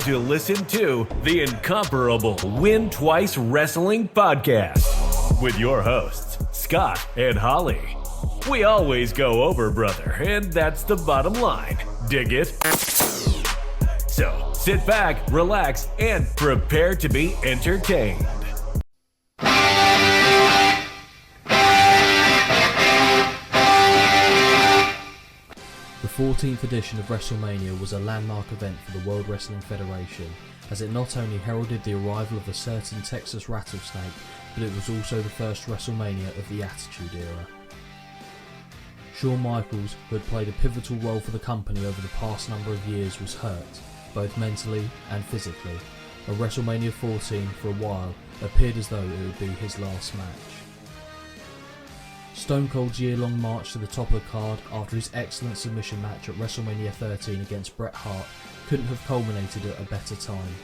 to listen to the incomparable Win Twice Wrestling Podcast with your hosts, Scott and Holly. We always go over, brother, and that's the bottom line. Dig it? So, sit back, relax, and prepare to be entertained. The 14th edition of WrestleMania was a landmark event for the World Wrestling Federation, as it not only heralded the arrival of a certain Texas rattlesnake, but it was also the first WrestleMania of the Attitude Era. Shawn Michaels, who had played a pivotal role for the company over the past number of years, was hurt, both mentally and physically, and WrestleMania 14 for a while appeared as though it would be his last match. Stone Cold's year-long march to the top of the card after his excellent submission match at WrestleMania 13 against Bret Hart couldn't have culminated at a better time.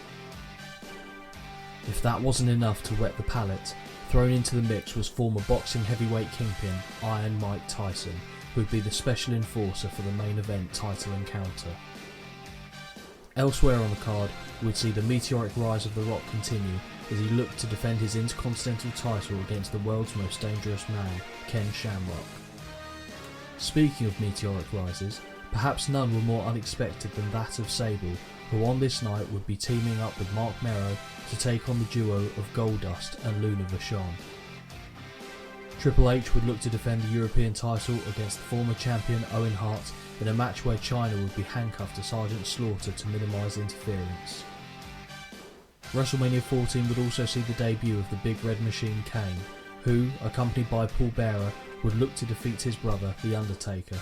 If that wasn't enough to whet the palate, thrown into the mix was former boxing heavyweight kingpin Iron Mike Tyson, who would be the special enforcer for the main event title encounter. Elsewhere on the card, we'd see the meteoric rise of The Rock continue as he looked to defend his Intercontinental title against the world's most dangerous man, Ken Shamrock. Speaking of meteoric rises, perhaps none were more unexpected than that of Sable, who on this night would be teaming up with Mark Merrow to take on the duo of Goldust and Luna Vachon. Triple H would look to defend the European title against the former champion Owen Hart in a match where Chyna would be handcuffed to Sergeant Slaughter to minimise interference. WrestleMania 14 would also see the debut of the Big Red Machine Kane, who, accompanied by Paul Bearer, would look to defeat his brother, The Undertaker.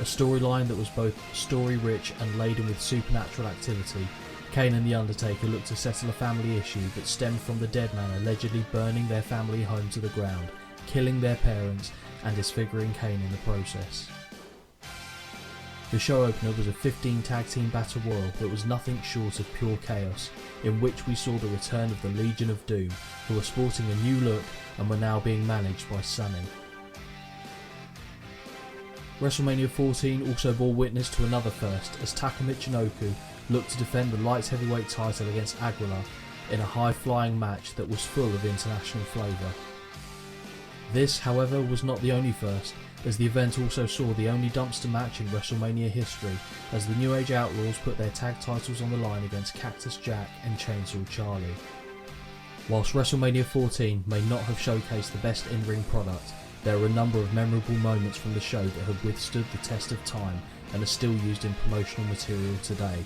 A storyline that was both story-rich and laden with supernatural activity, Kane and The Undertaker looked to settle a family issue that stemmed from the dead man allegedly burning their family home to the ground, killing their parents, and disfiguring Kane in the process. The show opener was a 15 tag team battle royal that was nothing short of pure chaos, in which we saw the return of the Legion of Doom, who were sporting a new look and were now being managed by Sunny. WrestleMania 14 also bore witness to another first, as Taka Michinoku looked to defend the light heavyweight title against Aguilar in a high-flying match that was full of international flavour. This, however, was not the only first, as the event also saw the only dumpster match in WrestleMania history, as the New Age Outlaws put their tag titles on the line against Cactus Jack and Chainsaw Charlie. Whilst WrestleMania 14 may not have showcased the best in-ring product, there are a number of memorable moments from the show that have withstood the test of time and are still used in promotional material today.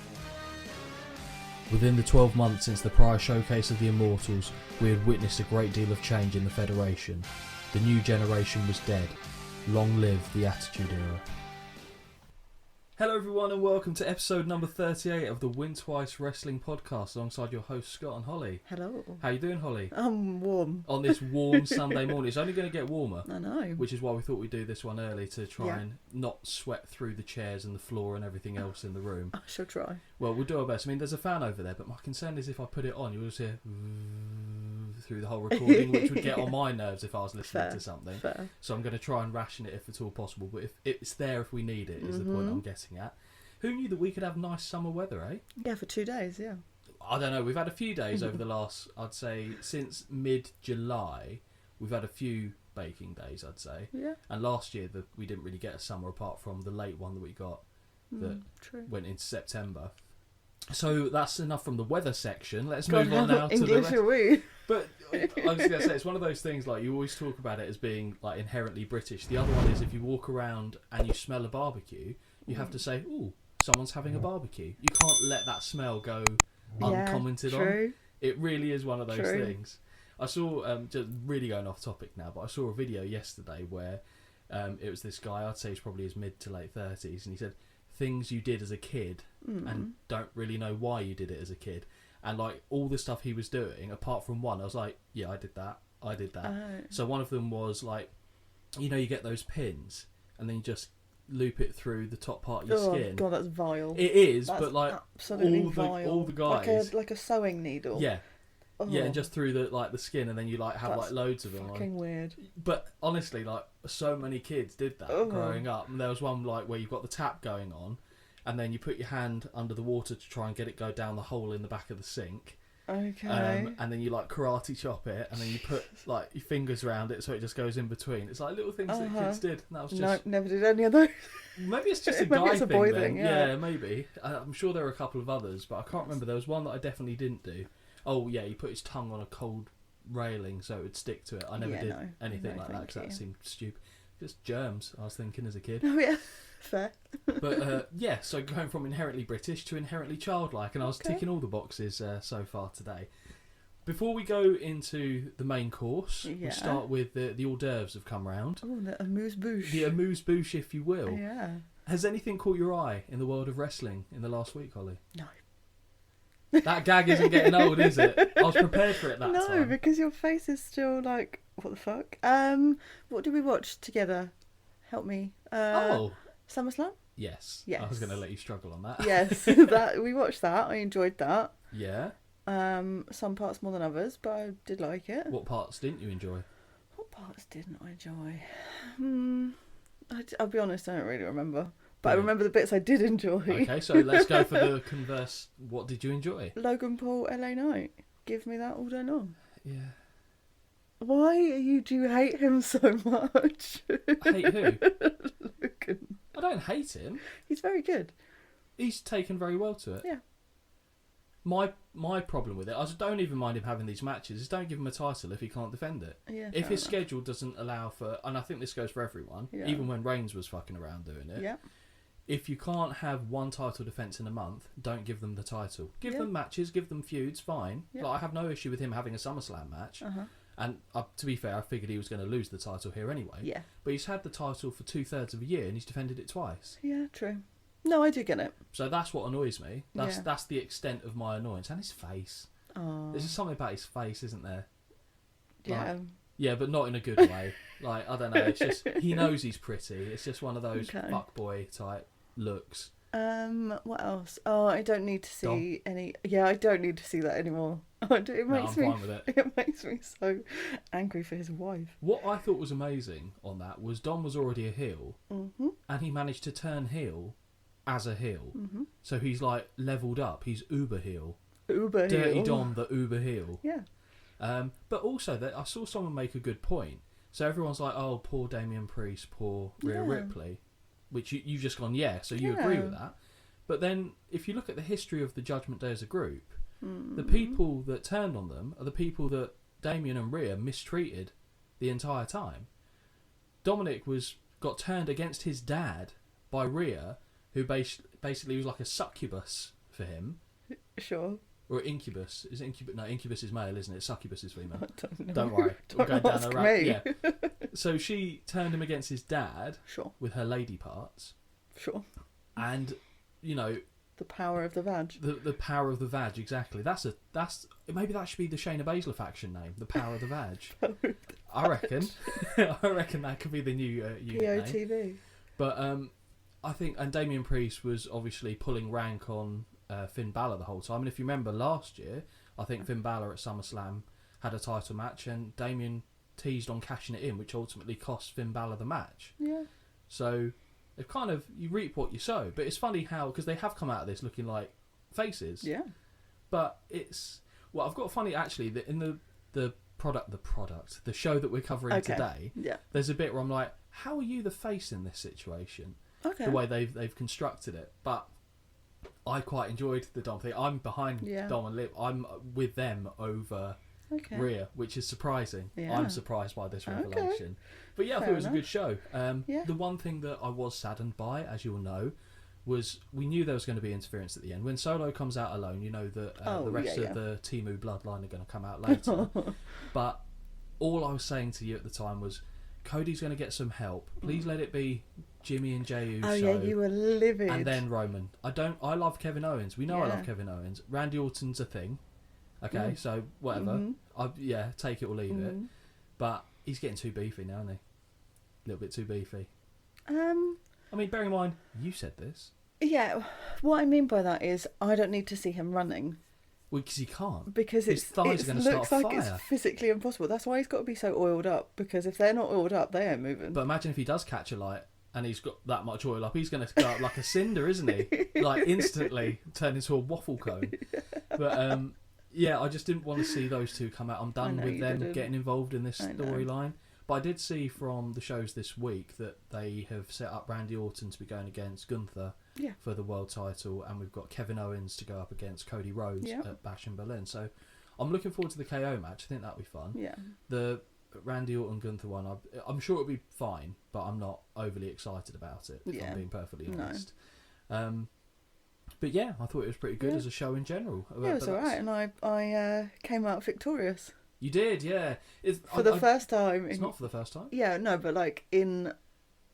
Within the 12 months since the prior showcase of the Immortals, we had witnessed a great deal of change in the Federation. The new generation was dead. Long live the Attitude Era. Hello everyone and welcome to episode number 38 of the Win Twice Wrestling Podcast alongside your hosts Scott and Holly. Hello. How you doing, Holly? I'm warm. On this warm Sunday morning. It's only going to get warmer. I know. Which is why we thought we'd do this one early to try and not sweat through the chairs and the floor and everything else in the room. I shall try. Well, we'll do our best. I mean, there's a fan over there, but my concern is if I put it on, you'll just hear through the whole recording, which would get on my nerves if I was listening to something. Fair. So I'm going to try and ration it if at all possible. But if it's there if we need it, is the point I'm getting at. Who knew that we could have nice summer weather, eh? Yeah, for 2 days, yeah. I don't know. We've had a few days over the last, I'd say, since mid-July, we've had a few baking days, I'd say. Yeah. And last year, we didn't really get a summer apart from the late one that we got that went into September. So that's enough from the weather section. Let's move on now to the rest. Are we? But I was going to say, it's one of those things, like, you always talk about it as being like inherently British. The other one is if you walk around and you smell a barbecue, you have to say, ooh, someone's having a barbecue. You can't let that smell go uncommented on. It really is one of those things. I saw, just really going off topic now, but I saw a video yesterday where it was this guy, I'd say he's probably his mid to late 30s, and he said, things you did as a kid and don't really know why you did it as a kid. And like all the stuff he was doing, apart from one, I was like, yeah, I did that. So one of them was like, you know, you get those pins and then you just loop it through the top part of your skin. Oh god, that's vile. It is, that's but like all the guys, like a sewing needle. Yeah. Yeah, and just through the skin, and then you like have that's like loads of them. Fucking weird. But honestly, like so many kids did that growing up, and there was one like where you've got the tap going on, and then you put your hand under the water to try and get it go down the hole in the back of the sink. Okay. And then you like karate chop it, and then you put like your fingers around it so it just goes in between. It's like little things that kids did. And that was just No, never did any of those. maybe it's just a Maybe guy it's a thing. boy then. thing, yeah. Maybe. I'm sure there were a couple of others, but I can't remember. There was one that I definitely didn't do. Oh yeah, he put his tongue on a cold railing so it would stick to it. I never did anything like that because that seemed stupid. Just germs, I was thinking as a kid. Oh yeah, fair. But yeah, so going from inherently British to inherently childlike, and I was ticking all the boxes so far today. Before we go into the main course, we'll start with the hors d'oeuvres have come round. Oh, the amuse-bouche. The amuse-bouche, if you will. Yeah. Has anything caught your eye in the world of wrestling in the last week, Holly? No. That gag isn't getting old, is it? I was prepared for it that time. No, because your face is still like, what the fuck? What did we watch together? Help me. SummerSlam? Yes. Yes. I was going to let you struggle on that. Yes, we watched that. I enjoyed that. Yeah. Some parts more than others, but I did like it. What parts didn't you enjoy? What parts didn't I enjoy? I'll be honest, I don't really remember. But I remember the bits I did enjoy. Okay, so let's go for the converse. What did you enjoy? Logan Paul, LA Knight. Give me that all day long. Yeah. Why do you hate him so much? Hate who? Logan. I don't hate him. He's very good. He's taken very well to it. Yeah. My problem with it, I don't even mind him having these matches, is don't give him a title if he can't defend it. Yeah, if his enough. schedule doesn't allow for, and I think this goes for everyone, even when Reigns was fucking around doing it. Yeah. If you can't have one title defence in a month, don't give them the title. Give them matches, give them feuds, fine. Yeah. Like, I have no issue with him having a SummerSlam match. And to be fair, I figured he was going to lose the title here anyway. Yeah. But he's had the title for 2/3 of a year and he's defended it twice. Yeah, true. No, I do get it. So that's what annoys me. That's the extent of my annoyance. And his face. Oh. There's just something about his face, isn't there? Yeah. Like, yeah, but not in a good way. Like, I don't know. It's just, he knows he's pretty. It's just one of those fuckboy type looks. What else? Oh, I don't need to see any. Yeah, I don't need to see that anymore. It makes me. Fine with it. It makes me so angry for his wife. What I thought was amazing on that was Dom was already a heel, and he managed to turn heel as a heel. So he's like leveled up. He's uber heel. Uber heel. Dirty Dom, the uber heel. Yeah. But also, that I saw someone make a good point. So everyone's like, "Oh, poor Damian Priest, poor Rhea Ripley," which you've just gone, yeah. So you agree with that. But then, if you look at the history of the Judgment Day as a group, the people that turned on them are the people that Damian and Rhea mistreated the entire time. Dominic got turned against his dad by Rhea, who basically was like a succubus for him. Sure. Or incubus. Is it incubus? No, incubus is male, isn't it? Succubus is female. I don't know. Don't worry. We'll go down the ask road. me. Yeah. So she turned him against his dad. Sure. With her lady parts. Sure. And, you know, the power of the vag. The power of the vag, exactly. That's maybe that should be the Shayna Baszler faction name. The power of the vag. I reckon. I reckon that could be the new unit POTV. name. But I think, and Damian Priest was obviously pulling rank on Finn Balor the whole time. And if you remember last year, I think Finn Balor at SummerSlam had a title match, and Damian teased on cashing it in, which ultimately cost Finn Balor the match. Yeah. So it kind of, you reap what you sow. But it's funny how, because they have come out of this looking like faces. Yeah. But it's, well, I've got funny actually that in the show that we're covering today. Yeah. There's a bit where I'm like, how are you the face in this situation? Okay. The way they've constructed it, but I quite enjoyed the Dom thing. I'm behind Dom and Liv. I'm with them over Rhea, which is surprising. Yeah. I'm surprised by this revelation. Okay. But yeah, I thought it was a good show. The one thing that I was saddened by, as you'll know, was we knew there was going to be interference at the end. When Solo comes out alone, you know that the rest of the Temu bloodline are going to come out later. But all I was saying to you at the time was, Cody's going to get some help. Please let it be Jimmy and Jey Uso. Oh yeah, you were livid. And then Roman. I love Kevin Owens. We know I love Kevin Owens. Randy Orton's a thing. Okay, so whatever. Take it or leave it. But he's getting too beefy now, isn't he? A little bit too beefy. I mean, bear in mind, you said this. Yeah, what I mean by that is I don't need to see him running. Well, because he can't. Because his thighs are going to start looks like fire. It's physically impossible. That's why he's got to be so oiled up. Because if they're not oiled up, they ain't moving. But imagine if he does catch a light and he's got that much oil up, he's going to go up like a cinder, isn't he? Like instantly turn into a waffle cone. But yeah, I just didn't want to see those two come out. I'm done with them getting involved in this storyline. But I did see from the shows this week that they have set up Randy Orton to be going against Gunther for the world title, and we've got Kevin Owens to go up against Cody Rhodes at Bash in Berlin. So I'm looking forward to the KO match. I think that'll be fun. Yeah. The Randy Orton Gunther one, I'm sure it'll be fine, but I'm not overly excited about it, if I'm being perfectly honest. But yeah, I thought it was pretty good as a show in general. Yeah, it was alright, and I came out victorious. You did, yeah. For the first time. It's not for the first time? Yeah, no, but like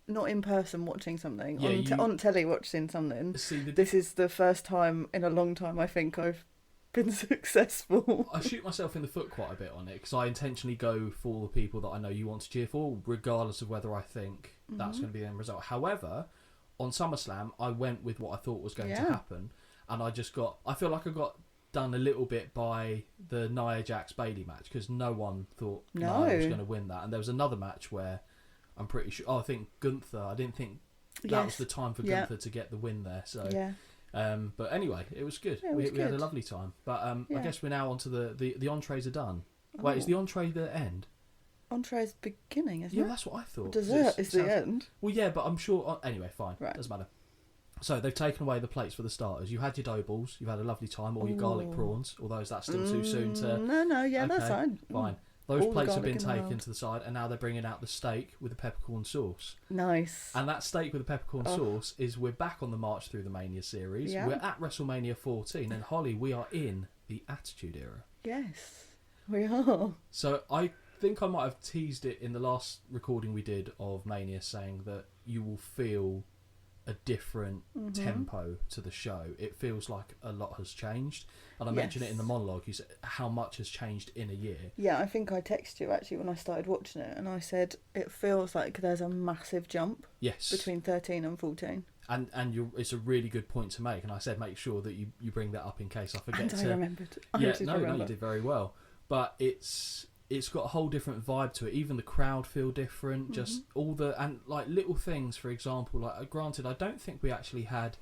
not in person watching something, on telly watching something. This is the first time in a long time I think I've been successful. I shoot myself in the foot quite a bit on it, because I intentionally go for the people that I know you want to cheer for, regardless of whether I think that's going to be the end result. However, on SummerSlam, I went with what I thought was going to happen, and I feel like I got done a little bit by the Nia Jax Bayley match, because no one thought Nia was going to win that. And there was another match where I'm pretty sure, I think Gunther, I didn't think that was the time for Gunther to get the win there. So, but anyway, it was good. We had a lovely time. But I guess we're now on to the entrees are done. Wait, is the entree the end? Entree's beginning, isn't it? Yeah, that's what I thought. Dessert is the end. Well, yeah, but I'm sure. Anyway, fine. Right. Doesn't matter. So they've taken away the plates for the starters. You had your dough balls, you've had a lovely time, or your garlic prawns, although that's still too soon to... No, that's fine. Fine. Those plates have been taken to the side, and now they're bringing out the steak with the peppercorn sauce. Nice. And that steak with the peppercorn sauce is, we're back on the March Through the Mania series. Yeah. We're at WrestleMania 14, and Holly, we are in the Attitude Era. Yes, we are. So I think I might have teased it in the last recording we did of Mania, saying that you will feel a different tempo to the show. It feels like a lot has changed, and I mentioned it in the monologue. You said how much has changed in a year. Yeah, I think I texted you actually when I started watching it, and I said it feels like there's a massive jump between 13 and 14. And it's a really good point to make, and I said make sure that you bring that up in case I forget. And I remembered. No, you did very well. But it's got a whole different vibe to it. Even the crowd feel different. Just all and like little things, for example, like granted, I don't think we actually had...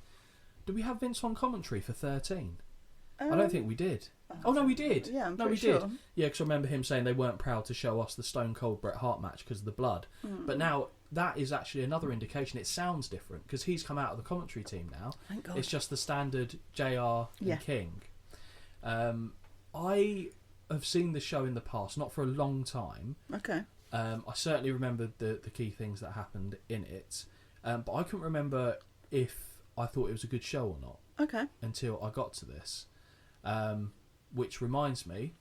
Did we have Vince on commentary for 13? I don't think we did. Oh no, we did. Yeah, we did. Yeah, because I remember him saying they weren't proud to show us the Stone Cold Bret Hart match because of the blood. But now that is actually another indication. It sounds different because he's come out of the commentary team now. Thank God. It's just the standard JR and King. I have seen the show in the past, not for a long time. Okay. I certainly remember the key things that happened in it, but I couldn't remember if I thought it was a good show or not. Okay. Until I got to this, which reminds me.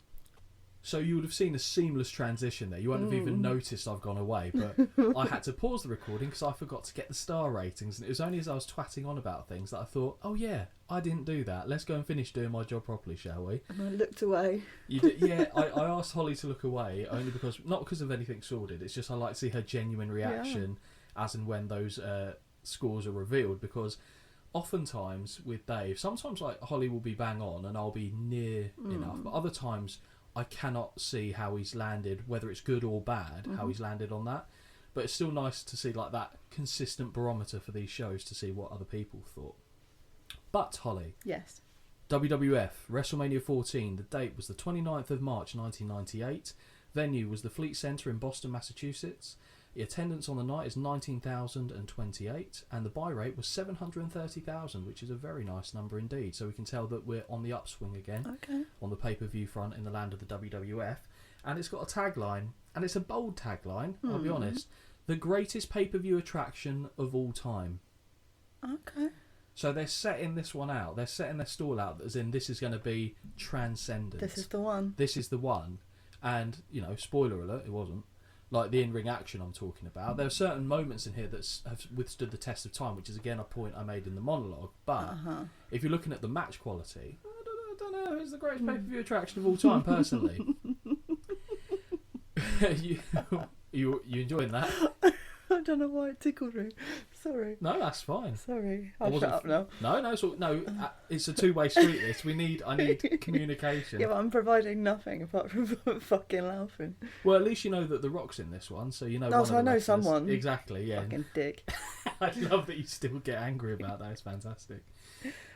So you would have seen a seamless transition there. You wouldn't have even noticed I've gone away, but I had to pause the recording because I forgot to get the star ratings, and it was only as I was twatting on about things that I thought, oh yeah, I didn't do that. Let's go and finish doing my job properly, shall we? And I looked away. You did, yeah, I asked Holly to look away, only because, not because of anything sordid, it's just I like to see her genuine reaction as and when those scores are revealed, because oftentimes with Dave, sometimes like Holly will be bang on and I'll be near enough, but other times I cannot see how he's landed, whether it's good or bad, how he's landed on that. But it's still nice to see like that consistent barometer for these shows to see what other people thought. But Holly, yes, WWF WrestleMania 14. The date was the 29th of March 1998. Venue was the Fleet Centre in Boston, Massachusetts. The attendance on the night is 19,028, and the buy rate was 730,000, which is a very nice number indeed. So we can tell that we're on the upswing again on the pay-per-view front in the land of the WWF. And it's got a tagline, and it's a bold tagline, I'll be honest. The greatest pay-per-view attraction of all time. Okay. So they're setting this one out. They're setting their stall out as in this is going to be transcendent. This is the one. This is the one. And, you know, spoiler alert, it wasn't. Like the in-ring action I'm talking about. There are certain moments in here that have withstood the test of time, which is again a point I made in the monologue. But if you're looking at the match quality, I don't know, it's the greatest pay-per-view attraction of all time, personally. you enjoying that? I don't know why it tickled me. Sorry. No, that's fine. Sorry. I'll shut up now. No, it's a two-way street, this. I need communication. Yeah, but I'm providing nothing apart from fucking laughing. Well, at least you know that The Rock's in this one, so you know. Oh, so I know someone. Exactly, yeah. Fucking dick. I love that you still get angry about that. It's fantastic.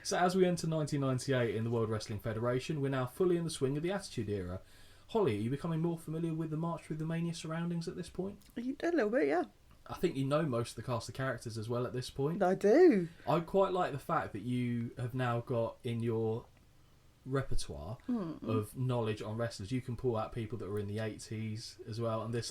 So as we enter 1998 in the World Wrestling Federation, we're now fully in the swing of the Attitude Era. Holly, are you becoming more familiar with the March Through The Mania surroundings at this point? A little bit, yeah. I think you know most of the cast of characters as well at this point. I do. I quite like the fact that you have now got in your repertoire of knowledge on wrestlers. You can pull out people that were in the 80s as well. And this,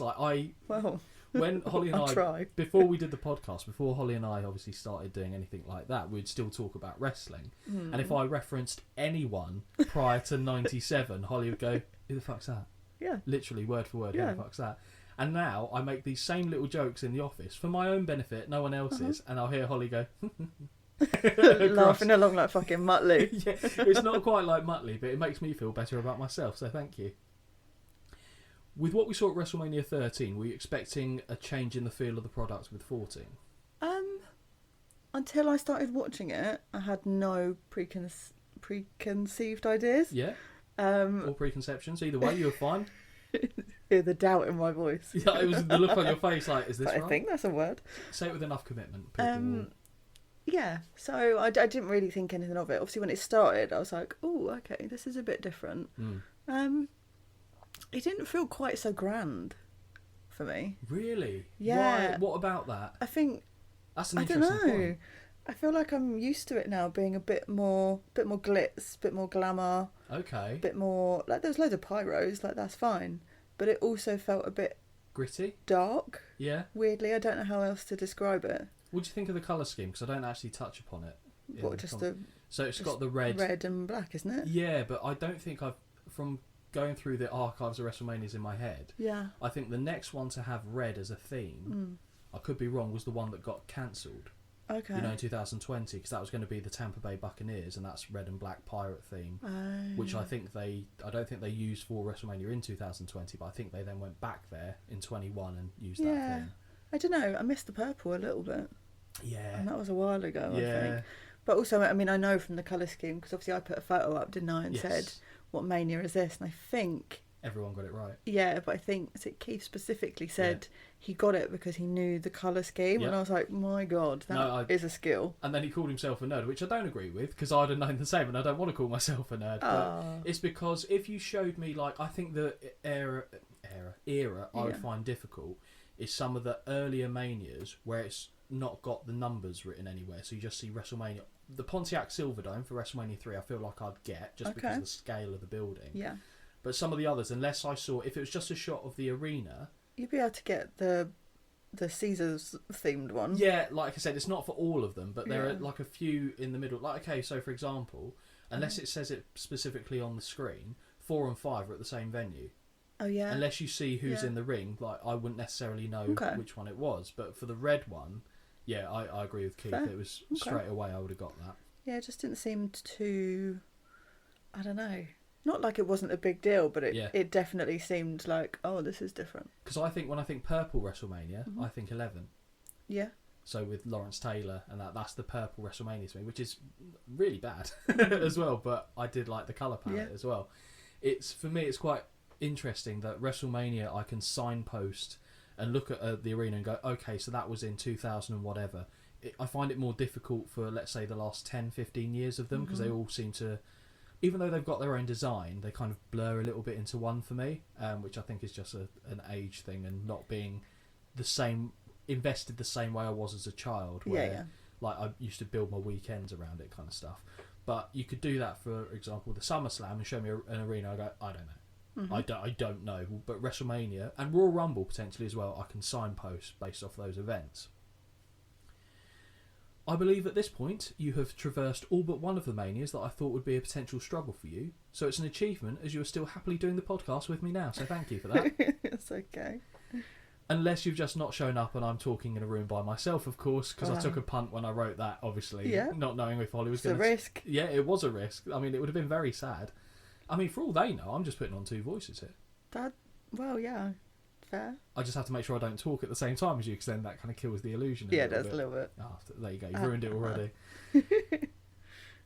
when Holly and I, before we did the podcast, before Holly and I obviously started doing anything like that, we'd still talk about wrestling. And if I referenced anyone prior to 97, Holly would go, who the fuck's that? Yeah. Literally, word for word, who the fuck's that? And now I make these same little jokes in the office for my own benefit, no one else's, and I'll hear Holly go... laughing along like fucking Muttley. Yeah, it's not quite like Muttley, but it makes me feel better about myself, so thank you. With what we saw at WrestleMania 13, were you expecting a change in the feel of the product with 14? Until I started watching it, I had no preconceived ideas. Yeah. Or preconceptions. Either way, you were fine. Hear the doubt in my voice. Yeah, it was the look on your face like, is this right? I think that's a word. Say it with enough commitment. Yeah, so I didn't really think anything of it. Obviously, when it started, I was like, oh, okay, this is a bit different. It didn't feel quite so grand for me. Really? Yeah. Why? What about that? I think... That's an interesting point. I feel like I'm used to it now being a bit more glitz, a bit more glamour. Okay. A bit more... Like, there was loads of pyros, like, that's fine. But it also felt a bit... Gritty? Dark. Yeah. Weirdly, I don't know how else to describe it. What do you think of the colour scheme? Because I don't actually touch upon it. What, just the... So it's got the red... Red and black, isn't it? Yeah, but I don't think I've... From going through the archives of WrestleManias in my head, yeah, I think the next one to have red as a theme, I could be wrong, was the one that got cancelled. Okay. You know, in 2020, because that was going to be the Tampa Bay Buccaneers, and that's red and black pirate theme, which I don't think they used for WrestleMania in 2020, but I think they then went back there in 21 and used that theme. I don't know, I missed the purple a little bit. Yeah. And that was a while ago, I think. But also, I mean, I know from the colour scheme, because obviously I put a photo up, didn't I, and said, what Mania is this? And I think... Everyone got it right. Yeah, but I think Keith specifically said he got it because he knew the colour scheme, and I was like, my God, that is a skill. And then he called himself a nerd, which I don't agree with, because I'd have known the same, and I don't want to call myself a nerd. But it's because if you showed me, like, I think the era I would find difficult is some of the earlier Manias where it's not got the numbers written anywhere, so you just see WrestleMania. The Pontiac Silverdome for WrestleMania 3 I feel like I'd get, just because of the scale of the building. Yeah. But some of the others, unless I saw, if it was just a shot of the arena... You'd be able to get the Caesars themed one. Yeah, like I said, it's not for all of them, but there are like a few in the middle. Like, okay, so for example, unless it says it specifically on the screen, 4 and 5 are at the same venue. Oh, yeah. Unless you see who's in the ring, like, I wouldn't necessarily know which one it was. But for the red one, yeah, I agree with Keith. Fair. It was straight away I would have got that. Yeah, it just didn't seem too... I don't know. Not like it wasn't a big deal, but it definitely seemed like, oh, this is different. Because I think when I think purple WrestleMania, I think 11. Yeah. So with Lawrence Taylor and that's the purple WrestleMania to me, which is really bad as well. But I did like the colour palette as well. For me, it's quite interesting that WrestleMania I can signpost and look at the arena and go, okay, so that was in 2000 and whatever. I find it more difficult for, let's say, the last 10, 15 years of them, because they all seem to... Even though they've got their own design, they kind of blur a little bit into one for me, which I think is just an age thing and not being invested the same way I was as a child. Where, like, I used to build my weekends around it kind of stuff. But you could do that, for example, the SummerSlam and show me an arena. I go, I don't know. I don't know. But WrestleMania and Royal Rumble potentially as well, I can signpost based off those events. I believe at this point you have traversed all but one of the Manias that I thought would be a potential struggle for you. So it's an achievement, as you are still happily doing the podcast with me now. So thank you for that. It's okay. Unless you've just not shown up and I'm talking in a room by myself, of course, because I took a punt when I wrote that, obviously, not knowing if Holly was going to... It's a risk. Yeah, it was a risk. I mean, it would have been very sad. I mean, for all they know, I'm just putting on two voices here. Well, yeah. Fair. I just have to make sure I don't talk at the same time as you, because then that kind of kills the illusion. Yeah, it does a little bit. Oh, there you go. You've ruined it already.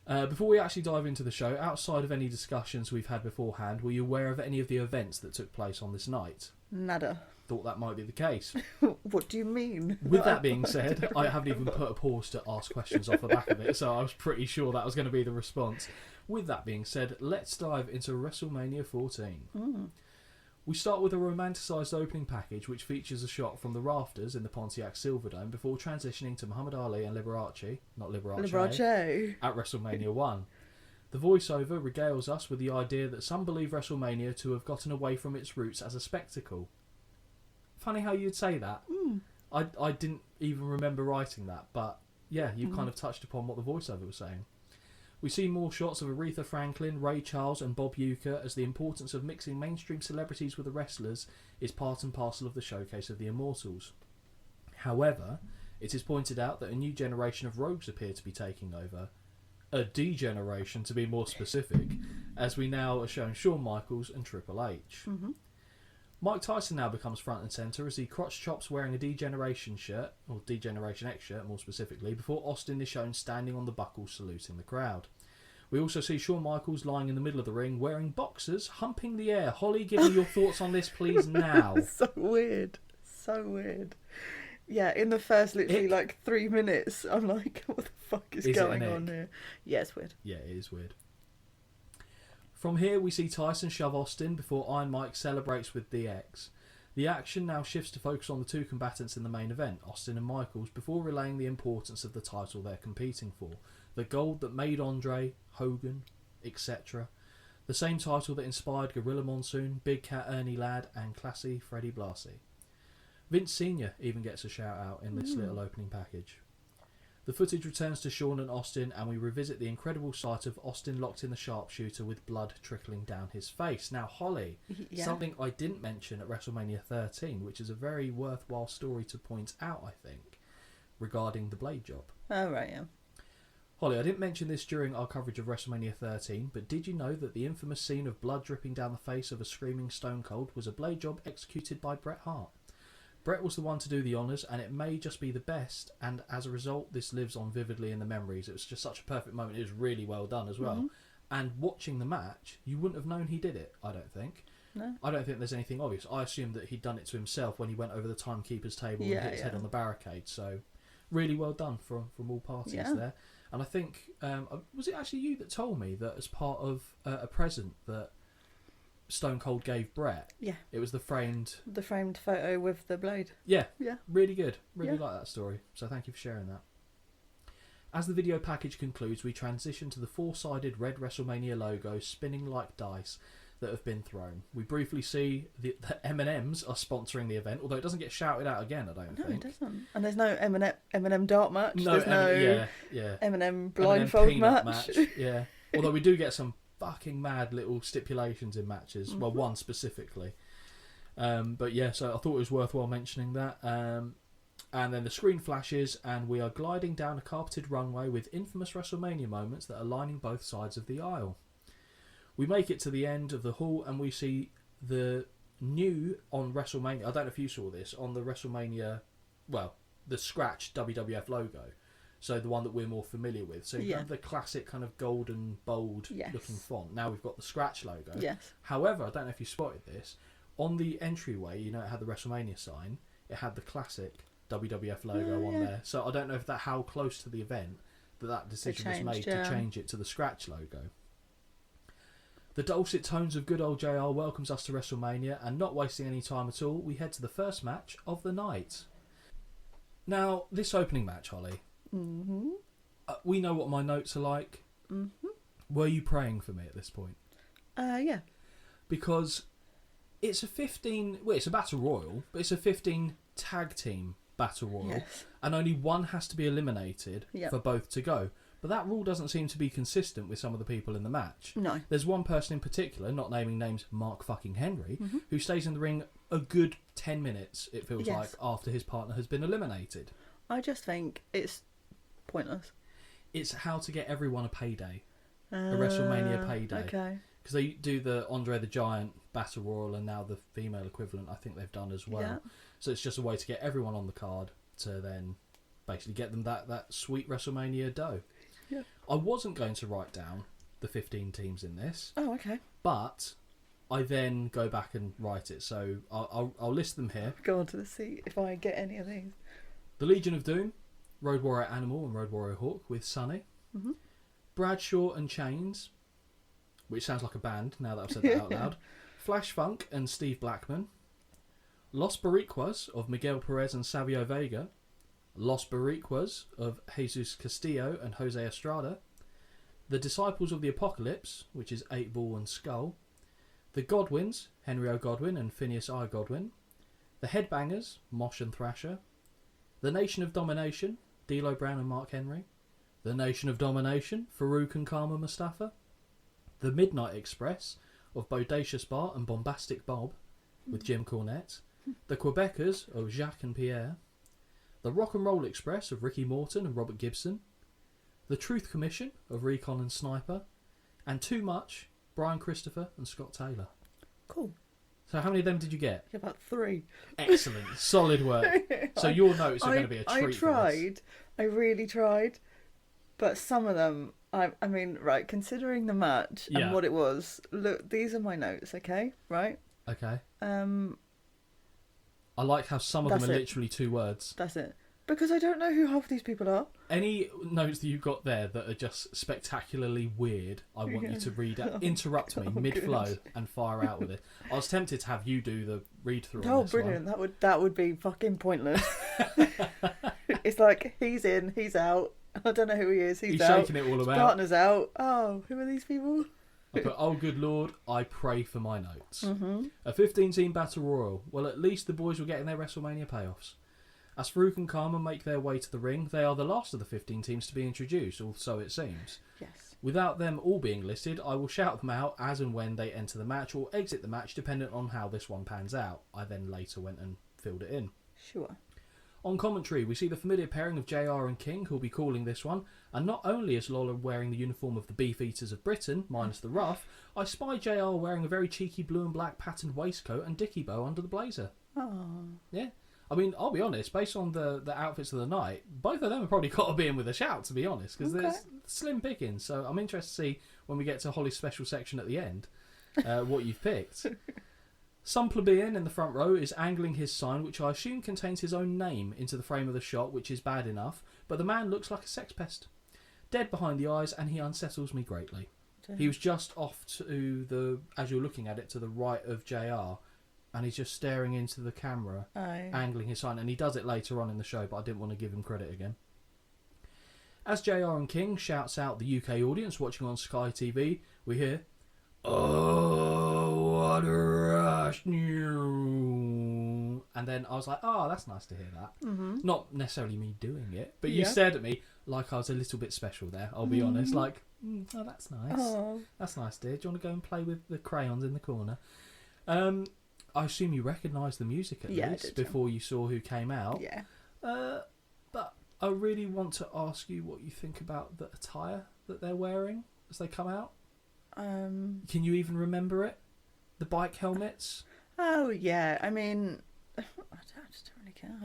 Before we actually dive into the show, outside of any discussions we've had beforehand, were you aware of any of the events that took place on this night? Nada. Thought that might be the case. What do you mean? With that being said, I haven't even put a pause to ask questions off the back of it, so I was pretty sure that was going to be the response. With that being said, let's dive into WrestleMania 14. We start with a romanticised opening package which features a shot from the rafters in the Pontiac Silverdome before transitioning to Muhammad Ali and Liberace at WrestleMania 1. The voiceover regales us with the idea that some believe WrestleMania to have gotten away from its roots as a spectacle. Funny how you'd say that. I didn't even remember writing that, but yeah, you kind of touched upon what the voiceover was saying. We see more shots of Aretha Franklin, Ray Charles and Bob Uecker, as the importance of mixing mainstream celebrities with the wrestlers is part and parcel of the showcase of the Immortals. However, it is pointed out that a new generation of rogues appear to be taking over. A D-generation, to be more specific, as we now are shown Shawn Michaels and Triple H. Mike Tyson now becomes front and centre as he crotch chops wearing a D-Generation shirt, or D-Generation X shirt more specifically, before Austin is shown standing on the buckle saluting the crowd. We also see Shawn Michaels lying in the middle of the ring wearing boxers, humping the air. Holly, give me your thoughts on this please now. So weird. Yeah, in the first literally 3 minutes, I'm like, what the fuck is going on here? Yeah, it's weird. Yeah, it is weird. From here, we see Tyson shove Austin before Iron Mike celebrates with DX. The action now shifts to focus on the two combatants in the main event, Austin and Michaels, before relaying the importance of the title they're competing for. The gold that made Andre, Hogan, etc. The same title that inspired Gorilla Monsoon, Big Cat Ernie Ladd and Classy Freddie Blassie. Vince Sr. even gets a shout out in this little opening package. The footage returns to Shawn and Austin, and we revisit the incredible sight of Austin locked in the sharpshooter with blood trickling down his face. Now, Holly, something I didn't mention at WrestleMania 13, which is a very worthwhile story to point out, I think, regarding the blade job. Oh, right, yeah. Holly, I didn't mention this during our coverage of WrestleMania 13, but did you know that the infamous scene of blood dripping down the face of a screaming Stone Cold was a blade job executed by Bret Hart? Bret was the one to do the honours, and it may just be the best, and as a result, this lives on vividly in the memories. It was just such a perfect moment. It was really well done as well. And watching the match, you wouldn't have known he did it, I don't think. No. I don't think there's anything obvious. I assumed that he'd done it to himself when he went over the timekeeper's table and hit his head on the barricade. So, really well done from all parties there. And I think, was it actually you that told me that as part of a present that Stone Cold gave Bret? Yeah. It was the framed photo with the blade. Yeah. Yeah. Really good. Really like that story. So thank you for sharing that. As the video package concludes, we transition to the four-sided red WrestleMania logo spinning like dice that have been thrown. We briefly see that M&M's are sponsoring the event, although it doesn't get shouted out again, I don't think. No, it doesn't. And there's no Eminem dart match. No, there's Eminem blindfold match. Yeah. Although we do get some fucking mad little stipulations in matches. Well, one specifically. But yeah, so I thought it was worthwhile mentioning that. And then the screen flashes and we are gliding down a carpeted runway with infamous WrestleMania moments that are lining both sides of the aisle. We make it to the end of the hall and we see the new on WrestleMania, I don't know if you saw this, on the WrestleMania, well, the scratch WWF logo. So the one that we're more familiar with. So you have the classic kind of golden, bold looking font. Now we've got the scratch logo. Yes. However, I don't know if you spotted this, on the entryway, you know, it had the WrestleMania sign, it had the classic WWF logo on there. So I don't know if how close to the event that decision was made to change it to the scratch logo. The dulcet tones of good old JR welcomes us to WrestleMania, and not wasting any time at all, we head to the first match of the night. Now, this opening match, Holly, we know what my notes are like. Were you praying for me at this point? Yeah. Because it's a 15... Well, it's a Battle Royal, but it's a 15 tag team Battle Royal. Yes. And only one has to be eliminated for both to go. But that rule doesn't seem to be consistent with some of the people in the match. No. There's one person in particular, not naming names, Mark fucking Henry, who stays in the ring a good 10 minutes, it feels like, after his partner has been eliminated. I just think it's pointless. It's how to get everyone a payday. A WrestleMania payday. Okay. Because they do the Andre the Giant Battle Royal and now the female equivalent I think they've done as well. Yeah. So it's just a way to get everyone on the card to then basically get them that sweet WrestleMania dough. Yeah. I wasn't going to write down the 15 teams in this. Oh, okay. But I then go back and write it. So I'll list them here. Go on to the seat if I get any of these. The Legion of Doom, Road Warrior Animal and Road Warrior Hawk with Sunny. Mm-hmm. Bradshaw and Chains, which sounds like a band now that I've said that out loud. Flash Funk and Steve Blackman. Los Boricuas of Miguel Perez and Savio Vega. Los Boricuas of Jesus Castillo and Jose Estrada. The Disciples of the Apocalypse, which is 8 Ball and Skull. The Godwins, Henry O. Godwin and Phineas I. Godwin. The Headbangers, Mosh and Thrasher. The Nation of Domination, D'Lo Brown and Mark Henry. The Nation of Domination, Farouk and Karma Mustafa. The Midnight Express of Bodacious Bart and Bombastic Bob with Jim Cornette. The Quebecers of Jacques and Pierre. The Rock and Roll Express of Ricky Morton and Robert Gibson. The Truth Commission of Recon and Sniper. And Too Much, Brian Christopher and Scott Taylor. Cool. So how many of them did you get? About 3. Excellent. Solid work. So your notes are going to be a treat. I tried. I really tried. But some of them, I mean, right, considering the match and what it was, look, these are my notes, okay? Right? Okay. I like how some of them are literally 2 words. That's it. Because I don't know who half these people are. Any notes that you've got there that are just spectacularly weird, I want you to read out. Interrupt me mid-flow and fire out with it. I was tempted to have you do the read-through on this brilliant. one. That would be fucking pointless. It's like, he's in, he's out. I don't know who he is. He's out. Shaking it all His about. partner's out. Oh, who are these people? I put, oh good lord, I pray for my notes. Mm-hmm. A 15-team battle royal. Well, at least the boys were getting their WrestleMania payoffs. As Farouk and Karma make their way to the ring, they are the last of the 15 teams to be introduced, or so it seems. Yes. Without them all being listed, I will shout them out as and when they enter the match or exit the match, dependent on how this one pans out. I then later went and filled it in. Sure. On commentary, we see the familiar pairing of JR and King, who'll be calling this one, and not only is Lola wearing the uniform of the Beefeaters of Britain, minus the ruff, I spy JR wearing a very cheeky blue and black patterned waistcoat and dicky bow under the blazer. Oh. Yeah. I mean, I'll be honest, based on the outfits of the night, both of them have probably got to be in with a shout, to be honest, because there's slim pickings. So I'm interested to see, when we get to Holly's special section at the end, what you've picked. Some plebeian in the front row is angling his sign, which I assume contains his own name, into the frame of the shot, which is bad enough, but the man looks like a sex pest. Dead behind the eyes, and he unsettles me greatly. He was just off to the, as you're looking at it, to the right of JR, and he's just staring into the camera, angling his sign, and he does it later on in the show, but I didn't want to give him credit again. As JR and King shouts out the UK audience watching on Sky TV, we hear, "Oh, what a rush!" And then I was like, "Oh, that's nice to hear that." Mm-hmm. Not necessarily me doing it, but you stared at me like I was a little bit special there, I'll be honest. Like, oh, that's nice. Oh. That's nice, dear. Do you want to go and play with the crayons in the corner? I assume you recognised the music at least before you saw who came out. Yeah. But I really want to ask you what you think about the attire that they're wearing as they come out. Can you even remember it? The bike helmets? Oh, yeah. I mean, I just don't really care.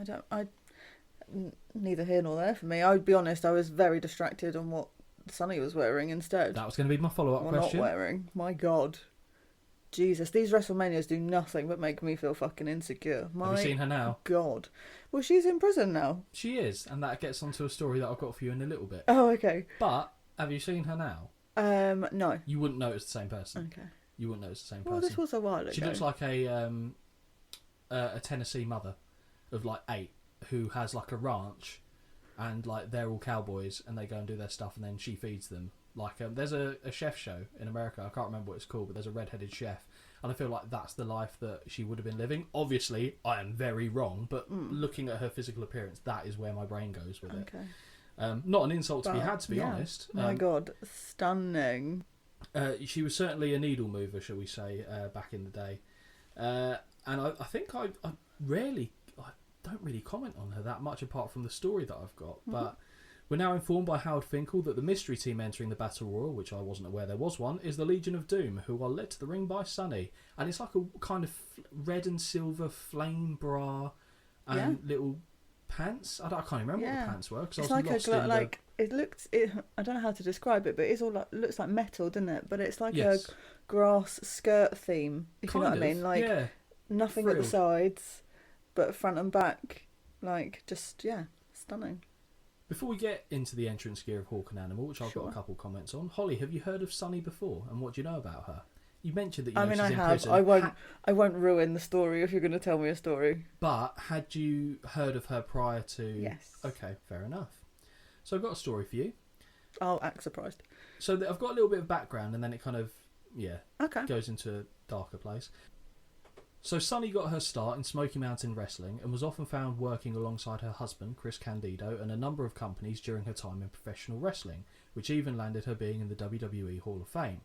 Neither here nor there for me. I would be honest, I was very distracted on what Sonny was wearing instead. That was going to be my follow-up question. Not wearing. My God. Jesus, these WrestleManias do nothing but make me feel fucking insecure. Have you seen her now? God. Well, she's in prison now. She is, and that gets onto a story that I've got for you in a little bit. Oh, okay. But, have you seen her now? No. You wouldn't know it's the same person. Okay. You wouldn't know it's the same person. Well, this was a while ago. She looks like a Tennessee mother of like 8 who has like a ranch, and like they're all cowboys and they go and do their stuff, and then she feeds them. Like there's a chef show in America, I can't remember what it's called, but there's a red-headed chef, and I feel like that's the life that she would have been living. Obviously, I am very wrong, but looking at her physical appearance, that is where my brain goes with it. Not an insult to be had, to be honest. My God, stunning. She was certainly a needle mover, shall we say, back in the day. And I think I don't really comment on her that much apart from the story that I've got. But We're now informed by Howard Finkel that the mystery team entering the Battle Royal, which I wasn't aware there was one, is the Legion of Doom, who are led to the ring by Sunny. And it's like a kind of red and silver flame bra and little pants. I can't remember what the pants were. It's like I don't know how to describe it, but it's all looks like metal, doesn't it? But it's like a grass skirt theme, if you know what I mean. Like nothing frills at the sides, but front and back, like just stunning. Before we get into the entrance gear of Hawk and Animal, which I've got a couple comments on, Holly, have you heard of Sunny before, and what do you know about her? You mentioned that she's in prison. I won't ruin the story if you're going to tell me a story. But had you heard of her prior to? Yes. Okay, fair enough. So I've got a story for you. I'll act surprised. So I've got a little bit of background, and then it kind of goes into a darker place. So Sunny got her start in Smoky Mountain Wrestling and was often found working alongside her husband, Chris Candido, and a number of companies during her time in professional wrestling, which even landed her being in the WWE Hall of Fame.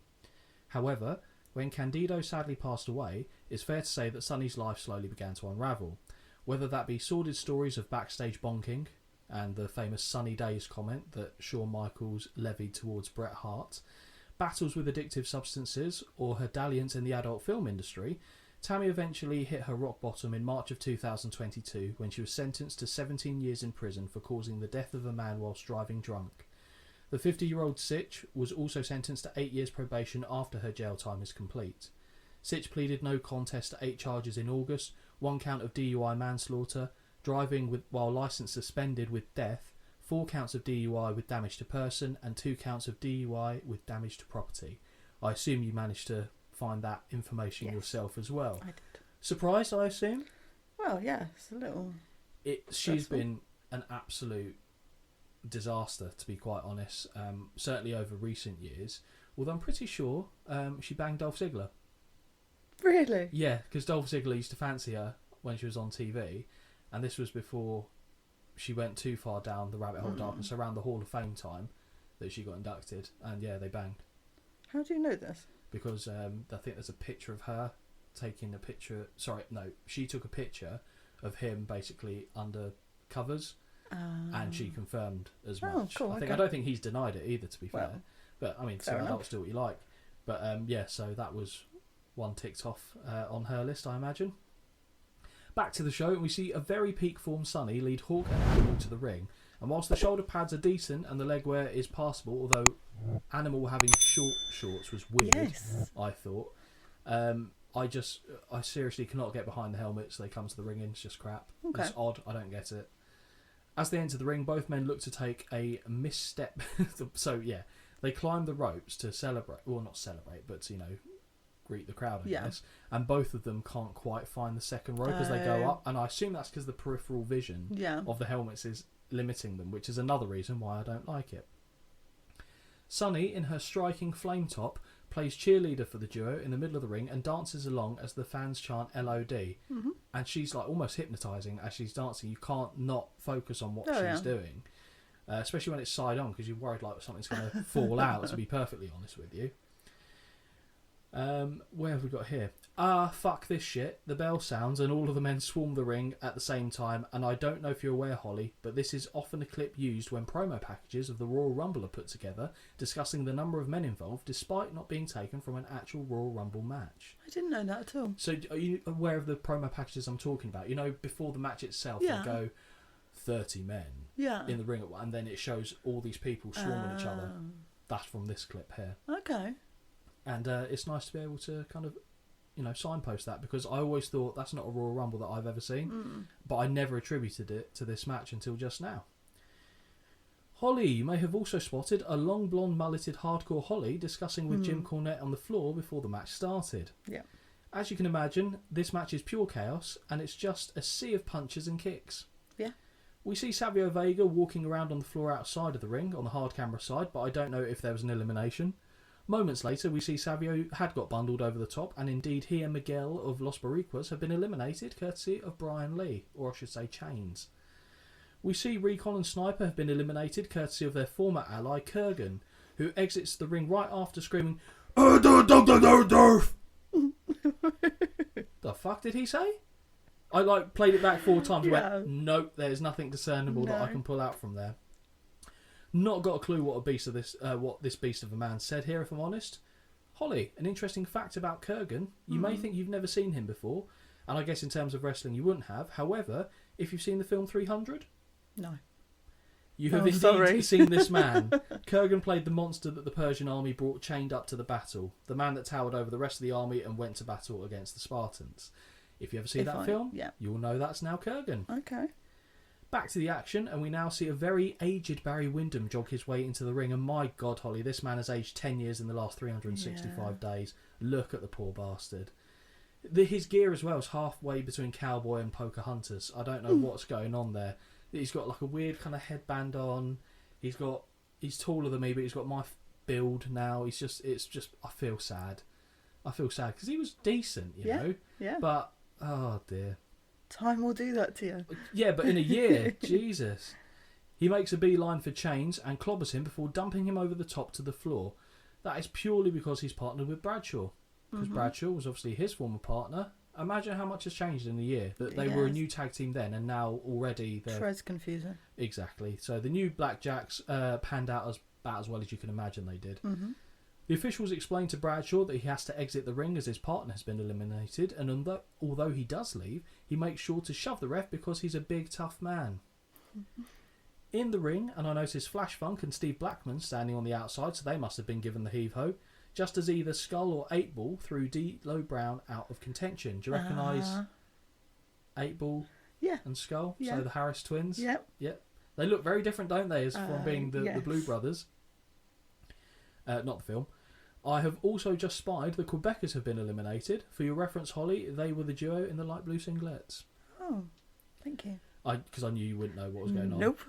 However, when Candido sadly passed away, it's fair to say that Sunny's life slowly began to unravel. Whether that be sordid stories of backstage bonking, and the famous Sunny Days comment that Shawn Michaels levied towards Bret Hart, battles with addictive substances, or her dalliance in the adult film industry, Tammy eventually hit her rock bottom in March of 2022 when she was sentenced to 17 years in prison for causing the death of a man whilst driving drunk. The 50-year-old Sitch was also sentenced to 8 years probation after her jail time is complete. Sitch pleaded no contest to 8 charges in August, 1 count of DUI manslaughter, driving while licence suspended with death, 4 counts of DUI with damage to person, and 2 counts of DUI with damage to property. I assume you managed to find that information yourself as well. I did. Surprised, I assume? Well, yeah, it's a little... She's been an absolute disaster, to be quite honest, certainly over recent years, although I'm pretty sure she banged Dolph Ziggler. Really? Yeah, because Dolph Ziggler used to fancy her when she was on TV, and this was before she went too far down the rabbit hole of darkness, around the Hall of Fame time that she got inducted, and they banged. How do you know this? Because I think there's a picture of her taking a picture... Sorry, no, she took a picture of him basically under covers, and she confirmed as much. Cool, I don't think he's denied it either, to be fair. But I mean, so adults do what you like. But so that was one ticked off on her list, I imagine. Back to the show, and we see a very peak form Sunny lead Hawk and Animal to the ring. And whilst the shoulder pads are decent and the leg wear is passable, although Animal having short shorts was weird, I thought. I seriously cannot get behind the helmets they come to the ring in. It's just crap. Okay. It's odd. I don't get it. As they enter the ring, both men look to take a misstep. So, they climb the ropes to celebrate. Well, not celebrate, but to, greet the crowd, I guess. And both of them can't quite find the second rope as they go up. And I assume that's because the peripheral vision of the helmets is limiting them, which is another reason why I don't like it. Sunny, in her striking flame top, plays cheerleader for the duo in the middle of the ring and dances along as the fans chant LOD. Mm-hmm. And she's like almost hypnotising as she's dancing. You can't not focus on what she's doing, especially when it's side on, because you're worried like something's going to fall out, to be perfectly honest with you. Where have we got here? Fuck this shit. The bell sounds and all of the men swarm the ring at the same time, and I don't know if you're aware, Holly, but this is often a clip used when promo packages of the Royal Rumble are put together, discussing the number of men involved, despite not being taken from an actual Royal Rumble match. I didn't know that at all. So are you aware of the promo packages I'm talking about? Before the match itself, they go 30 men in the ring, and then it shows all these people swarming each other. That's from this clip here. Okay. And it's nice to be able to kind of, signpost that, because I always thought that's not a Royal Rumble that I've ever seen, but I never attributed it to this match until just now. Holly, you may have also spotted a long blonde mulleted hardcore Holly discussing with Jim Cornette on the floor before the match started. Yeah. As you can imagine, this match is pure chaos, and it's just a sea of punches and kicks. Yeah. We see Savio Vega walking around on the floor outside of the ring on the hard camera side, but I don't know if there was an elimination. Moments later, we see Savio had got bundled over the top, and indeed he and Miguel of Los Boricuas have been eliminated, courtesy of Brian Lee, or I should say Chains. We see Recon and Sniper have been eliminated, courtesy of their former ally Kurgan, who exits the ring right after screaming, The fuck did he say? I played it back 4 times and went, nope, there's nothing discernible that I can pull out from there. Not got a clue what this beast of a man said here, if I'm honest. Holly, an interesting fact about Kurgan. You may think you've never seen him before, and I guess in terms of wrestling you wouldn't have. However, if you've seen the film 300... No. You have indeed seen this man. Kurgan played the monster that the Persian army brought chained up to the battle. The man that towered over the rest of the army and went to battle against the Spartans. If you ever see that film, you'll know that's now Kurgan. Okay. Back to the action, and we now see a very aged Barry Windham jog his way into the ring. And my God, Holly, this man has aged 10 years in the last 365 days. Look at the poor bastard. His gear as well is halfway between cowboy and Pocahontas. I don't know what's going on there. He's got like a weird kind of headband on. He's taller than me, but he's got my build now. It's just, I feel sad. Because he was decent, you know. Yeah. But, oh dear. Time will do that to you. Yeah, but in a year, Jesus. He makes a beeline for Chains and clobbers him before dumping him over the top to the floor. That is purely because he's partnered with Bradshaw. Because Bradshaw was obviously his former partner. Imagine how much has changed in a year. That they were a new tag team then, and now already they're... Tread's confusing. Exactly. So the new Blackjacks panned out about as well as you can imagine they did. Mm-hmm. The officials explained to Bradshaw that he has to exit the ring as his partner has been eliminated, and although he does leave, he makes sure to shove the ref because he's a big, tough man. In the ring, and I noticed Flash Funk and Steve Blackman standing on the outside, so they must have been given the heave-ho, just as either Skull or 8-Ball threw D'Lo Brown out of contention. Do you recognise 8-Ball and Skull? Yeah. So the Harris twins? Yep. They look very different, don't they, from being the Blue Brothers. Not the film. I have also just spied the Quebecers have been eliminated. For your reference, Holly, they were the duo in the light blue singlets. Oh, thank you. Because I knew you wouldn't know what was going on. Nope.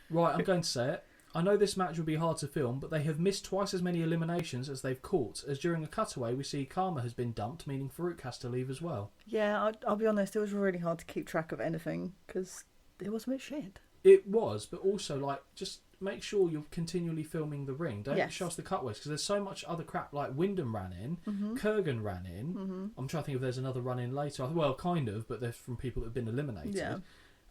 Right, I'm going to say it. I know this match will be hard to film, but they have missed twice as many eliminations as they've caught, as during a cutaway we see Karma has been dumped, meaning Farouk has to leave as well. Yeah, I'll be honest, it was really hard to keep track of anything, because it was a bit shit. It was, but also, just make sure you're continually filming the ring. Don't show us the cutaways, because there's so much other crap, like Wyndham ran in, Kurgan ran in, I'm trying to think if there's another run in later. Well, kind of, but they're from people that have been eliminated. Yeah.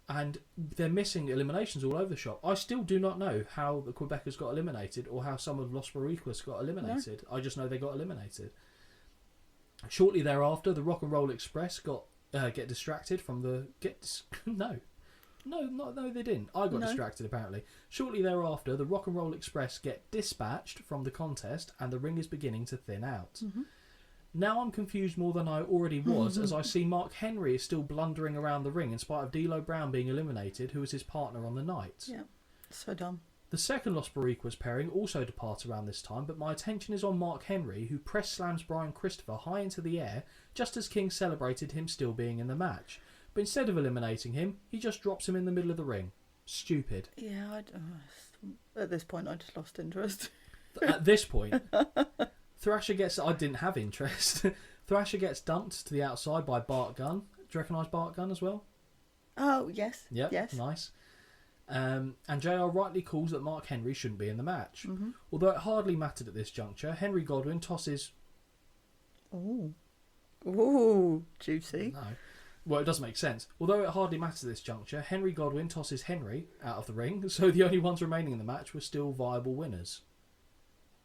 And they're missing eliminations all over the shop. I still do not know how the Quebecers got eliminated or how some of Los Boricuas got eliminated. No. I just know they got eliminated. Shortly thereafter, the Rock and Roll Express get distracted from the... No, they didn't. I got distracted, apparently. Shortly thereafter, the Rock and Roll Express get dispatched from the contest and the ring is beginning to thin out. Mm-hmm. Now I'm confused more than I already was, as I see Mark Henry is still blundering around the ring in spite of D'Lo Brown being eliminated, who was his partner on the night. Yeah, so dumb. The second Los Boricuas pairing also departs around this time, but my attention is on Mark Henry, who press slams Brian Christopher high into the air, just as King celebrated him still being in the match. But instead of eliminating him, he just drops him in the middle of the ring. Stupid. Yeah, at this point I just lost interest. At this point... Thrasher gets... I didn't have interest. Thrasher gets dumped to the outside by Bart Gunn. Do you recognise Bart Gunn as well? Oh, yes. Yep, yes. Nice. And JR rightly calls that Mark Henry shouldn't be in the match. Mm-hmm. Although it hardly mattered at this juncture, Henry Godwin tosses... Ooh, juicy. No. Well, it does make sense. Although it hardly mattered at this juncture, Henry Godwin tosses Henry out of the ring, so the only ones remaining in the match were still viable winners.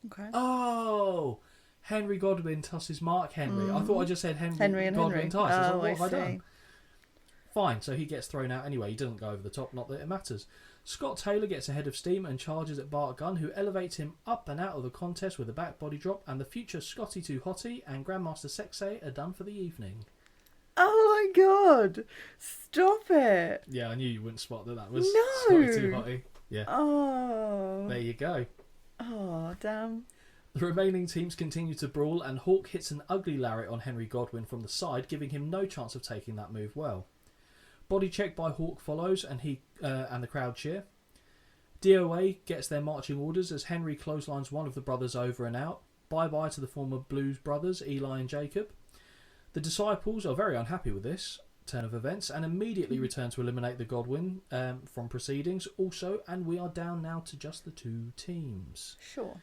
Okay. Oh, Henry Godwin tosses Mark Henry. I thought I just said Henry and Godwin toss. Oh, what have I done? Fine, so he gets thrown out anyway. He doesn't go over the top, not that it matters. Scott Taylor gets ahead of steam and charges at Bart Gunn, who elevates him up and out of the contest with a back body drop, and the future Scotty 2 Hottie and Grandmaster Sexay are done for the evening. Oh my God! Stop it! Yeah, I knew you wouldn't spot that was Scotty 2 Hottie. Yeah. Oh. There you go. Oh, damn. The remaining teams continue to brawl, and Hawk hits an ugly lariat on Henry Godwin from the side, giving him no chance of taking that move well. Body check by Hawk follows, and he and the crowd cheer. DOA gets their marching orders as Henry clotheslines one of the brothers over and out. Bye-bye to the former Blues brothers, Eli and Jacob. The Disciples are very unhappy with this turn of events and immediately return to eliminate the Godwin from proceedings also, and we are down now to just the two teams. Sure.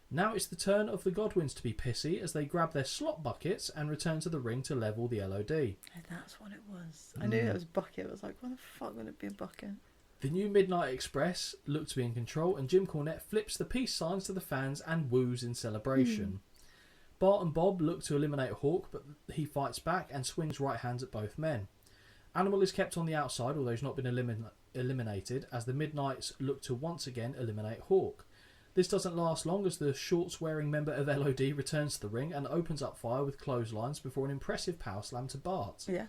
Now it's the turn of the Godwins to be pissy as they grab their slot buckets and return to the ring to level the LOD. Oh, that's what it was. I knew it was bucket. I was like, why the fuck would it be a bucket? The new Midnight Express look to be in control, and Jim Cornette flips the peace signs to the fans and woos in celebration. Bart and Bob look to eliminate Hawk, but he fights back and swings right hands at both men. Animal is kept on the outside, although he's not been eliminated, as the Midnights look to once again eliminate Hawk. This doesn't last long, as the shorts-wearing member of LOD returns to the ring and opens up fire with clotheslines before an impressive power slam to Bart. Yeah.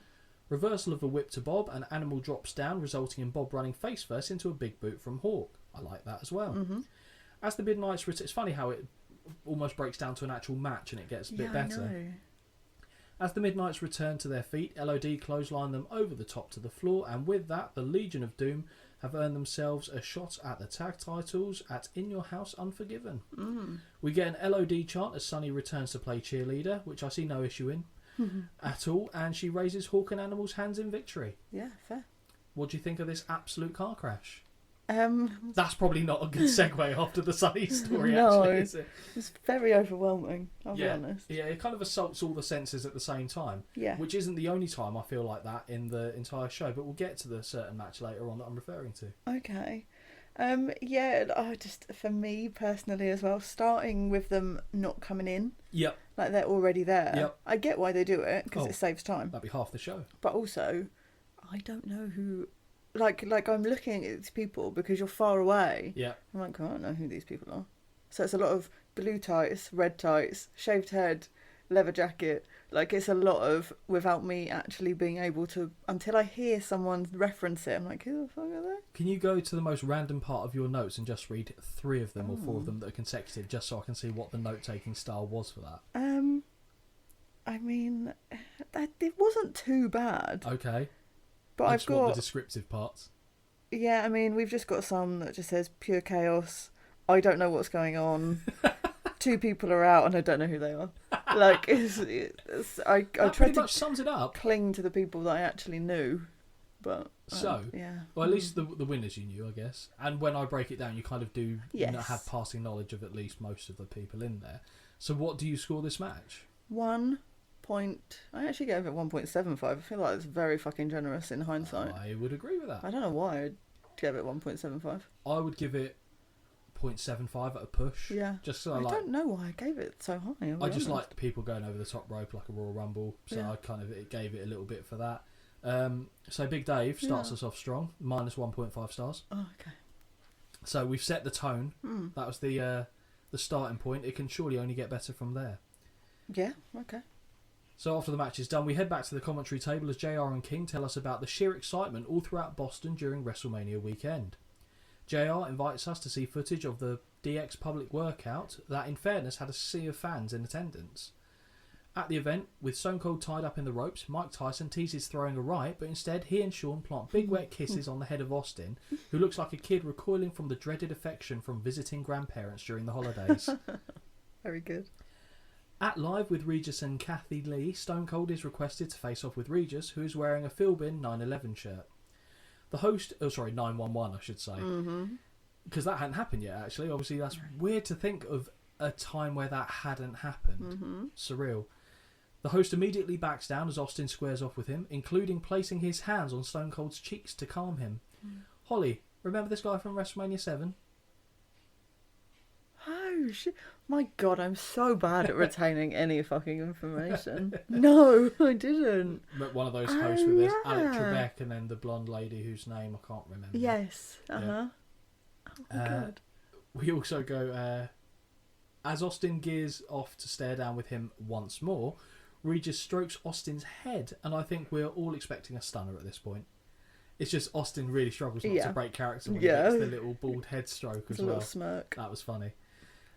Reversal of a whip to Bob, and Animal drops down, resulting in Bob running face first into a big boot from Hawk. I like that as well. As the Midnights return, it's funny how it almost breaks down to an actual match and it gets a bit better. I know. As the Midnights return to their feet, LOD clothesline them over the top to the floor, and with that, the Legion of Doom have earned themselves a shot at the tag titles at In Your House Unforgiven. We get an LOD chant as Sunny returns to play cheerleader, which I see no issue in at all, and she raises Hawk and Animal's hands in victory. Yeah, fair. What do you think of this absolute car crash? That's probably not a good segue after the Sunny story, no, actually, is it? It's very overwhelming, I'll be honest. Yeah, it kind of assaults all the senses at the same time. Yeah. Which isn't the only time I feel like that in the entire show, but we'll get to the certain match later on that I'm referring to. Okay. For me personally as well, starting with them not coming in. Yep. Like they're already there. Yep. I get why they do it, because it saves time. That'd be half the show. But also, I don't know who... Like I'm looking at these people because you're far away. Yeah. I'm like, I don't know who these people are. So it's a lot of blue tights, red tights, shaved head, leather jacket. Like, it's a lot of, without me actually being able to, until I hear someone reference it, I'm like, who the fuck are they? Can you go to the most random part of your notes and just read 3 of them or 4 of them that are consecutive, just so I can see what the note-taking style was for that? I mean, it wasn't too bad. Okay. But I I've just got want the descriptive parts. Yeah, I mean, we've just got some that just says pure chaos. I don't know what's going on. 2 people are out and I don't know who they are. Like, I tried to much sums it up. Cling to the people that I actually knew, but yeah. Well, at least the winners you knew, I guess. And when I break it down, you kind of do have passing knowledge of at least most of the people in there. So, what do you score this match? I actually gave it 1.75. I feel like it's very fucking generous in hindsight. I would agree with that. I don't know why I gave it 1.75. I would give it 0.75 at a push. Yeah. Just so I don't know why I gave it so high. I just liked people going over the top rope like a Royal Rumble, so I kind of gave it a little bit for that. So Big Dave starts us off strong, minus 1.5 stars. Oh, okay. So we've set the tone. That was the starting point. It can surely only get better from there. Yeah, okay. So after the match is done, we head back to the commentary table as JR and King tell us about the sheer excitement all throughout Boston during WrestleMania weekend. JR invites us to see footage of the DX public workout that, in fairness, had a sea of fans in attendance. At the event, with Stone Cold tied up in the ropes, Mike Tyson teases throwing a right, but instead he and Shawn plant big wet kisses on the head of Austin, who looks like a kid recoiling from the dreaded affection from visiting grandparents during the holidays. Very good. At Live with Regis and Kathy Lee, Stone Cold is requested to face off with Regis, who is wearing a Philbin 9/11 shirt. The host... 911, I should say. Because that hadn't happened yet, actually. Obviously, that's weird to think of a time where that hadn't happened. Surreal. The host immediately backs down as Austin squares off with him, including placing his hands on Stone Cold's cheeks to calm him. Holly, remember this guy from WrestleMania 7? Oh, shit. My God, I'm so bad at retaining any fucking information. No, I didn't. One of those hosts with Alec Trebek and then the blonde lady whose name I can't remember. Yes, Oh, God. We also go... as Austin gears off to stare down with him once more, Regis strokes Austin's head, and I think we're all expecting a stunner at this point. It's just Austin really struggles not to break character when he gets the little bald head stroke as well. A little smirk. That was funny.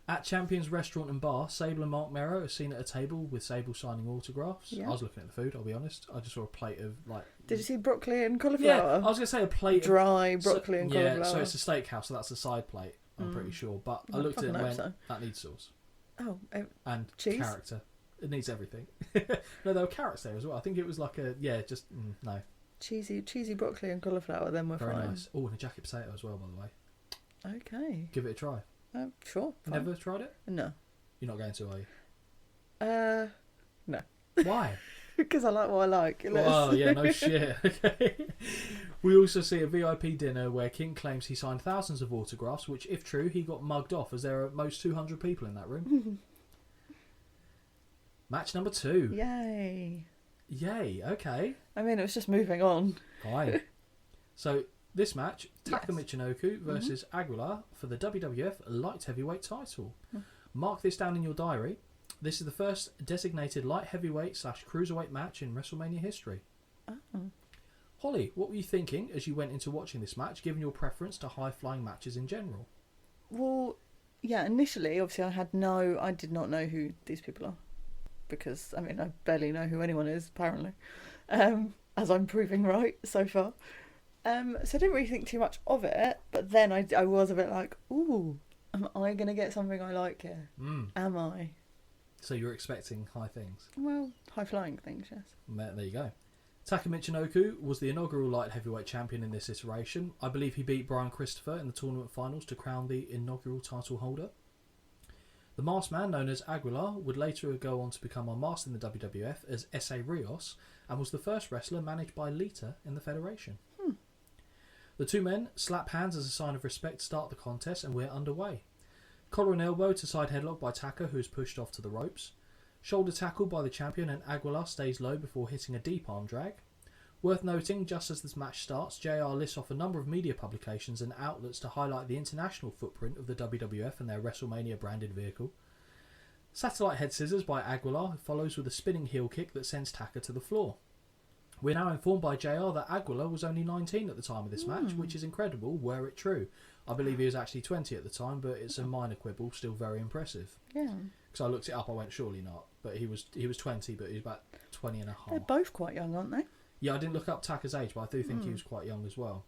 At Champions Restaurant and Bar, Sable and Mark Mero are seen at a table with Sable signing autographs. Yeah. I was looking at the food, I'll be honest. I just saw a plate of like... Did you see broccoli and cauliflower? Yeah, I was going to say a plate dry of... broccoli and cauliflower. Yeah, so it's a steakhouse, so that's a side plate, I'm pretty sure. But I looked at it and went, that needs sauce. Oh, and cheese? Character. It needs everything. No, there were carrots there as well. I think it was like a... Yeah, just... no. Cheesy broccoli and cauliflower, then we're fine. Very nice. Oh, and a jacket potato as well, by the way. Okay. Give it a try. Sure. Fine. Never tried it? No. You're not going to, are you? No. Why? Because I like what I like. Oh, yeah, no shit. Okay. We also see a VIP dinner where King claims he signed thousands of autographs, which, if true, he got mugged off as there are at most 200 people in that room. Match number 2. Yay. Yay, okay. I mean, it was just moving on. Fine. So, this match, Taka Michinoku versus Aguilar for the WWF Light Heavyweight title. Mark this down in your diary. This is the first designated light heavyweight / cruiserweight match in WrestleMania history. Oh. Holly, what were you thinking as you went into watching this match, given your preference to high-flying matches in general? Well, yeah, initially, obviously, I did not know who these people are. Because, I mean, I barely know who anyone is, apparently. As I'm proving right so far. So I didn't really think too much of it, but then I was a bit like, ooh, am I going to get something I like here? Am I? So you're expecting high things? Well, high-flying things, yes. There you go. Taka Michinoku was the inaugural light heavyweight champion in this iteration. I believe he beat Brian Christopher in the tournament finals to crown the inaugural title holder. The masked man, known as Aguilar, would later go on to become unmasked in the WWF as S.A. Rios and was the first wrestler managed by Lita in the Federation. The two men slap hands as a sign of respect to start the contest, and we're underway. Collar and elbow to side headlock by Taka, who is pushed off to the ropes. Shoulder tackle by the champion, and Aguilar stays low before hitting a deep arm drag. Worth noting, just as this match starts, JR lists off a number of media publications and outlets to highlight the international footprint of the WWF and their WrestleMania branded vehicle. Satellite head scissors by Aguilar follows with a spinning heel kick that sends Taka to the floor. We're now informed by JR that Aguilar was only 19 at the time of this match, which is incredible were it true. I believe he was actually 20 at the time, but it's a minor quibble, still very impressive. Yeah. Because I looked it up, I went, surely not. But he was 20, but he was about 20 and a half. They're both quite young, aren't they? Yeah, I didn't look up Taka's age, but I do think he was quite young as well.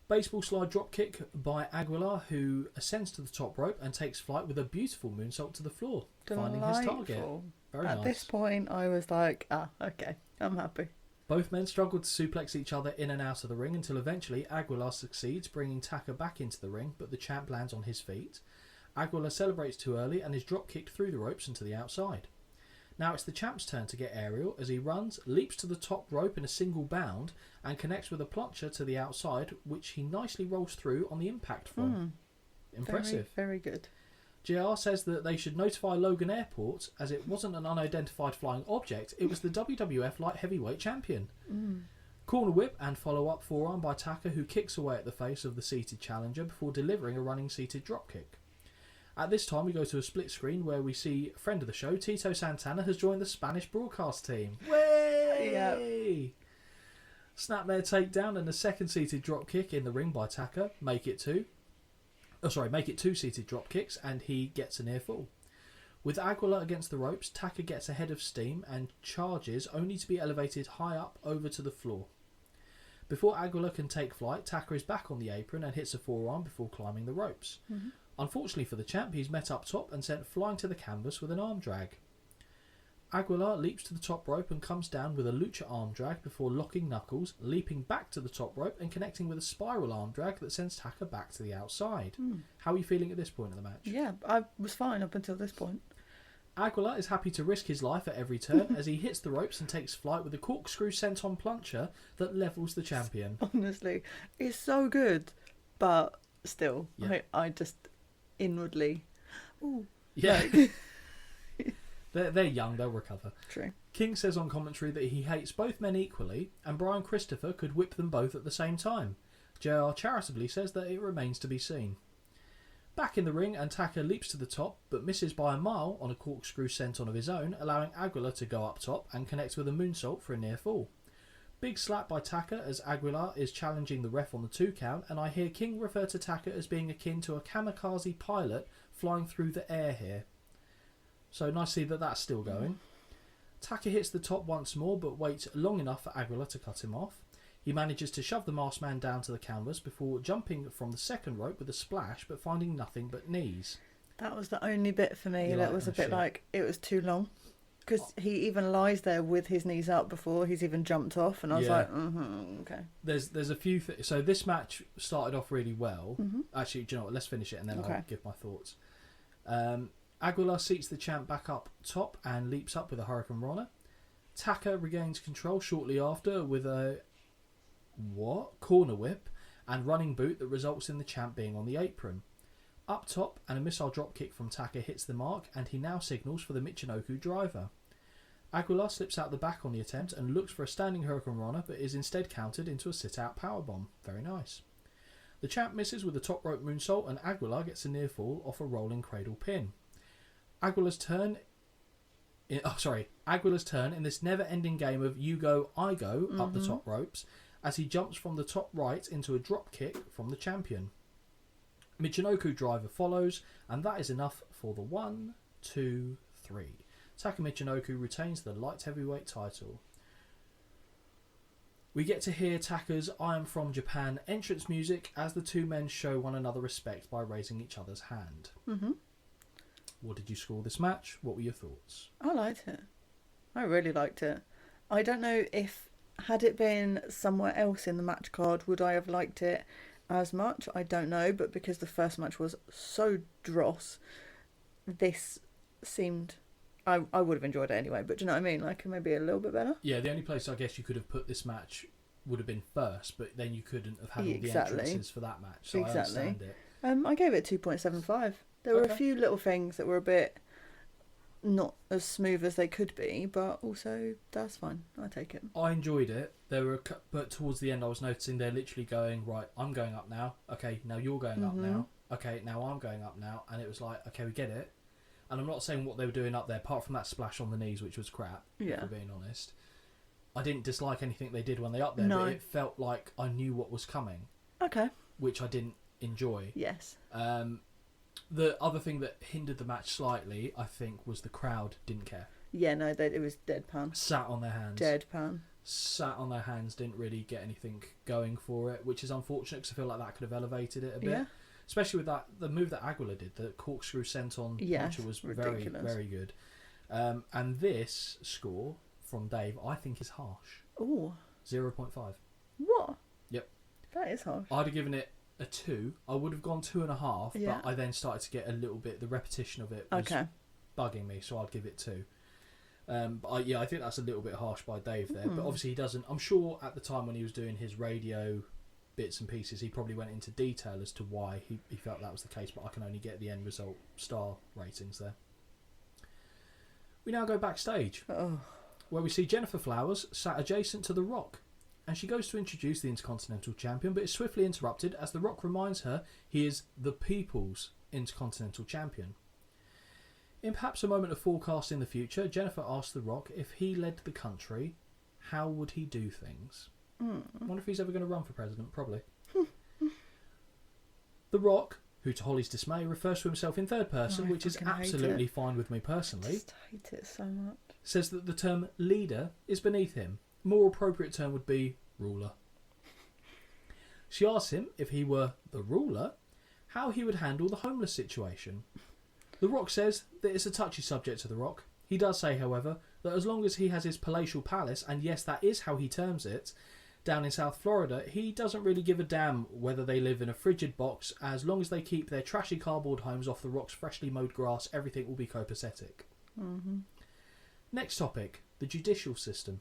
Baseball slide drop kick by Aguilar, who ascends to the top rope and takes flight with a beautiful moonsault to the floor, finding his target. Very nice. At this point, I was like, okay, I'm happy. Both men struggled to suplex each other in and out of the ring until eventually Aguilar succeeds, bringing Taka back into the ring, but the champ lands on his feet. Aguilar celebrates too early and is drop kicked through the ropes and to the outside. Now it's the champ's turn to get aerial as he runs, leaps to the top rope in a single bound and connects with a plancha to the outside, which he nicely rolls through on the impact from. Impressive. Very, very good. JR says that they should notify Logan Airport as it wasn't an unidentified flying object, it was the WWF Light Heavyweight Champion. Corner whip and follow-up forearm by Taka, who kicks away at the face of the seated challenger before delivering a running seated dropkick. At this time we go to a split screen where we see a friend of the show, Tito Santana, has joined the Spanish broadcast team. Way! Yep. Snapmare takedown and a second seated dropkick in the ring by Taka. Make it two seated drop kicks and he gets a near fall. With Aguilar against the ropes, Taka gets ahead of steam and charges, only to be elevated high up over to the floor. Before Aguilar can take flight, Taka is back on the apron and hits a forearm before climbing the ropes. Unfortunately for the champ, he's met up top and sent flying to the canvas with an arm drag. Aguilar leaps to the top rope and comes down with a lucha arm drag before locking knuckles, leaping back to the top rope and connecting with a spiral arm drag that sends Taka back to the outside. How are you feeling at this point in the match? Yeah, I was fine up until this point. Aguilar is happy to risk his life at every turn as he hits the ropes and takes flight with a corkscrew senton plancha that levels the champion. Honestly, it's so good, but still, yeah. I just inwardly... Ooh, yeah. They're young, they'll recover. True. King says on commentary that he hates both men equally and Brian Christopher could whip them both at the same time. JR charitably says that it remains to be seen. Back in the ring, and Taka leaps to the top but misses by a mile on a corkscrew senton of his own, allowing Aguilar to go up top and connect with a moonsault for a near fall. Big slap by Taka as Aguilar is challenging the ref on the 2 count, and I hear King refer to Taka as being akin to a kamikaze pilot flying through the air here. So nice to see that that's still going. Taka hits the top once more but waits long enough for Aguilar to cut him off. He manages to shove the masked man down to the canvas before jumping from the second rope with a splash but finding nothing but knees. That was the only bit for me that was a bit like it was too long. Because he even lies there with his knees up before he's even jumped off, and I was like, okay. There's a few things. So this match started off really well. Actually, do you know what? Let's finish it and then I'll give my thoughts. Aguilar seats the champ back up top and leaps up with a Hurricane Rana. Taka regains control shortly after with a corner whip, and running boot that results in the champ being on the apron. Up top, and a missile drop kick from Taka hits the mark, and he now signals for the Michinoku driver. Aguilar slips out the back on the attempt and looks for a standing Hurricane Runner, but is instead countered into a sit-out powerbomb. Very nice. The champ misses with a top rope moonsault, and Aguilar gets a near fall off a rolling cradle pin. Aguilar's turn in this never-ending game of you go, I go up the top ropes, as he jumps from the top right into a drop kick from the champion. Michinoku driver follows, and that is enough for the 1, 2, 3. Taka Michinoku retains the light heavyweight title. We get to hear Taka's I Am From Japan entrance music as the two men show one another respect by raising each other's hand. Mm-hmm. What did you score this match? What were your thoughts? I liked it. I really liked it. I don't know if, had it been somewhere else in the match card, would I have liked it as much? I don't know, but because the first match was so dross, this seemed... I would have enjoyed it anyway, but do you know what I mean? Like, maybe a little bit better. Yeah, the only place I guess you could have put this match would have been first, but then you couldn't have had all the entrances for that match, so I understand it. I gave it 2.75. There were a few little things that were a bit not as smooth as they could be, but also that's fine. I take it. I enjoyed it. But towards the end, I was noticing they're literally going, right, I'm going up now. Okay, now you're going up now. Okay, now I'm going up now. And it was like, okay, we get it. And I'm not saying what they were doing up there, apart from that splash on the knees, which was crap, if we're being honest. I didn't dislike anything they did when they up there, but it felt like I knew what was coming. Okay. Which I didn't enjoy. Yes. The other thing that hindered the match slightly, I think, was the crowd didn't care. Yeah, no, it was deadpan. Sat on their hands. Deadpan. Sat on their hands, didn't really get anything going for it, which is unfortunate because I feel like that could have elevated it a bit. Yeah. Especially with the move that Aguilar did, the corkscrew senton puncher was ridiculous. Very, very good. And this score from Dave, I think, is harsh. Ooh. 0.5. What? Yep. That is harsh. I'd have given it a 2. I would have gone 2.5, but I then started to get a little bit, the repetition of it was bugging me, so I'd give it 2. But I think that's a little bit harsh by Dave there. But obviously he doesn't. I'm sure at the time when he was doing his radio bits and pieces, he probably went into detail as to why he felt that was the case, but I can only get the end result star ratings there. We now go backstage, where we see Jennifer Flowers sat adjacent to The Rock, and she goes to introduce the Intercontinental Champion, but is swiftly interrupted as The Rock reminds her he is the People's Intercontinental Champion. In perhaps a moment of forecasting the future, Jennifer asks The Rock if he led the country, how would he do things? I wonder if he's ever going to run for president. Probably. The Rock, who to Holly's dismay refers to himself in third person, which is absolutely fine with me personally. I just hate it so much. Says that the term leader is beneath him. A more appropriate term would be ruler. She asks him, if he were the ruler, how he would handle the homeless situation. The Rock says that it's a touchy subject to The Rock. He does say, however, that as long as he has his palatial palace, and yes, that is how he terms it, down in South Florida, he doesn't really give a damn whether they live in a frigid box. As long as they keep their trashy cardboard homes off The Rock's freshly mowed grass, everything will be copacetic. Next topic, the judicial system.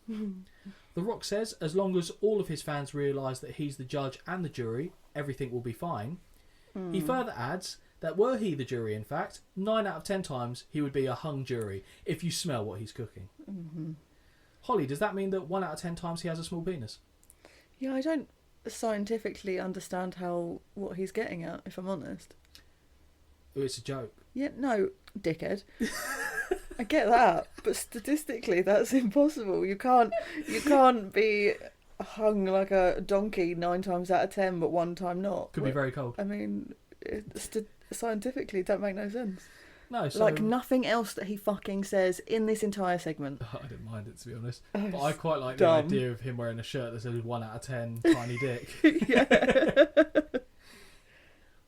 The Rock says as long as all of his fans realise that he's the judge and the jury, everything will be fine. He further adds that were he the jury, in fact, 9 out of 10 times he would be a hung jury if you smell what he's cooking. Holly, does that mean that 1 out of 10 times he has a small penis? Yeah, I don't scientifically understand what he's getting at, if I'm honest. It's a joke. Yeah, no, dickhead. I get that, but statistically that's impossible. You can't be hung like a donkey 9 times out of 10, but 1 time not. Could be very cold. I mean, scientifically it don't make no sense. No, so... like nothing else that he fucking says in this entire segment. I didn't mind it, to be honest. But I quite like the idea of him wearing a shirt that says 1 out of 10 tiny dick.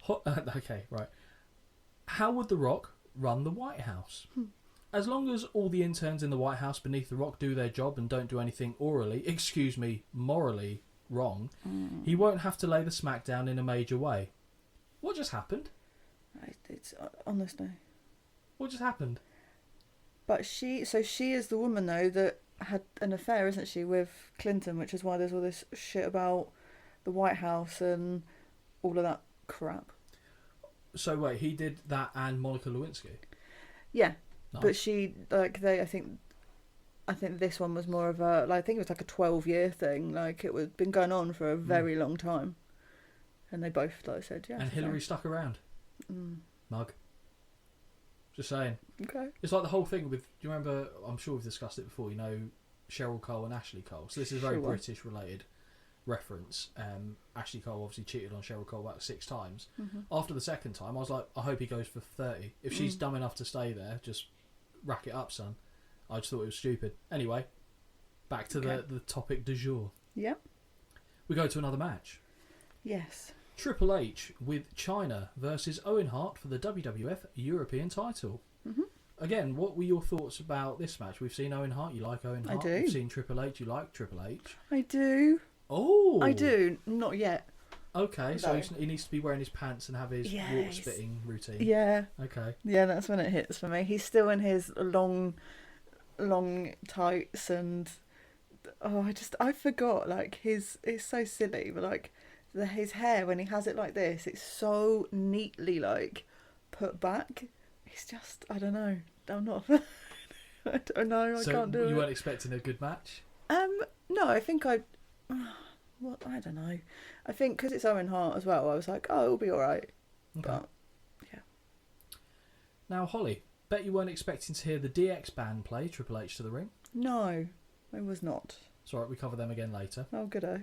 Okay, right. How would The Rock run the White House? As long as all the interns in the White House beneath The Rock do their job and don't do anything morally wrong, he won't have to lay the smack down in a major way. What just happened? It's honestly. What just happened? But she is the woman though that had an affair, isn't she, with Clinton, which is why there's all this shit about the White House and all of that crap. So wait, he did that and Monica Lewinsky? Yeah. Nice. But she, like, I think this one was more of a, like, I think it was like a 12-year thing. Like, it was been going on for a very long time. And they both, like I said, yeah. And Hillary stuck around. Mug. Just saying. Okay. It's like the whole thing with, do you remember, I'm sure we've discussed it before, you know, Cheryl Cole and Ashley Cole. So this is a very British related reference. Ashley Cole obviously cheated on Cheryl Cole about 6 times. After the second time, I was like, I hope he goes for 30. If she's dumb enough to stay there, just rack it up, son. I just thought it was stupid. Anyway, back to the topic du jour. Yeah. We go to another match. Yes. Triple H with Chyna versus Owen Hart for the WWF European title. Again, what were your thoughts about this match? We've seen Owen Hart. You like Owen Hart. I do. We've seen Triple H. You like Triple H. I do. Oh. I do. Not yet. Okay, so he needs to be wearing his pants and have his water spitting routine. Yeah. Okay. Yeah, that's when it hits for me. He's still in his long tights and I forgot, like, it's so silly, but like his hair when he has it like this, it's so neatly like put back. It's just, I don't know. I'm not. I don't know. I can't do it. So you weren't expecting a good match? No, I think I don't know. I think because it's Owen Hart as well, I was like, oh, it'll be all right. Okay. But yeah. Now, Holly, bet you weren't expecting to hear the DX band play Triple H to the ring. No, I was not. It's all right, we cover them again later. Oh, good-o.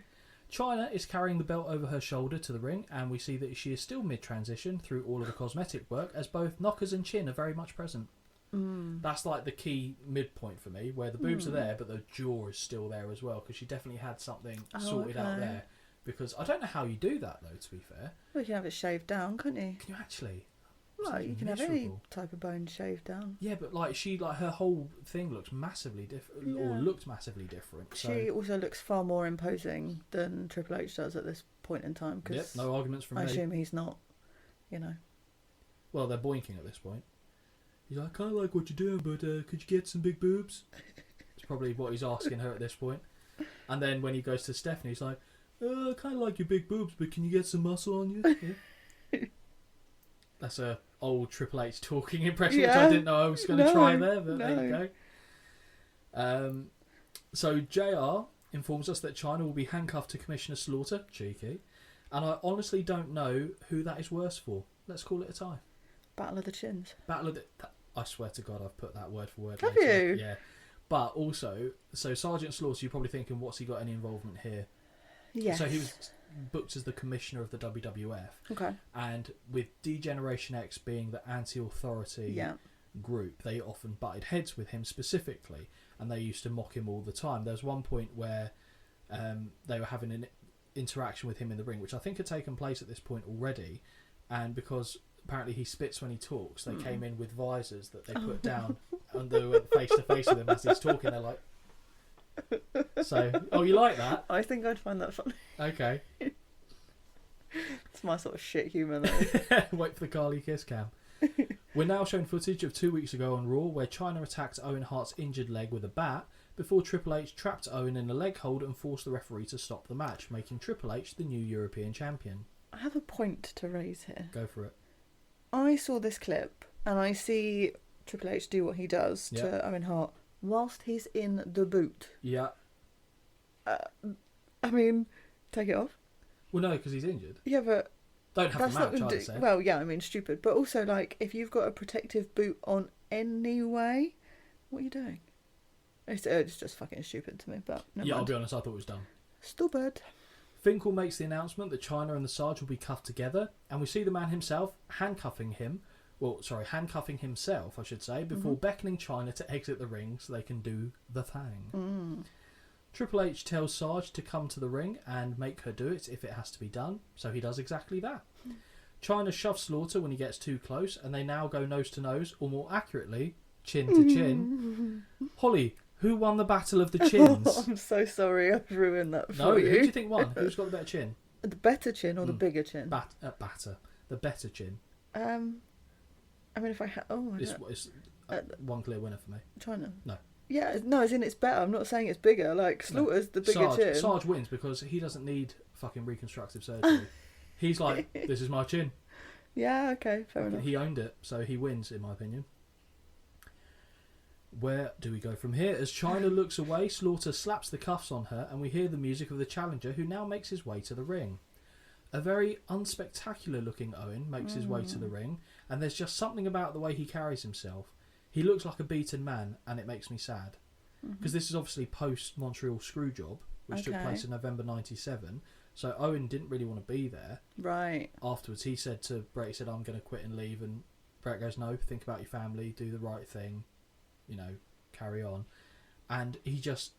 Chyna is carrying the belt over her shoulder to the ring, and we see that she is still mid-transition through all of the cosmetic work, as both knockers and chin are very much present. That's like the key midpoint for me, where the boobs are there, but the jaw is still there as well, because she definitely had something sorted out there. Because I don't know how you do that, though, to be fair. Well, you can have it shaved down, can't you? Can you actually? Well, you can have any type of bone shaved down. Yeah, but like her whole thing looks massively different, or looked massively different. So. She also looks far more imposing than Triple H does at this point in time. Cause no arguments from me. I assume he's not, Well, they're boinking at this point. He's like, I kind of like what you're doing, but could you get some big boobs? It's probably what he's asking her at this point. And then when he goes to Stephanie, he's like, I kind of like your big boobs, but can you get some muscle on you? Yeah. That's a old Triple H talking impression, which I didn't know I was going to try there, but there you go. So JR informs us that Chyna will be handcuffed to Commissioner Slaughter, cheeky, and I honestly don't know who that is worse for. Let's call it a tie. Battle of the Chins. I swear to God, I've put that word for word. Have you? Yeah. But also, so Sergeant Slaughter, you're probably thinking, what's he got any involvement here? Yes. So he was booked as the commissioner of the WWF. Okay. And with D-Generation X being the anti-authority group, they often butted heads with him specifically, and they used to mock him all the time. There's one point where they were having an interaction with him in the ring, which I think had taken place at this point already, and because apparently he spits when he talks, they came in with visors that they put down and they went face to face with him as he's talking. They're like, so, you like that? I think I'd find that funny. Okay. It's my sort of shit humour, though. Wait for the Carly kiss cam. We're now showing footage of 2 weeks ago on Raw, where Chyna attacked Owen Hart's injured leg with a bat before Triple H trapped Owen in a leg hold and forced the referee to stop the match, making Triple H the new European champion. I have a point to raise here. Go for it. I saw this clip and I see Triple H do what he does to Owen Hart whilst he's in the boot. Yeah. I mean, take it off. Well, no, because he's injured. Yeah, but don't have the match, I'd say. Well, yeah, I mean, stupid. But also, like, if you've got a protective boot on anyway, what are you doing? It's just fucking stupid to me. But never mind. I'll be honest, I thought it was dumb. Stupid. Finkel makes the announcement that Chyna and the Sarge will be cuffed together, and we see the man himself handcuffing himself, I should say, before beckoning Chyna to exit the ring so they can do the thing. Triple H tells Sarge to come to the ring and make her do it if it has to be done, so he does exactly that. Chyna shoves Slaughter when he gets too close, and they now go nose to nose, or more accurately, chin to chin. Holly, who won the Battle of the Chins? Oh, I'm so sorry, I've ruined that for you. Who do you think won? Who's got the better chin? The better chin or the bigger chin? The better chin. I mean, if I had... it's one clear winner for me. Chyna? No. Yeah, no, as in it's better. I'm not saying it's bigger. Like, Slaughter's the bigger chin. Sarge wins because he doesn't need fucking reconstructive surgery. He's like, this is my chin. Yeah, okay, fair enough. He owned it, so he wins, in my opinion. Where do we go from here? As Chyna looks away, Slaughter slaps the cuffs on her, and we hear the music of the challenger, who now makes his way to the ring. A very unspectacular looking Owen makes his way to the ring, and there's just something about the way he carries himself. He looks like a beaten man, and it makes me sad. Because this is obviously post-Montreal Screwjob, which took place in November 97. So Owen didn't really want to be there. Right. Afterwards, he said to Bret, he said, I'm going to quit and leave. And Bret goes, no, think about your family, do the right thing, you know, carry on. And he just,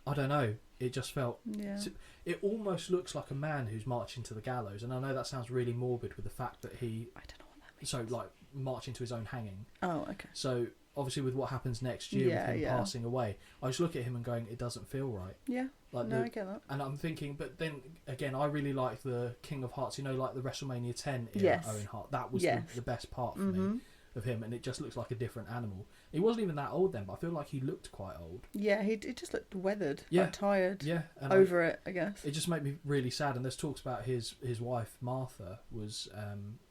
I don't know, it just felt... Yeah. It almost looks like a man who's marching to the gallows. And I know that sounds really morbid with the fact that he... I don't know what that means. So, like, marching to his own hanging. Oh, okay. So... Obviously, with what happens next year with him passing away, I just look at him and going, it doesn't feel right. Yeah, like I get that. And I'm thinking, but then again, I really like the King of Hearts, you know, like the WrestleMania 10 era Owen Hart. That was the best part for me of him, and it just looks like a different animal. He wasn't even that old then, but I feel like he looked quite old. Yeah, he just looked weathered, like tired. Yeah, and over it, I guess. It just made me really sad, and there's talks about his wife, Martha, was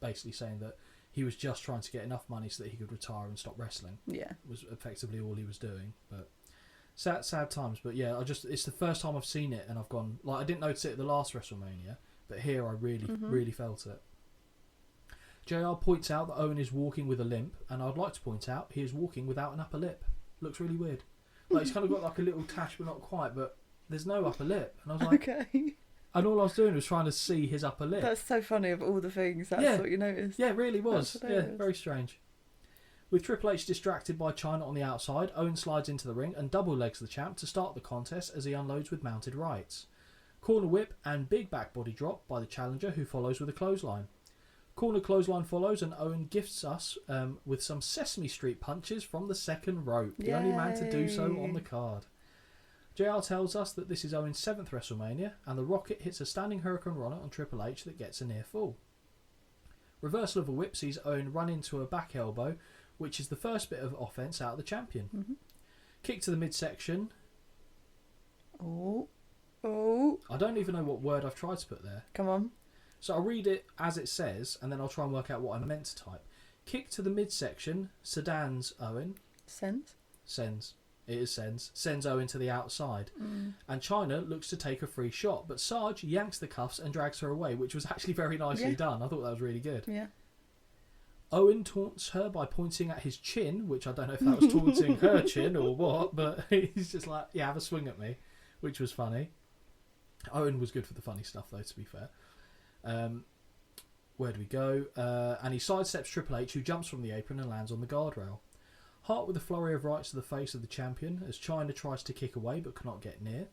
basically saying that he was just trying to get enough money so that he could retire and stop wrestling. Yeah. Was effectively all he was doing. But sad times. But yeah, it's the first time I've seen it and I've gone, like, I didn't notice it at the last WrestleMania, but here I really felt it. JR points out that Owen is walking with a limp, and I'd like to point out he is walking without an upper lip. Looks really weird. Like, he's kind of got like a little tash, but not quite, but there's no upper lip. And I was like... Okay. And all I was doing was trying to see his upper lip. That's so funny, of all the things, that's what you noticed. Yeah, it really was. Yeah, very strange. With Triple H distracted by Chyna on the outside, Owen slides into the ring and double legs the champ to start the contest as he unloads with mounted rights. Corner whip and big back body drop by the challenger, who follows with a clothesline. Corner clothesline follows, and Owen gifts us with some Sesame Street punches from the second rope. The only man to do so on the card. JR tells us that this is Owen's 7th WrestleMania, and the Rocket hits a standing Hurricane Runner on Triple H that gets a near fall. Reversal of a whip sees Owen run into a back elbow, which is the first bit of offense out of the champion. Kick to the midsection. Oh. I don't even know what word I've tried to put there. Come on. So I'll read it as it says, and then I'll try and work out what I meant to type. Kick to the midsection, sedans Owen. Sends. It is sends Owen to the outside. And Chyna looks to take a free shot, but Sarge yanks the cuffs and drags her away, which was actually very nicely done. I thought that was really good. Yeah. Owen taunts her by pointing at his chin, which I don't know if that was taunting her chin or what, but he's just like, yeah, have a swing at me, which was funny. Owen was good for the funny stuff, though, to be fair. Where do we go? And he sidesteps Triple H, who jumps from the apron and lands on the guardrail. Hart with a flurry of rights to the face of the champion as Chyna tries to kick away but cannot get near.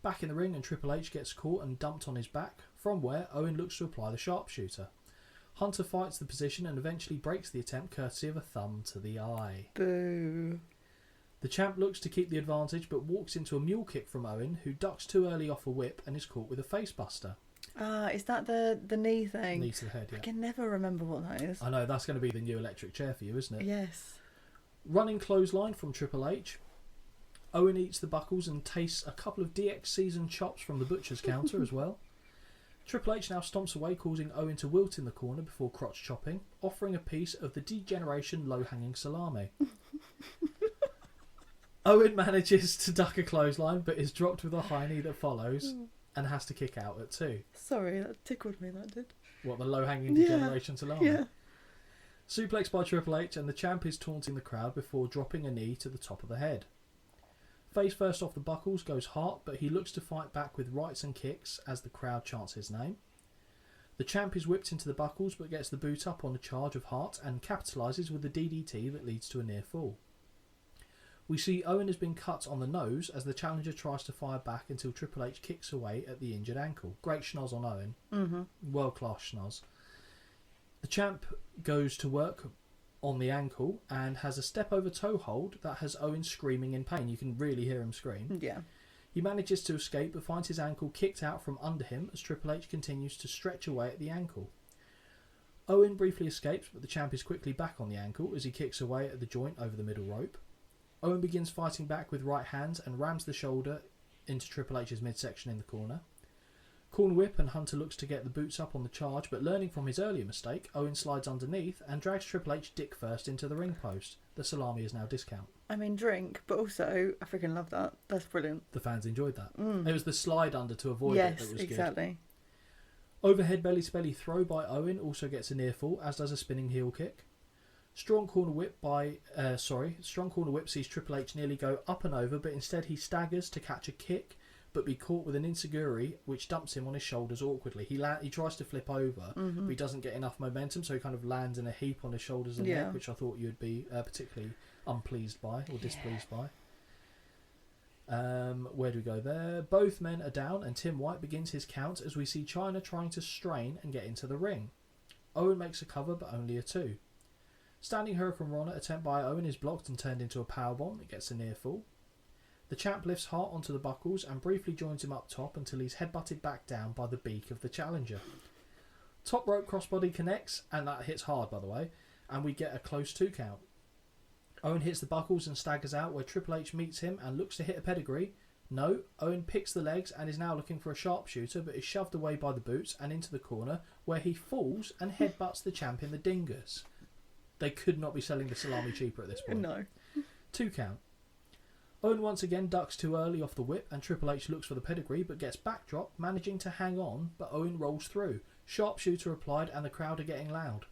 Back in the ring, and Triple H gets caught and dumped on his back, from where Owen looks to apply the sharpshooter. Hunter fights the position and eventually breaks the attempt courtesy of a thumb to the eye. Boo. The champ looks to keep the advantage but walks into a mule kick from Owen, who ducks too early off a whip and is caught with a face buster. Is that the knee thing? Knee to the head, yeah. I can never remember what that is. I know, that's going to be the new electric chair for you, isn't it? Yes. Running clothesline from Triple H. Owen eats the buckles and tastes a couple of DX seasoned chops from the butcher's counter as well. Triple H now stomps away, causing Owen to wilt in the corner before crotch chopping, offering a piece of the Degeneration low-hanging salami. Owen manages to duck a clothesline, but is dropped with a high knee that follows and has to kick out at 2. Sorry, that tickled me, that did. What, the low-hanging Degeneration salami? Yeah. Suplex by Triple H, and the champ is taunting the crowd before dropping a knee to the top of the head. Face first off the buckles goes Hart, but he looks to fight back with rights and kicks as the crowd chants his name. The champ is whipped into the buckles but gets the boot up on the charge of Hart and capitalises with the DDT that leads to a near fall. We see Owen has been cut on the nose as the challenger tries to fire back until Triple H kicks away at the injured ankle. Great schnoz on Owen. World class schnoz. The champ goes to work on the ankle and has a step over toe hold that has Owen screaming in pain. You can really hear him scream. Yeah. He manages to escape but finds his ankle kicked out from under him as Triple H continues to stretch away at the ankle. Owen briefly escapes, but the champ is quickly back on the ankle as he kicks away at the joint over the middle rope. Owen begins fighting back with right hands and rams the shoulder into Triple H's midsection in the corner. Corn whip and Hunter looks to get the boots up on the charge, but learning from his earlier mistake, Owen slides underneath and drags Triple H dick first into the ring post. The salami is now discount. I mean, drink, but also I freaking love that. That's brilliant. The fans enjoyed that. It was the slide under to avoid it that was exactly. Good. Overhead belly to belly throw by Owen also gets a near fall, as does a spinning heel kick. Strong corner whip sees Triple H nearly go up and over, but instead he staggers to catch a kick, but be caught with an enziguri, which dumps him on his shoulders awkwardly. He tries to flip over, but he doesn't get enough momentum, so he kind of lands in a heap on his shoulders and neck, which I thought you'd be particularly unpleased by, or displeased by. Where do we go there? Both men are down, and Tim White begins his count as we see Chyna trying to strain and get into the ring. Owen makes a cover, but only a 2. Standing Hurricane Rana attempt by Owen is blocked and turned into a powerbomb. It gets a near fall. The champ lifts Hart onto the buckles and briefly joins him up top until he's headbutted back down by the beak of the challenger. Top rope crossbody connects, and that hits hard, by the way, and we get a close 2 count. Owen hits the buckles and staggers out, where Triple H meets him and looks to hit a pedigree. No, Owen picks the legs and is now looking for a sharpshooter, but is shoved away by the boots and into the corner, where he falls and headbutts the champ in the dingers. They could not be selling the salami cheaper at this point. No. 2 count. Owen once again ducks too early off the whip, and Triple H looks for the pedigree but gets backdropped, managing to hang on, but Owen rolls through. Sharpshooter applied, and the crowd are getting loud.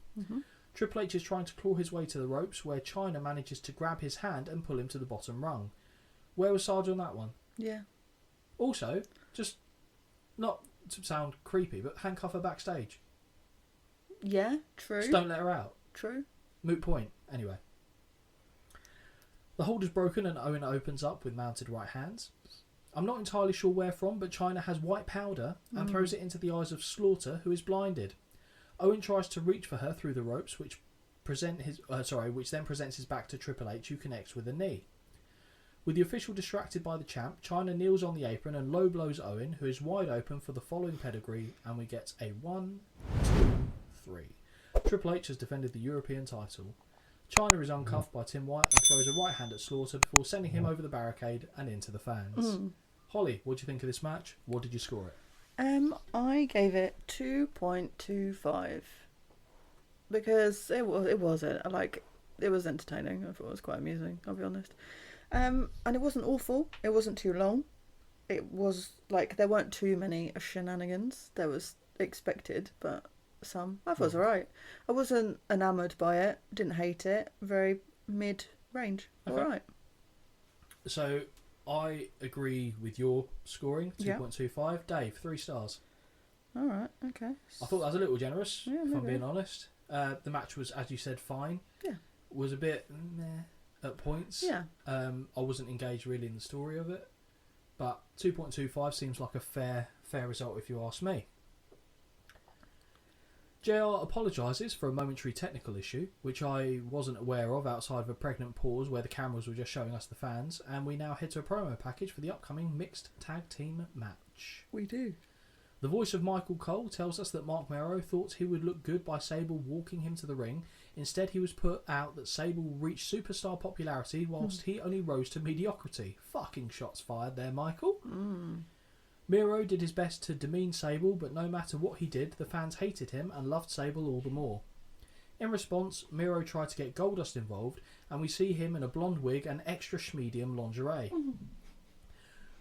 Triple H is trying to claw his way to the ropes, where Chyna manages to grab his hand and pull him to the bottom rung. Where was Sarge on that one? Yeah. Also, just not to sound creepy, but handcuff her backstage. Yeah, true. Just don't let her out. True. Moot point. Anyway. The hold is broken and Owen opens up with mounted right hands. I'm not entirely sure where from, but Chyna has white powder and throws it into the eyes of Slaughter, who is blinded. Owen tries to reach for her through the ropes, which then presents his back to Triple H, who connects with a knee. With the official distracted by the champ, Chyna kneels on the apron and low blows Owen, who is wide open for the following pedigree, and we get a 1, 2, 3. Triple H has defended the European title. Chyna is uncuffed by Tim White and throws a right hand at Slaughter before sending him over the barricade and into the fans. Holly, what do you think of this match? What did you score it? I gave it 2.25 because it was entertaining. I thought it was quite amusing, I'll be honest. And it wasn't awful. It wasn't too long. It was like there weren't too many shenanigans. There was expected, but some. I thought it was alright. I wasn't enamoured by it. Didn't hate it. Very mid-range. Okay. Alright. So I agree with your scoring. 2.25. Dave, 3 stars. Alright. Okay. I thought that was a little generous. Yeah, if I'm being honest. The match was, as you said, fine. Yeah. Was a bit meh at points. Yeah. I wasn't engaged really in the story of it, but 2.25 seems like a fair result if you ask me. JR apologises for a momentary technical issue, which I wasn't aware of outside of a pregnant pause where the cameras were just showing us the fans, and we now head to a promo package for the upcoming mixed tag team match. We do. The voice of Michael Cole tells us that Mark Mero thought he would look good by Sable walking him to the ring. Instead, he was put out that Sable reached superstar popularity whilst he only rose to mediocrity. Fucking shots fired there, Michael. Miro did his best to demean Sable, but no matter what he did, the fans hated him and loved Sable all the more. In response, Miro tried to get Goldust involved, and we see him in a blonde wig and extra schmedium lingerie.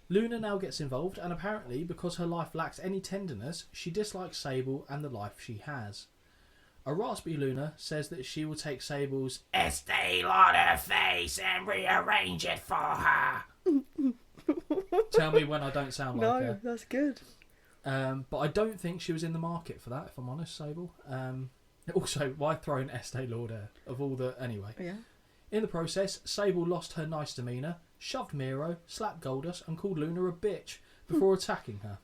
Luna now gets involved, and apparently, because her life lacks any tenderness, she dislikes Sable and the life she has. A raspy Luna says that she will take Sable's Estee Lauder face and rearrange it for her. Tell me when I don't sound like her. No, that's good. But I don't think she was in the market for that, if I'm honest, Sable. Also, why throw in Estee Lauder of all the... Anyway. Yeah. In the process, Sable lost her nice demeanour, shoved Miro, slapped Goldust and called Luna a bitch before attacking her.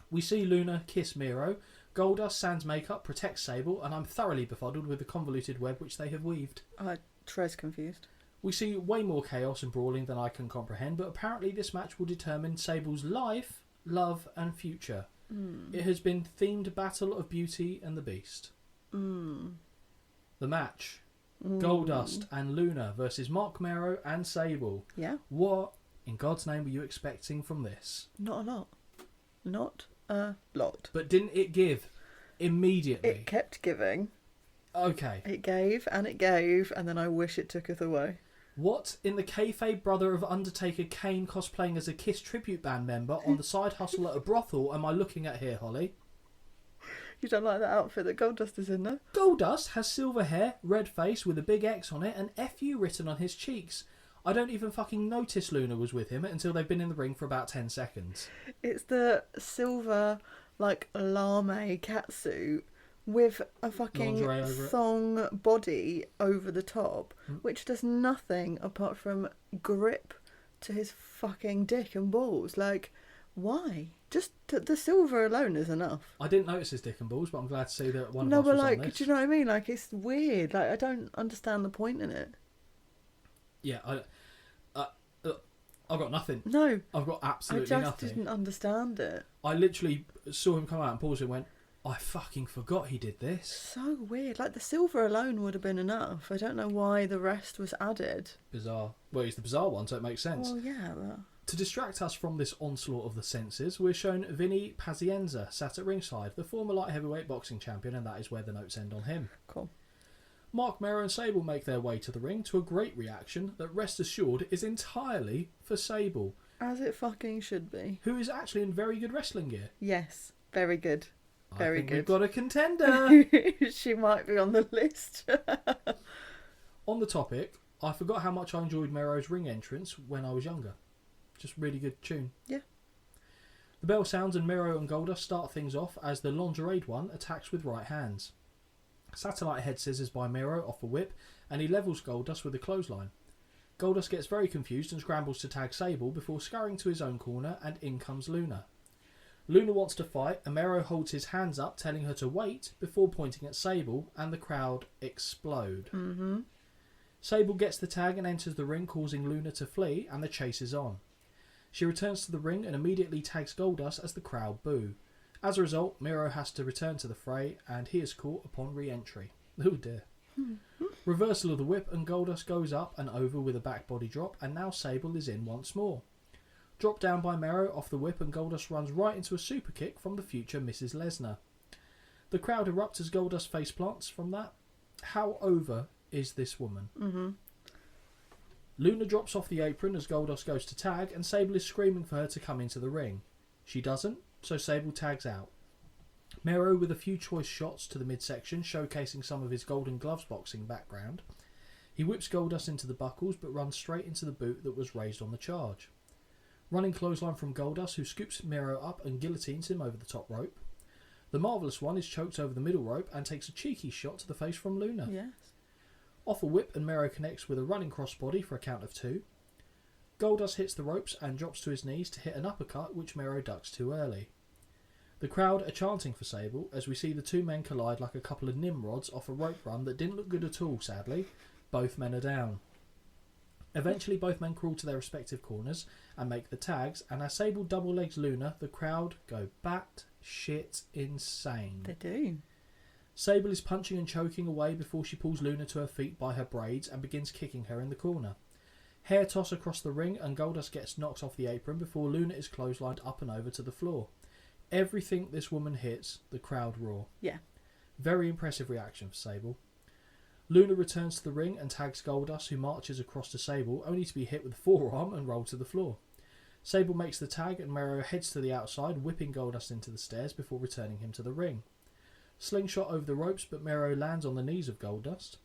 We see Luna kiss Miro. Goldust sans makeup protects Sable, and I'm thoroughly befuddled with the convoluted web which they have weaved. Trez confused. We see way more chaos and brawling than I can comprehend, but apparently this match will determine Sable's life, love and future. It has been themed Battle of Beauty and the Beast. The match Goldust and Luna versus Marc Mero and Sable. Yeah. What, in God's name, were you expecting from this? Not a lot. Not a lot. But didn't it give immediately? It kept giving. Okay. It gave, and then I wish it tooketh away. What, in the kayfabe brother of Undertaker Kane cosplaying as a Kiss tribute band member on the side hustle at a brothel am I looking at here, Holly? You don't like that outfit that Goldust is in, though? Goldust has silver hair, red face with a big X on it, and FU written on his cheeks. I don't even fucking notice Luna was with him until they've been in the ring for about 10 seconds. It's the silver, like, lame catsuit with a fucking thong body over the top, which does nothing apart from grip to his fucking dick and balls. Like, why? Just the silver alone is enough. I didn't notice his dick and balls, but I'm glad to see that one of us was on like, this. do you know what I mean? Like, it's weird. Like, I don't understand the point in it. Yeah, I've got nothing. No. I've got absolutely nothing. I just didn't understand it. I literally saw him come out and pause and went, I fucking forgot he did this. So weird. Like, the silver alone would have been enough. I don't know why the rest was added. Bizarre. Well, he's the bizarre one, so it makes sense. Well, yeah, but... To distract us from this onslaught of the senses, we're shown Vinny Pazienza sat at ringside, the former light heavyweight boxing champion, and that is where the notes end on him. Cool. Marc Mero and Sable make their way to the ring to a great reaction that, rest assured, is entirely for Sable. As it fucking should be. Who is actually in very good wrestling gear. Yes, very good. Very good. We've got a contender. She might be on the list. On the topic, I forgot how much I enjoyed Mero's ring entrance when I was younger. Just really good tune. Yeah. The bell sounds and Mero and Goldust start things off as the lingerie one attacks with right hands. Satellite head scissors by Mero off a whip, and he levels Goldust with a clothesline. Goldust gets very confused and scrambles to tag Sable before scurrying to his own corner, and in comes Luna. Luna wants to fight, and Mero holds his hands up, telling her to wait, before pointing at Sable, and the crowd explode. Mm-hmm. Sable gets the tag and enters the ring, causing Luna to flee, and the chase is on. She returns to the ring and immediately tags Goldust as the crowd boo. As a result, Mero has to return to the fray, and he is caught upon re-entry. Oh dear. Reversal of the whip, and Goldust goes up and over with a back body drop, and now Sable is in once more. Dropped down by Mero off the whip, and Goldust runs right into a super kick from the future Mrs. Lesnar. The crowd erupts as Goldust face plants from that. How over is this woman? Mm-hmm. Luna drops off the apron as Goldust goes to tag, and Sable is screaming for her to come into the ring. She doesn't, so Sable tags out. Mero with a few choice shots to the midsection, showcasing some of his Golden Gloves boxing background. He whips Goldust into the buckles, but runs straight into the boot that was raised on the charge. Running clothesline from Goldust, who scoops Mero up and guillotines him over the top rope. The Marvellous One is choked over the middle rope and takes a cheeky shot to the face from Luna. Yes. Off a whip, and Mero connects with a running crossbody for a count of 2. Goldust hits the ropes and drops to his knees to hit an uppercut, which Mero ducks too early. The crowd are chanting for Sable as we see the two men collide like a couple of Nimrods off a rope run that didn't look good at all, sadly. Both men are down. Eventually, both men crawl to their respective corners and make the tags, and as Sable double legs Luna, the crowd go bat-shit insane. They do. Sable is punching and choking away before she pulls Luna to her feet by her braids and begins kicking her in the corner. Hair toss across the ring, and Goldust gets knocked off the apron before Luna is clotheslined up and over to the floor. Everything this woman hits, the crowd roar. Yeah. Very impressive reaction for Sable. Luna returns to the ring and tags Goldust, who marches across to Sable, only to be hit with a forearm and rolled to the floor. Sable makes the tag, and Mero heads to the outside, whipping Goldust into the stairs before returning him to the ring. Slingshot over the ropes, but Mero lands on the knees of Goldust.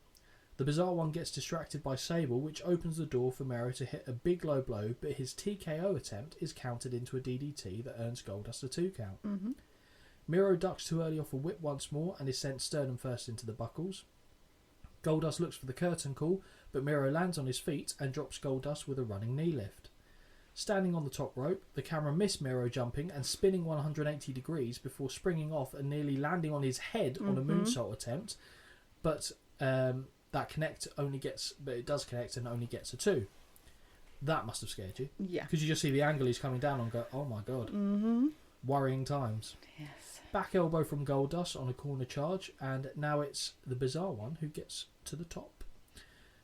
The Bizarre One gets distracted by Sable, which opens the door for Mero to hit a big low blow, but his TKO attempt is countered into a DDT that earns Goldust a 2 count. Mm-hmm. Mero ducks too early off a whip once more and is sent sternum first into the buckles. Goldust looks for the curtain call, but Mero lands on his feet and drops Goldust with a running knee lift. Standing on the top rope, the camera missed Mero jumping and spinning 180 degrees before springing off and nearly landing on his head on a moonsault attempt, but it does connect and only gets a 2. That must have scared you. Yeah. Because you just see the angle he's coming down and go, oh my god. Mm-hmm. Worrying times. Yes. Back elbow from Goldust on a corner charge, and now it's the Bizarre One who gets to the top.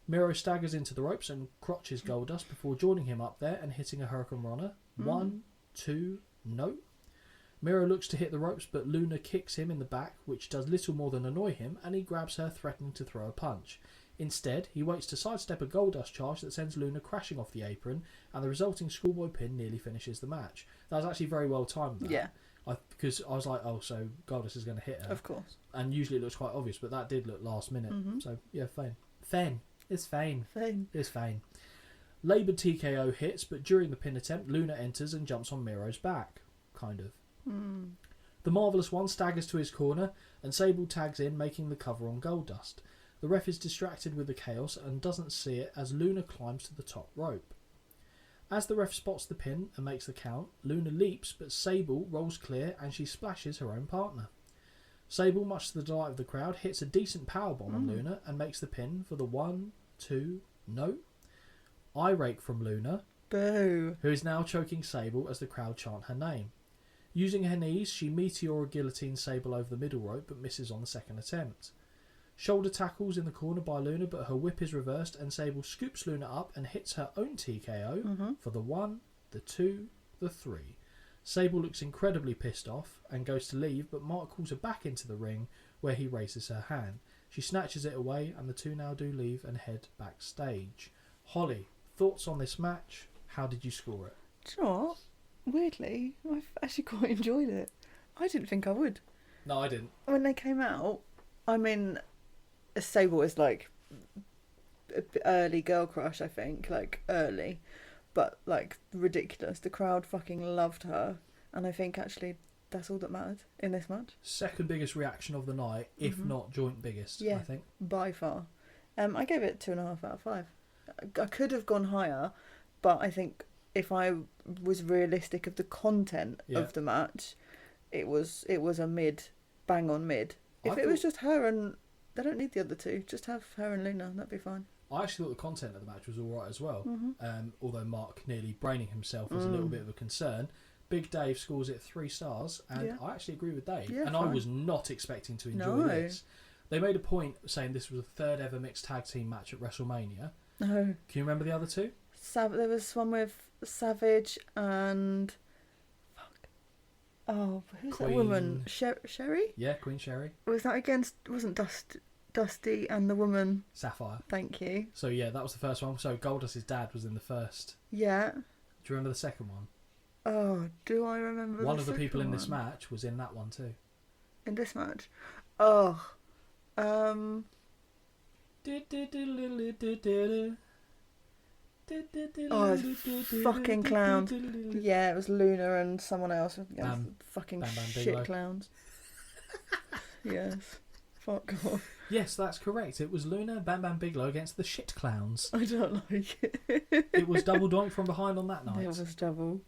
Miro staggers into the ropes and crotches Goldust before joining him up there and hitting a Hurricane Runner. 1, 2, no. Miro looks to hit the ropes, but Luna kicks him in the back, which does little more than annoy him, and he grabs her, threatening to throw a punch. Instead, he waits to sidestep a Goldust charge that sends Luna crashing off the apron, and the resulting schoolboy pin nearly finishes the match. That was actually very well timed. That. Yeah. Because I was like, oh, so Goldust is going to hit her. Of course. And usually it looks quite obvious, but that did look last minute. So, yeah, fine. Fine. It's fine. It's fine. Laboured TKO hits, but during the pin attempt, Luna enters and jumps on Miro's back. Kind of. The Marvellous One staggers to his corner, and Sable tags in, making the cover on Goldust. The ref is distracted with the chaos and doesn't see it as Luna climbs to the top rope. As the ref spots the pin and makes the count, Luna leaps, but Sable rolls clear and she splashes her own partner. Sable, much to the delight of the crowd, hits a decent powerbomb on Luna and makes the pin for the 1, 2, no. Eye rake from Luna, boo, who is now choking Sable as the crowd chant her name. Using her knees, she meteoric guillotines Sable over the middle rope but misses on the second attempt. Shoulder tackles in the corner by Luna, but her whip is reversed and Sable scoops Luna up and hits her own TKO for the 1, the 2, the 3. Sable looks incredibly pissed off and goes to leave, but Mark calls her back into the ring where he raises her hand. She snatches it away and the two now do leave and head backstage. Holly, thoughts on this match? How did you score it? Do you know what? Weirdly, I've actually quite enjoyed it. I didn't think I would. No, I didn't. When they came out, I mean, Sable is like early girl crush, I think, like early, but like ridiculous. The crowd fucking loved her, and I think actually that's all that mattered in this match. Second biggest reaction of the night, if not joint biggest, I think. By far. I gave it 2.5 out of 5. I could have gone higher, but I think if I was realistic of the content of the match, it was a mid, bang on mid. If it was just her and they don't need the other two, just have her and Luna, that'd be fine. I actually thought the content of the match was alright as well. Although Mark nearly braining himself was a little bit of a concern. Big Dave scores it 3 stars, and I actually agree with Dave. Yeah, and fine. I was not expecting to enjoy this. They made a point saying this was the third ever mixed tag team match at WrestleMania. No. Can you remember the other two? There was one with Savage and... Oh, who's Queen... that woman? Sherry? Yeah, Queen Sherry. Was that against... Wasn't Dusty and the woman... Sapphire. Thank you. So yeah, that was the first one. So Goldust's dad was in the first. Yeah. Do you remember the second one? Oh, do I remember one of the people in this match was in that one too. In this match? Oh. Oh, it's fucking clowns. Yeah, it was Luna and someone else. Fucking shit Bigelow. Clowns. Yes. Fuck off. Yes, that's correct. It was Luna, Bam Bam Bigelow against the shit clowns. I don't like it. It was double doink from behind on that night. It was double.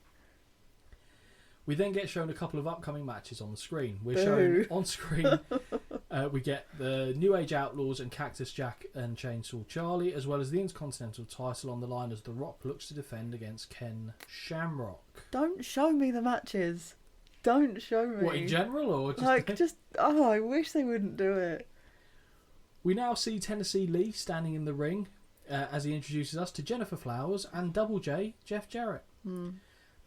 We then get shown a couple of upcoming matches on the screen. We're shown on screen, we get the New Age Outlaws and Cactus Jack and Chainsaw Charlie, as well as the Intercontinental title on the line as The Rock looks to defend against Ken Shamrock. Don't show me the matches. Don't show me. What, in general, or just... Like, I wish they wouldn't do it. We now see Tennessee Lee standing in the ring as he introduces us to Jennifer Flowers and Double J, Jeff Jarrett.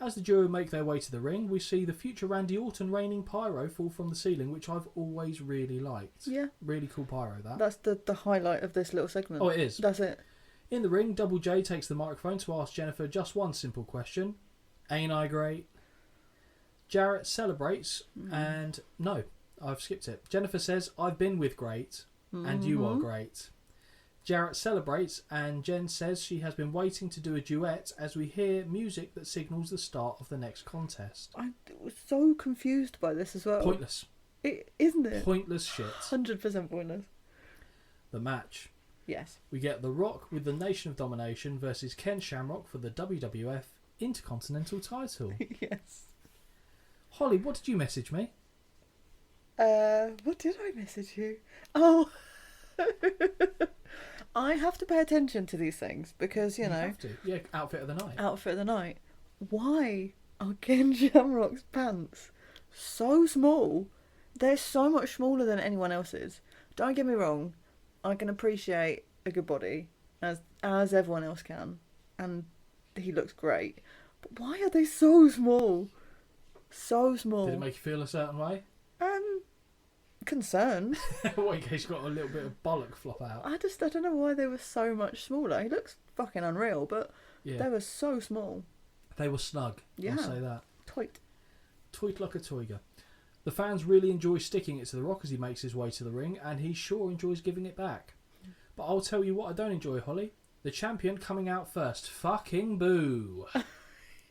As the duo make their way to the ring, we see the future Randy Orton raining pyro fall from the ceiling, which I've always really liked. Yeah. Really cool pyro, that. That's the highlight of this little segment. Oh, it is. That's it. In the ring, Double J takes the microphone to ask Jennifer just one simple question. Ain't I great? Jarrett celebrates, and no, I've skipped it. Jennifer says, I've been with great, and you are great. Jarrett celebrates, and Jen says she has been waiting to do a duet as we hear music that signals the start of the next contest. I was so confused by this as well. Pointless. Isn't it? Pointless shit. 100% pointless. The match. Yes. We get The Rock with the Nation of Domination versus Ken Shamrock for the WWF Intercontinental title. Yes. Holly, what did you message me? What did I message you? Oh... I have to pay attention to these things because, you know... have to. Yeah, outfit of the night. Outfit of the night. Why are Ken Shamrock's pants so small? They're so much smaller than anyone else's. Don't get me wrong, I can appreciate a good body as everyone else can, and he looks great. But why are they so small? So small. Did it make you feel a certain way? Concerned. What, in case you've got a little bit of bollock flop out? I don't know why they were so much smaller. He looks fucking unreal, but they were so small. They were snug. Yeah. I'll say that. Toit like a toiger. The fans really enjoy sticking it to The Rock as he makes his way to the ring, and he sure enjoys giving it back. But I'll tell you what I don't enjoy, Holly. The champion coming out first. Fucking boo.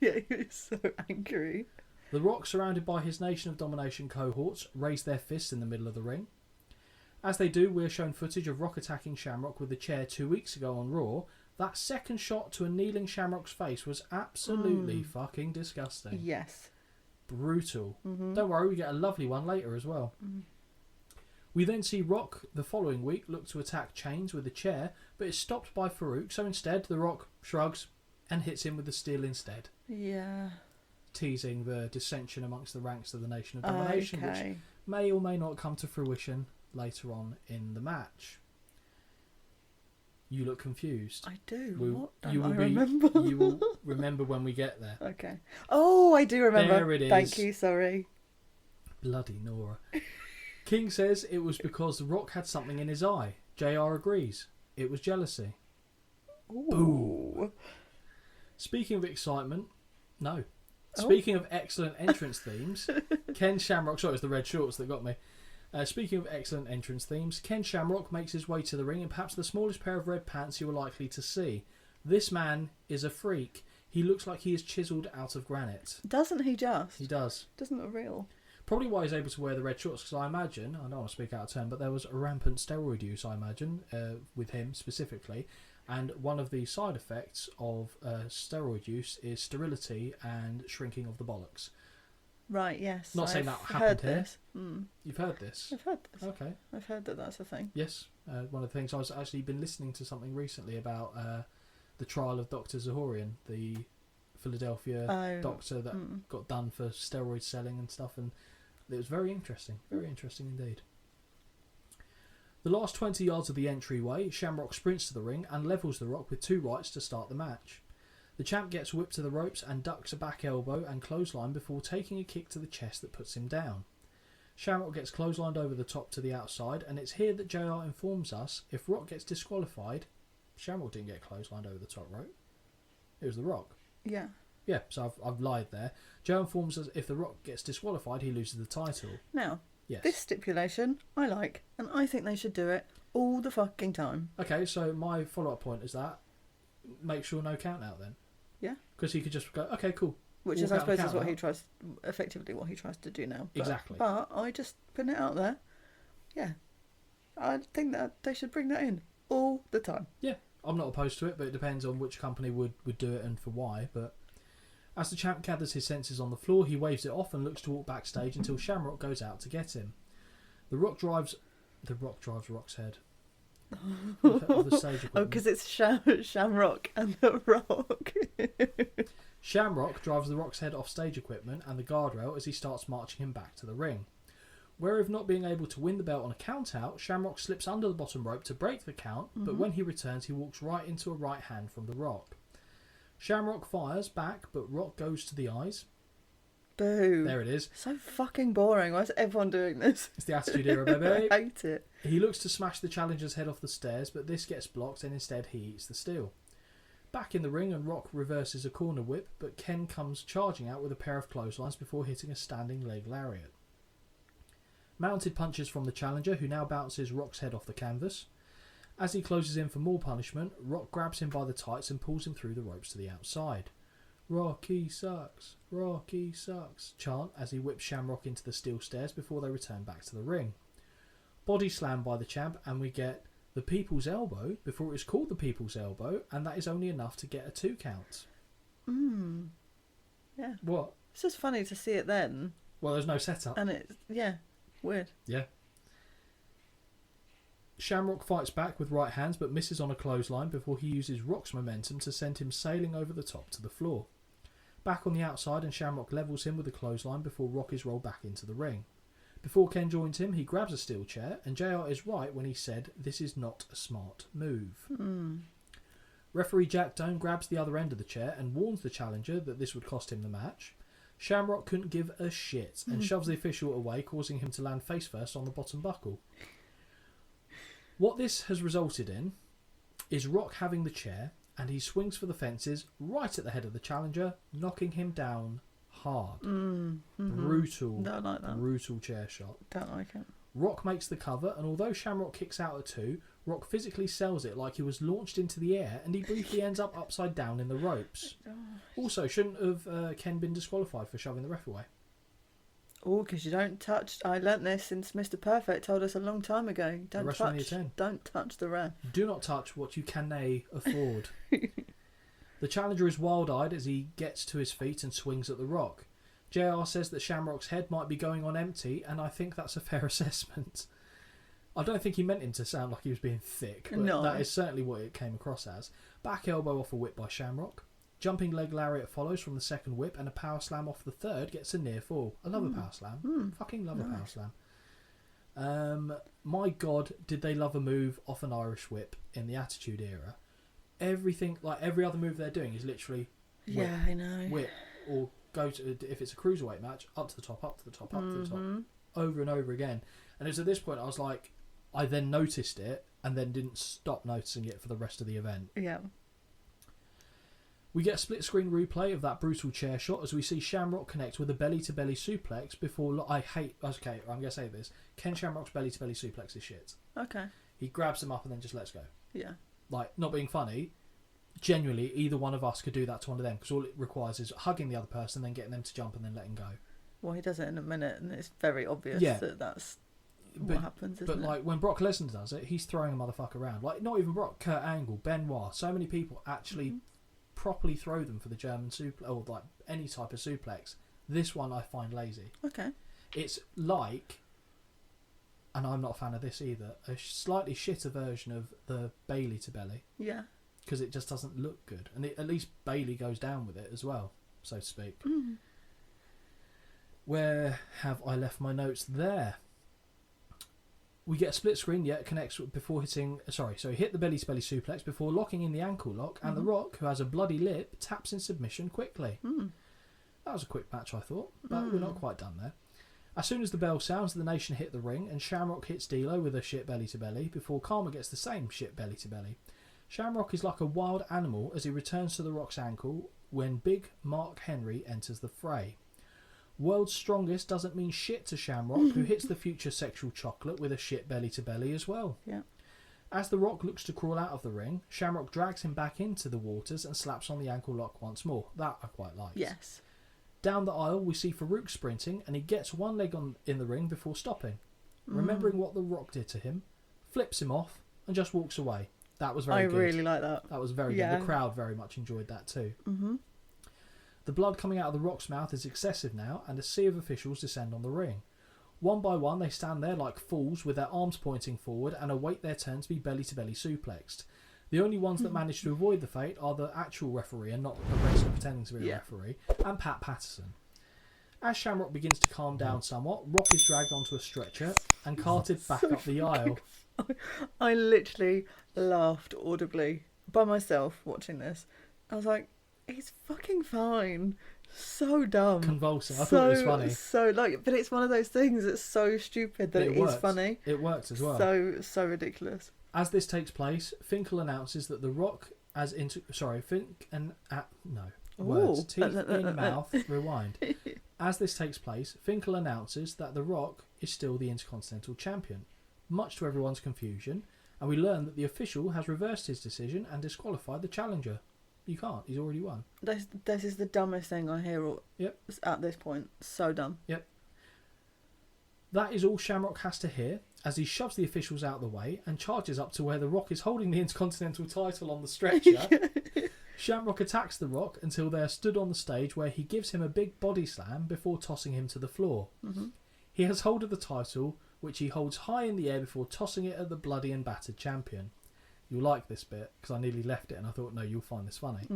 Yeah, he was so angry. The Rock, surrounded by his Nation of Domination cohorts, raise their fists in the middle of the ring. As they do, we're shown footage of Rock attacking Shamrock with the chair 2 weeks ago on Raw. That second shot to a kneeling Shamrock's face was absolutely fucking disgusting. Yes. Brutal. Don't worry, we get a lovely one later as well. We then see Rock the following week look to attack Chains with a chair, but is stopped by Farouk, so instead The Rock shrugs and hits him with the steel instead. Yeah. Teasing the dissension amongst the ranks of the Nation of Domination, which may or may not come to fruition later on in the match. You look confused. I do. What? I remember. You will remember when we get there. Okay. Oh, I do remember. There it is. Thank you, sorry. Bloody Nora. King says it was because The Rock had something in his eye. JR agrees. It was jealousy. Ooh. Boo. Speaking of excitement, no. Speaking of excellent entrance themes, Ken Shamrock... Sorry, it was the red shorts that got me. Speaking of excellent entrance themes, Ken Shamrock makes his way to the ring in perhaps the smallest pair of red pants you are likely to see. This man is a freak. He looks like he is chiselled out of granite. Doesn't he just? He does. Doesn't look real. Probably why he's able to wear the red shorts, because I imagine, I don't want to speak out of turn, but there was a rampant steroid use, I imagine, with him specifically. And one of the side effects of steroid use is sterility and shrinking of the bollocks. Right, yes. Not saying that happened here. You've heard this? I've heard this. Okay. I've heard that that's a thing. Yes. One of the things, I was actually been listening to something recently about the trial of Dr. Zahorian, the Philadelphia doctor that got done for steroid selling and stuff, and it was very interesting. Very interesting indeed. The last 20 yards of the entryway, Shamrock sprints to the ring and levels The Rock with 2 rights to start the match. The champ gets whipped to the ropes and ducks a back elbow and clothesline before taking a kick to the chest that puts him down. Shamrock gets clotheslined over the top to the outside, and it's here that JR informs us if Rock gets disqualified, Shamrock didn't get clotheslined over the top rope. It was The Rock. Yeah. Yeah, so I've lied there. JR informs us if The Rock gets disqualified, he loses the title. Now, yes. This stipulation I like, and I think they should do it all the fucking time. Okay, so my follow-up point is that make sure no count out then. Yeah. Because he could just go, okay, cool. Which is, I suppose, is what he tries, effectively what he tries to do now. But, exactly. But I just put it out there. Yeah. I think that they should bring that in all the time. Yeah, I'm not opposed to it, but it depends on which company would do it and for why. But as the champ gathers his senses on the floor, he waves it off and looks to walk backstage until Shamrock goes out to get him. The Rock drives Rock's head. Of the stage equipment. Because it's Shamrock and The Rock. Shamrock drives The Rock's head off stage equipment and the guardrail as he starts marching him back to the ring. Wary of not being able to win the belt on a count out, Shamrock slips under the bottom rope to break the count, but when he returns he walks right into a right hand from The Rock. Shamrock fires back, but Rock goes to the eyes. Boo. There it is. So fucking boring. Why is everyone doing this? It's the Attitude Era, baby. I hate it. He looks to smash the challenger's head off the stairs, but this gets blocked and instead he eats the steel. Back in the ring, and Rock reverses a corner whip, but Ken comes charging out with a pair of clotheslines before hitting a standing leg lariat. Mounted punches from the challenger, who now bounces Rock's head off the canvas. As he closes in for more punishment, Rock grabs him by the tights and pulls him through the ropes to the outside. Rocky sucks, Rocky sucks, chant as he whips Shamrock into the steel stairs before they return back to the ring. Body slam by the champ, and we get the People's Elbow before it was called the People's Elbow, and that is only enough to get a 2 count. Yeah. What? It's just funny to see it then. Well, there's no setup. And it's, weird. Yeah. Shamrock fights back with right hands but misses on a clothesline before he uses Rock's momentum to send him sailing over the top to the floor. Back on the outside, and Shamrock levels him with a clothesline before Rock is rolled back into the ring. Before Ken joins him, he grabs a steel chair, and JR is right when he said this is not a smart move. Referee Jack Doan grabs the other end of the chair and warns the challenger that this would cost him the match. Shamrock couldn't give a shit and shoves the official away, causing him to land face first on the bottom buckle. What this has resulted in is Rock having the chair, and he swings for the fences right at the head of the challenger, knocking him down hard. Brutal. Don't like that. Brutal chair shot. Don't like it. Rock makes the cover, and although Shamrock kicks out at 2, Rock physically sells it like he was launched into the air, and he briefly ends up upside down in the ropes. Also, shouldn't have Ken been disqualified for shoving the ref away? Oh, because you don't touch... I learnt this since Mr. Perfect told us a long time ago. Don't touch the ref. Do not touch what you can afford. The challenger is wild-eyed as he gets to his feet and swings at the Rock. JR says that Shamrock's head might be going on empty, and I think that's a fair assessment. I don't think he meant him to sound like he was being thick, but that is certainly what it came across as. Back elbow off a whip by Shamrock. Jumping leg lariat follows from the second whip, and a power slam off the third gets a near fall. I love a power slam. Fucking love a power slam. My God, did they love a move off an Irish whip in the Attitude Era. Everything, like every other move they're doing is literally whip, yeah, I know. Whip, or go to, if it's a cruiserweight match, up to the top, up to the top, up to the top, over and over again. And it was at this point I was like, I then noticed it and then didn't stop noticing it for the rest of the event. Yeah. We get a split screen replay of that brutal chair shot as we see Shamrock connect with a belly to belly suplex before I'm going to say this. Ken Shamrock's belly to belly suplex is shit. Okay. He grabs him up and then just lets go. Yeah. Like, not being funny, genuinely either one of us could do that to one of them, because all it requires is hugging the other person, then getting them to jump and then letting go. Well, he does it in a minute and it's very obvious that that's what happens, isn't it? But like when Brock Lesnar does it, he's throwing a motherfucker around. Like, not even Brock, Kurt Angle, Benoit, so many people actually properly throw them for the German suplex, or like any type of suplex. This one I find lazy. Okay. It's like, and I'm not a fan of this either, a slightly shitter version of the Bailey to belly. Yeah. Because it just doesn't look good. And at least Bailey goes down with it as well, so to speak. Where have I left my notes? There. We get a split screen, it connects before hitting... Sorry, so he hit the belly to belly suplex before locking in the ankle lock, and The Rock, who has a bloody lip, taps in submission quickly. That was a quick match, I thought, but we're not quite done there. As soon as the bell sounds, the Nation hit the ring, and Shamrock hits D'Lo with a shit belly to belly before Karma gets the same shit belly to belly. Shamrock is like a wild animal as he returns to The Rock's ankle when big Mark Henry enters the fray. World's Strongest doesn't mean shit to Shamrock, who hits the future sexual chocolate with a shit belly to belly as well. Yeah. As The Rock looks to crawl out of the ring, Shamrock drags him back into the waters and slaps on the ankle lock once more. That I quite liked. Yes. Down the aisle, we see Farouk sprinting, and he gets one leg in the ring before stopping. Remembering what The Rock did to him, flips him off, and just walks away. That was very good. I really like that. That was very good. The crowd very much enjoyed that too. The blood coming out of The Rock's mouth is excessive now, and a sea of officials descend on the ring. One by one, they stand there like fools with their arms pointing forward and await their turn to be belly-to-belly suplexed. The only ones that manage to avoid the fate are the actual referee and not the wrestler pretending to be a referee, and Pat Patterson. As Shamrock begins to calm down somewhat, Rock is dragged onto a stretcher and carted back up the aisle. I literally laughed audibly by myself watching this. I was like, he's fucking fine. So dumb. Convulsing. I thought it was funny. But it's one of those things that's so stupid that it is funny. It works as well. So ridiculous. As this takes place, Finkel announces that The Rock teeth in mouth, rewind. As this takes place, Finkel announces that The Rock is still the Intercontinental Champion, much to everyone's confusion, and we learn that the official has reversed his decision and disqualified the challenger. You can't, he's already won. This is the dumbest thing I hear at this point. So dumb. Yep. That is all Shamrock has to hear as he shoves the officials out of the way and charges up to where The Rock is holding the Intercontinental title on the stretcher. Shamrock attacks The Rock until they are stood on the stage, where he gives him a big body slam before tossing him to the floor. He has hold of the title, which he holds high in the air before tossing it at the bloody and battered champion. You'll like this bit, because I nearly left it and I thought, no, you'll find this funny.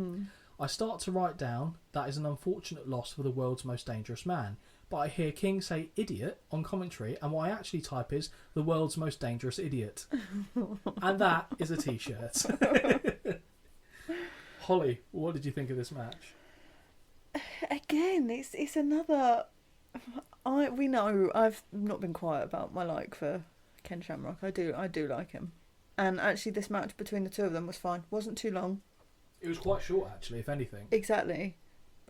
I start to write down, that is an unfortunate loss for the world's most dangerous man. But I hear King say idiot on commentary, and what I actually type is the world's most dangerous idiot. And that is a t-shirt. Holly, what did you think of this match? Again, it's another. We know I've not been quiet about my like for Ken Shamrock. I do like him, and actually this match between the two of them was fine. Wasn't too long. It was quite short, actually, if anything. Exactly.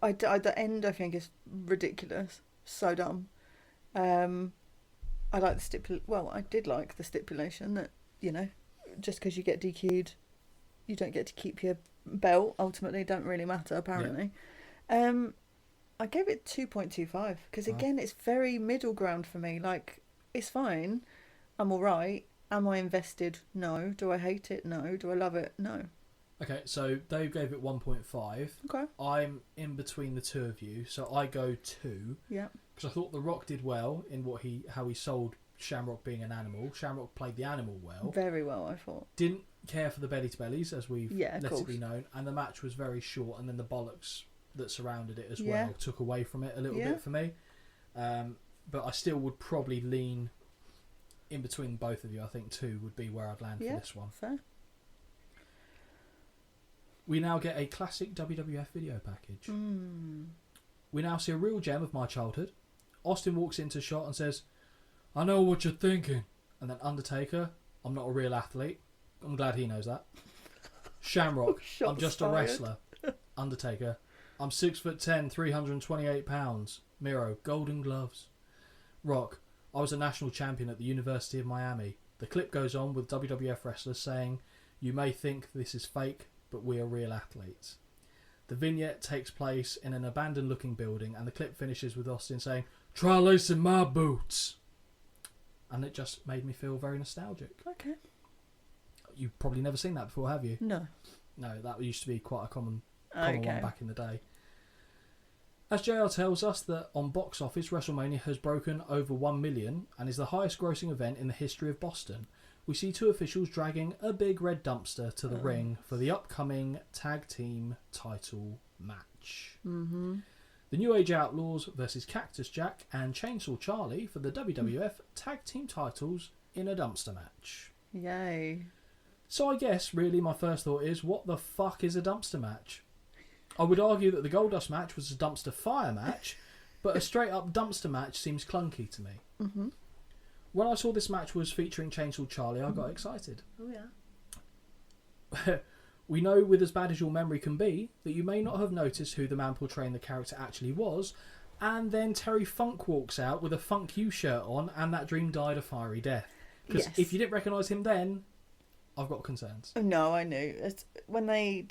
The end I think is ridiculous. So dumb. I like the I did like the stipulation that, you know, just because you get DQ'd, you don't get to keep your belt. Ultimately, don't really matter, apparently. Yeah. I gave it 2.25 because, again, it's very middle ground for me. Like, it's fine. I'm all right. Am I invested? No. Do I hate it? No. Do I love it? No. Okay, so Dave gave it 1.5. Okay. I'm in between the two of you, so I go 2. Yeah. Because I thought The Rock did well in how he sold Shamrock being an animal. Shamrock played the animal well. Very well, I thought. Didn't care for the belly-to-bellies, as we've let it be known. And the match was very short, and then the bollocks that surrounded it as well took away from it a little bit for me. But I still would probably lean in between both of you. I think 2 would be where I'd land for this one. Fair. We now get a classic WWF video package. We now see a real gem of my childhood. Austin walks into shot and says, "I know what you're thinking." And then Undertaker, "I'm not a real athlete." I'm glad he knows that. Shamrock, "I'm just a wrestler." Undertaker, "I'm 6'10", 328 pounds. Miro, "Golden gloves." Rock, "I was a national champion at the University of Miami." The clip goes on with WWF wrestlers saying, "You may think this is fake, but we are real athletes." The vignette takes place in an abandoned looking building, and the clip finishes with Austin saying, "Try lacing my boots." And it just made me feel very nostalgic. Okay. You've probably never seen that before, have you? No. No, that used to be quite a common one back in the day. As JR tells us that on box office, WrestleMania has broken over 1 million and is the highest grossing event in the history of Boston, we see 2 officials dragging a big red dumpster to the ring for the upcoming tag team title match. The New Age Outlaws versus Cactus Jack and Chainsaw Charlie for the WWF tag team titles in a dumpster match. Yay. So I guess really my first thought is, what the fuck is a dumpster match? I would argue that the Goldust match was a dumpster fire match, but a straight up dumpster match seems clunky to me. When I saw this match was featuring Chainsaw Charlie, I got excited. Oh yeah. We know, with as bad as your memory can be, that you may not have noticed who the man portraying the character actually was, and then Terry Funk walks out with a Funk You shirt on, and that dream died a fiery death. Because if you didn't recognise him then, I've got concerns. No, I knew. When they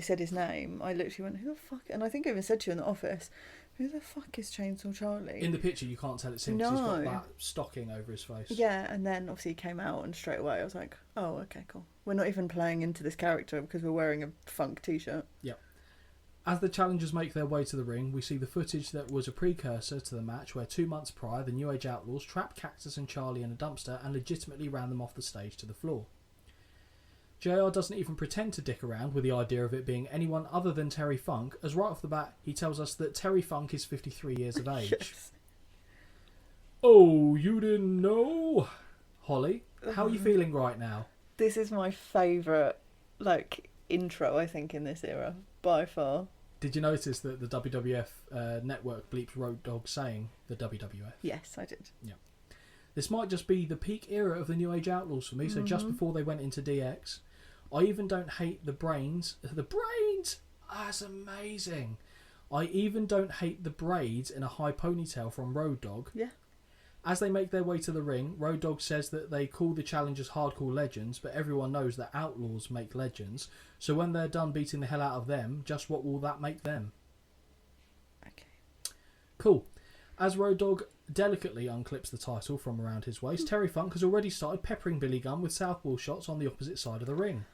said his name, I literally went, "Who the fuck?" And I think I even said to you in the office, "Who the fuck is Chainsaw Charlie?" In the picture, you can't tell it's him because he's got that stocking over his face. Yeah, and then obviously he came out, and straight away I was like, "Oh, okay, cool. We're not even playing into this character because we're wearing a Funk t-shirt." Yep. As the challengers make their way to the ring, we see the footage that was a precursor to the match where 2 months prior, the New Age Outlaws trapped Cactus and Charlie in a dumpster and legitimately ran them off the stage to the floor. JR doesn't even pretend to dick around with the idea of it being anyone other than Terry Funk, as right off the bat he tells us that Terry Funk is 53 years of age. Yes. Oh, you didn't know? Holly, how are you feeling right now? This is my favourite, intro, I think, in this era, by far. Did you notice that the WWF network bleeps Road Dogg saying the WWF? Yes, I did. Yeah. This might just be the peak era of the New Age Outlaws for me, so just before they went into DX. I even don't hate the brains. The brains! That's amazing. I even don't hate the braids in a high ponytail from Road Dogg. Yeah. As they make their way to the ring, Road Dogg says that they call the challengers hardcore legends, but everyone knows that outlaws make legends. So when they're done beating the hell out of them, just what will that make them? Okay. Cool. As Road Dogg delicately unclips the title from around his waist, Terry Funk has already started peppering Billy Gunn with southpaw shots on the opposite side of the ring.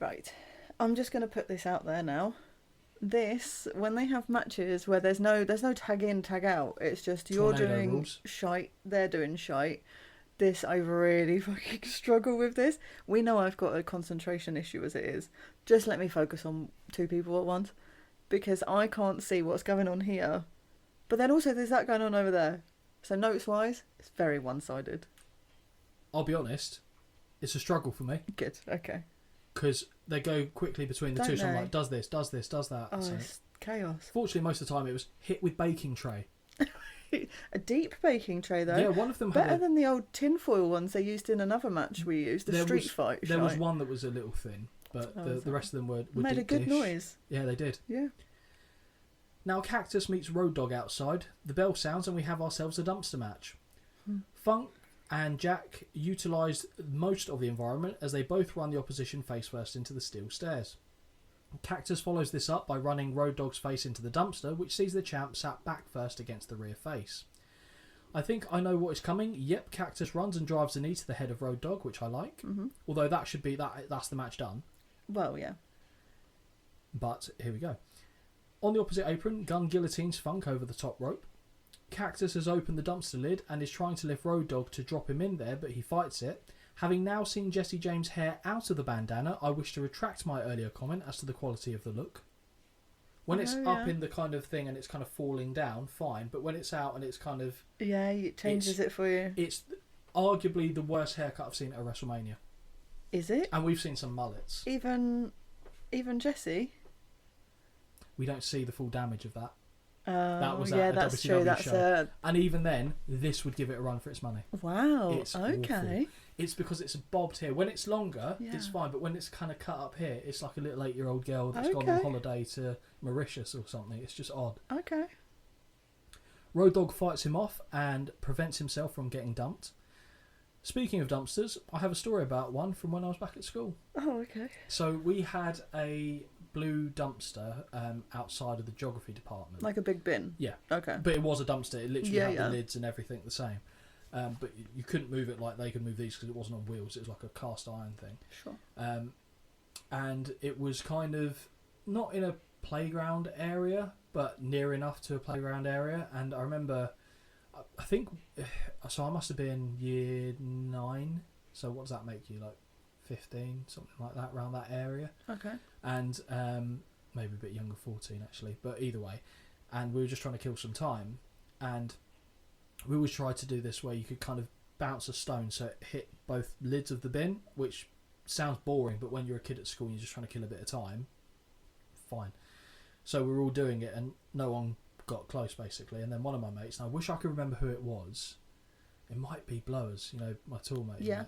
Right. I'm just going to put this out there now. This, when they have matches where there's no tag in, tag out, it's just you're doing rules. Shite, they're doing shite. This, I really fucking struggle with this. We know I've got a concentration issue as it is. Just let me focus on 2 people at once, because I can't see what's going on here. But then also there's that going on over there. So notes-wise, it's very one-sided. I'll be honest, it's a struggle for me. Good, okay. because they go quickly between the two. So I'm like, does this, does that. Oh, so, it's chaos. Fortunately, most of the time it was hit with baking tray. A deep baking tray, though. Yeah, one of them better than the old tinfoil ones they used in another match we used, the street fight. There was one that was a little thin, but the rest of them were made a good noise. Yeah, they did. Yeah. Now Cactus meets Road Dogg outside. The bell sounds and we have ourselves a dumpster match. Funk and Jack utilised most of the environment as they both run the opposition face first into the steel stairs. Cactus follows this up by running Road Dogg's face into the dumpster, which sees the champ sat back first against the rear face. I think I know what is coming. Yep, Cactus runs and drives a knee to the head of Road Dogg, which I like. Although that should be that's the match done. Well, yeah. But here we go. On the opposite apron, Gunn guillotines Funk over the top rope. Cactus has opened the dumpster lid and is trying to lift Road Dogg to drop him in there, but he fights it. Having now seen Jesse James' hair out of the bandana, I wish to retract my earlier comment as to the quality of the look. When it's up in the kind of thing and it's kind of falling down, fine. But when it's out and it's kind of... Yeah, it changes it for you. It's arguably the worst haircut I've seen at WrestleMania. Is it? And we've seen some mullets. Even Jesse? We don't see the full damage of that. That was that's true. That's show. And even then, this would give it a run for its money. Wow. It's okay. Awful. It's because it's bobbed here. When it's longer, it's fine. But when it's kind of cut up here, it's like a little 8-year-old girl that's gone on holiday to Mauritius or something. It's just odd. Okay. Road Dogg fights him off and prevents himself from getting dumped. Speaking of dumpsters, I have a story about one from when I was back at school. Oh, okay. So we had a blue dumpster outside of the geography department. Like a big bin? Yeah. Okay. But it was a dumpster. It literally had the lids and everything the same. But you couldn't move it like they could move these because it wasn't on wheels. It was like a cast iron thing. Sure. And it was kind of not in a playground area, but near enough to a playground area. And I remember, I think, so I must have been year 9. So what does that make you, like 15, something like that, around that area? Okay. And maybe a bit younger, 14 actually, but either way. And we were just trying to kill some time. And we always tried to do this where you could kind of bounce a stone so it hit both lids of the bin, which sounds boring, but when you're a kid at school and you're just trying to kill a bit of time, fine. So we were all doing it and no one got close basically. And then one of my mates, and I wish I could remember who it was, it might be Blowers, my tool mate. Yeah.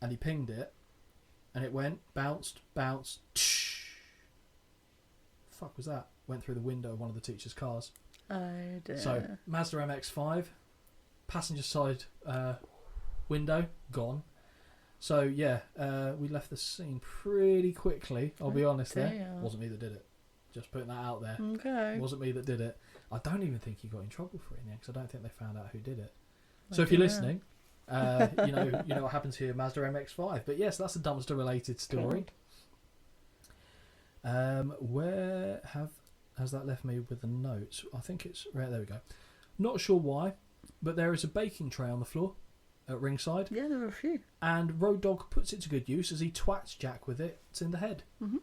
And he pinged it and it went, bounced, tsh. Fuck was that? Went through the window of one of the teacher's cars. Oh dear. So Mazda MX-5, passenger side window gone. So yeah, we left the scene pretty quickly. I'll be honest. There wasn't me that did it. Just putting that out there. Okay. It wasn't me that did it. I don't even think he got in trouble for it in the end because I don't think they found out who did it. So if you're listening, you know what happened to your Mazda MX-5. But yes, that's a dumpster related story. Where has that left me with the notes? I think it's right there. We go. Not sure why, but there is a baking tray on the floor at ringside. Yeah, there are a few. And Road Dogg puts it to good use as he twats Jack with it. It's in the head. Mm-hmm.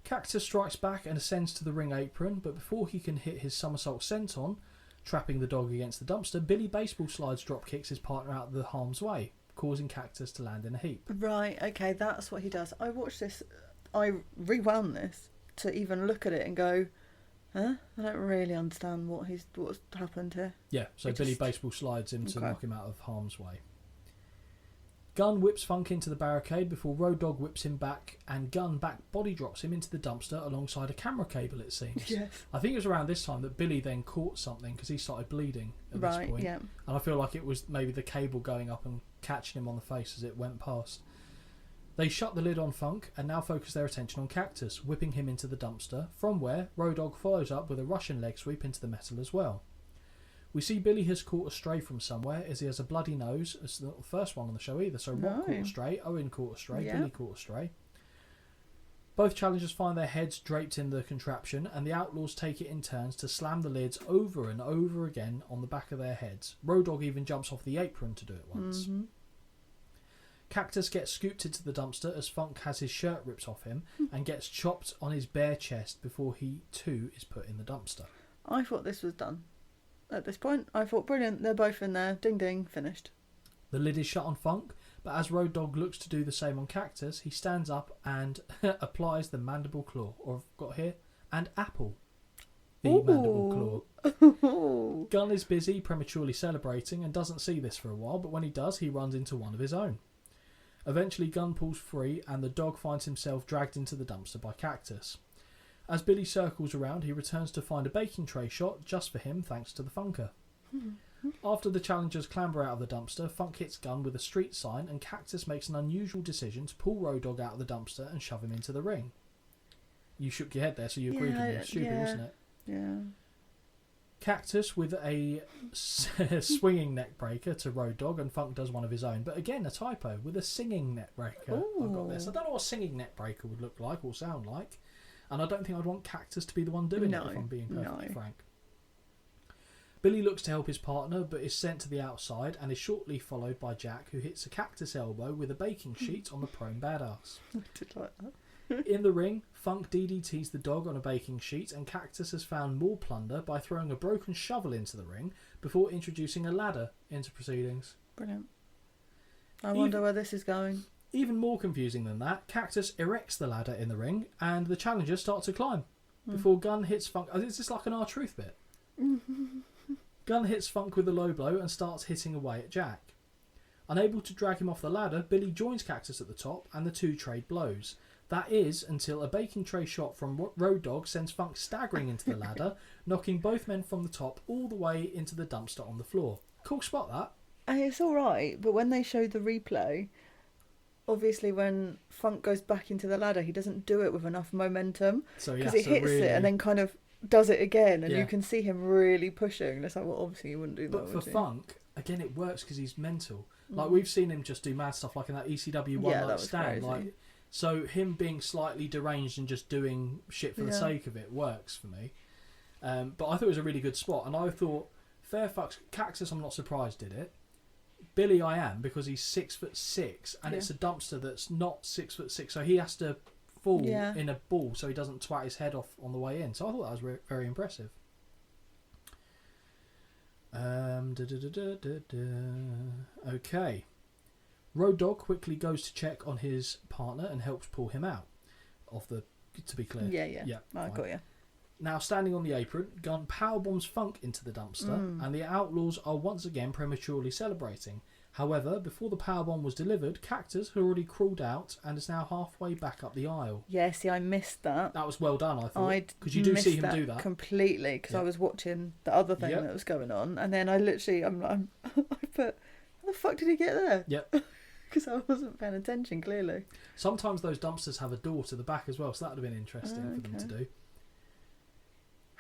Cactus strikes back and ascends to the ring apron, but before he can hit his somersault senton, trapping the dog against the dumpster, Billy Baseball Slides drop kicks his partner out of the harm's way, causing Cactus to land in a heap. Right, okay, that's what he does. I watched this, I rewound this to even look at it and go, huh? I don't really understand what's happened here. Yeah, so Billy Baseball Slides him to knock him out of harm's way. Gunn whips Funk into the barricade before Road Dogg whips him back, and Gunn back body drops him into the dumpster alongside a camera cable, it seems. Yes. I think it was around this time that Billy then caught something because he started bleeding at this point. Yeah. And I feel like it was maybe the cable going up and catching him on the face as it went past. They shut the lid on Funk and now focus their attention on Cactus, whipping him into the dumpster, from where Road Dogg follows up with a Russian leg sweep into the metal as well. We see Billy has caught a stray from somewhere as he has a bloody nose. It's not the first one on the show either. So Rock caught a stray, Owen caught a stray, Billy caught a stray. Both challengers find their heads draped in the contraption, and the Outlaws take it in turns to slam the lids over and over again on the back of their heads. Road Dogg even jumps off the apron to do it once. Mm-hmm. Cactus gets scooped into the dumpster as Funk has his shirt ripped off him and gets chopped on his bare chest before he too is put in the dumpster. I thought this was done. At this point, I thought, brilliant, they're both in there, ding ding, finished. The lid is shut on Funk, But as Road Dogg looks to do the same on Cactus, he stands up and applies the mandible claw, or I've got here, and apple. The mandible claw. Gunn is busy prematurely celebrating and doesn't see this for a while, but when he does, he runs into one of his own. Eventually, Gunn pulls free and the dog finds himself dragged into the dumpster by Cactus. As Billy circles around, he returns to find a baking tray shot just for him thanks to the Funker. After the challengers clamber out of the dumpster, Funk hits Gunn with a street sign and Cactus makes an unusual decision to pull Road Dogg out of the dumpster and shove him into the ring. You shook your head there, so you agreed with me. It was stupid, wasn't it? Yeah. Cactus with a swinging neck breaker to Road Dogg, and Funk does one of his own. But again, a typo with a singing neck breaker. I've got this. I don't know what a singing neck breaker would look like or sound like. And I don't think I'd want Cactus to be the one doing it, if I'm being perfectly frank. Billy looks to help his partner, but is sent to the outside and is shortly followed by Jack, who hits a Cactus elbow with a baking sheet on the prone badass. I did like that. In the ring, Funk DDTs the dog on a baking sheet, and Cactus has found more plunder by throwing a broken shovel into the ring before introducing a ladder into proceedings. Brilliant. I wonder where this is going. Even more confusing than that, Cactus erects the ladder in the ring, and the challengers start to climb before Gunn hits Funk. Is this like an R-Truth bit? Gunn hits Funk with a low blow and starts hitting away at Jack. Unable to drag him off the ladder, Billy joins Cactus at the top, and the two trade blows. That is until a baking tray shot from Road Dogg sends Funk staggering into the ladder, knocking both men from the top all the way into the dumpster on the floor. Cool spot, that. And it's alright, but when they showed the replay, obviously when Funk goes back into the ladder, he doesn't do it with enough momentum. So because he hits it and then kind of does it again, and you can see him really pushing. And it's like, well, obviously you wouldn't do that. But for Funk, again, it works because he's mental. Like, we've seen him just do mad stuff, like in that ECW one night stand. Like, so him being slightly deranged and just doing shit for the sake of it works for me. But I thought it was a really good spot, and I thought fair fucks. Cactus, I'm not surprised did it. Billy, I am, because he's 6'6", and it's a dumpster that's not 6'6", so he has to fall in a ball so he doesn't twat his head off on the way in. So I thought that was very impressive. Okay. Road Dogg quickly goes to check on his partner and helps pull him out of the. To be clear, yeah. I got you. Now, standing on the apron, Gunn powerbombs Funk into the dumpster, and the Outlaws are once again prematurely celebrating. However, before the powerbomb was delivered, Cactus had already crawled out and is now halfway back up the aisle. Yeah, see, I missed that. That was well done, I thought, because you do see him do that completely. Because I was watching the other thing that was going on, and then I literally, I put, how the fuck did he get there? Yep. Because I wasn't paying attention, clearly. Sometimes those dumpsters have a door to the back as well, so that would have been interesting for them to do.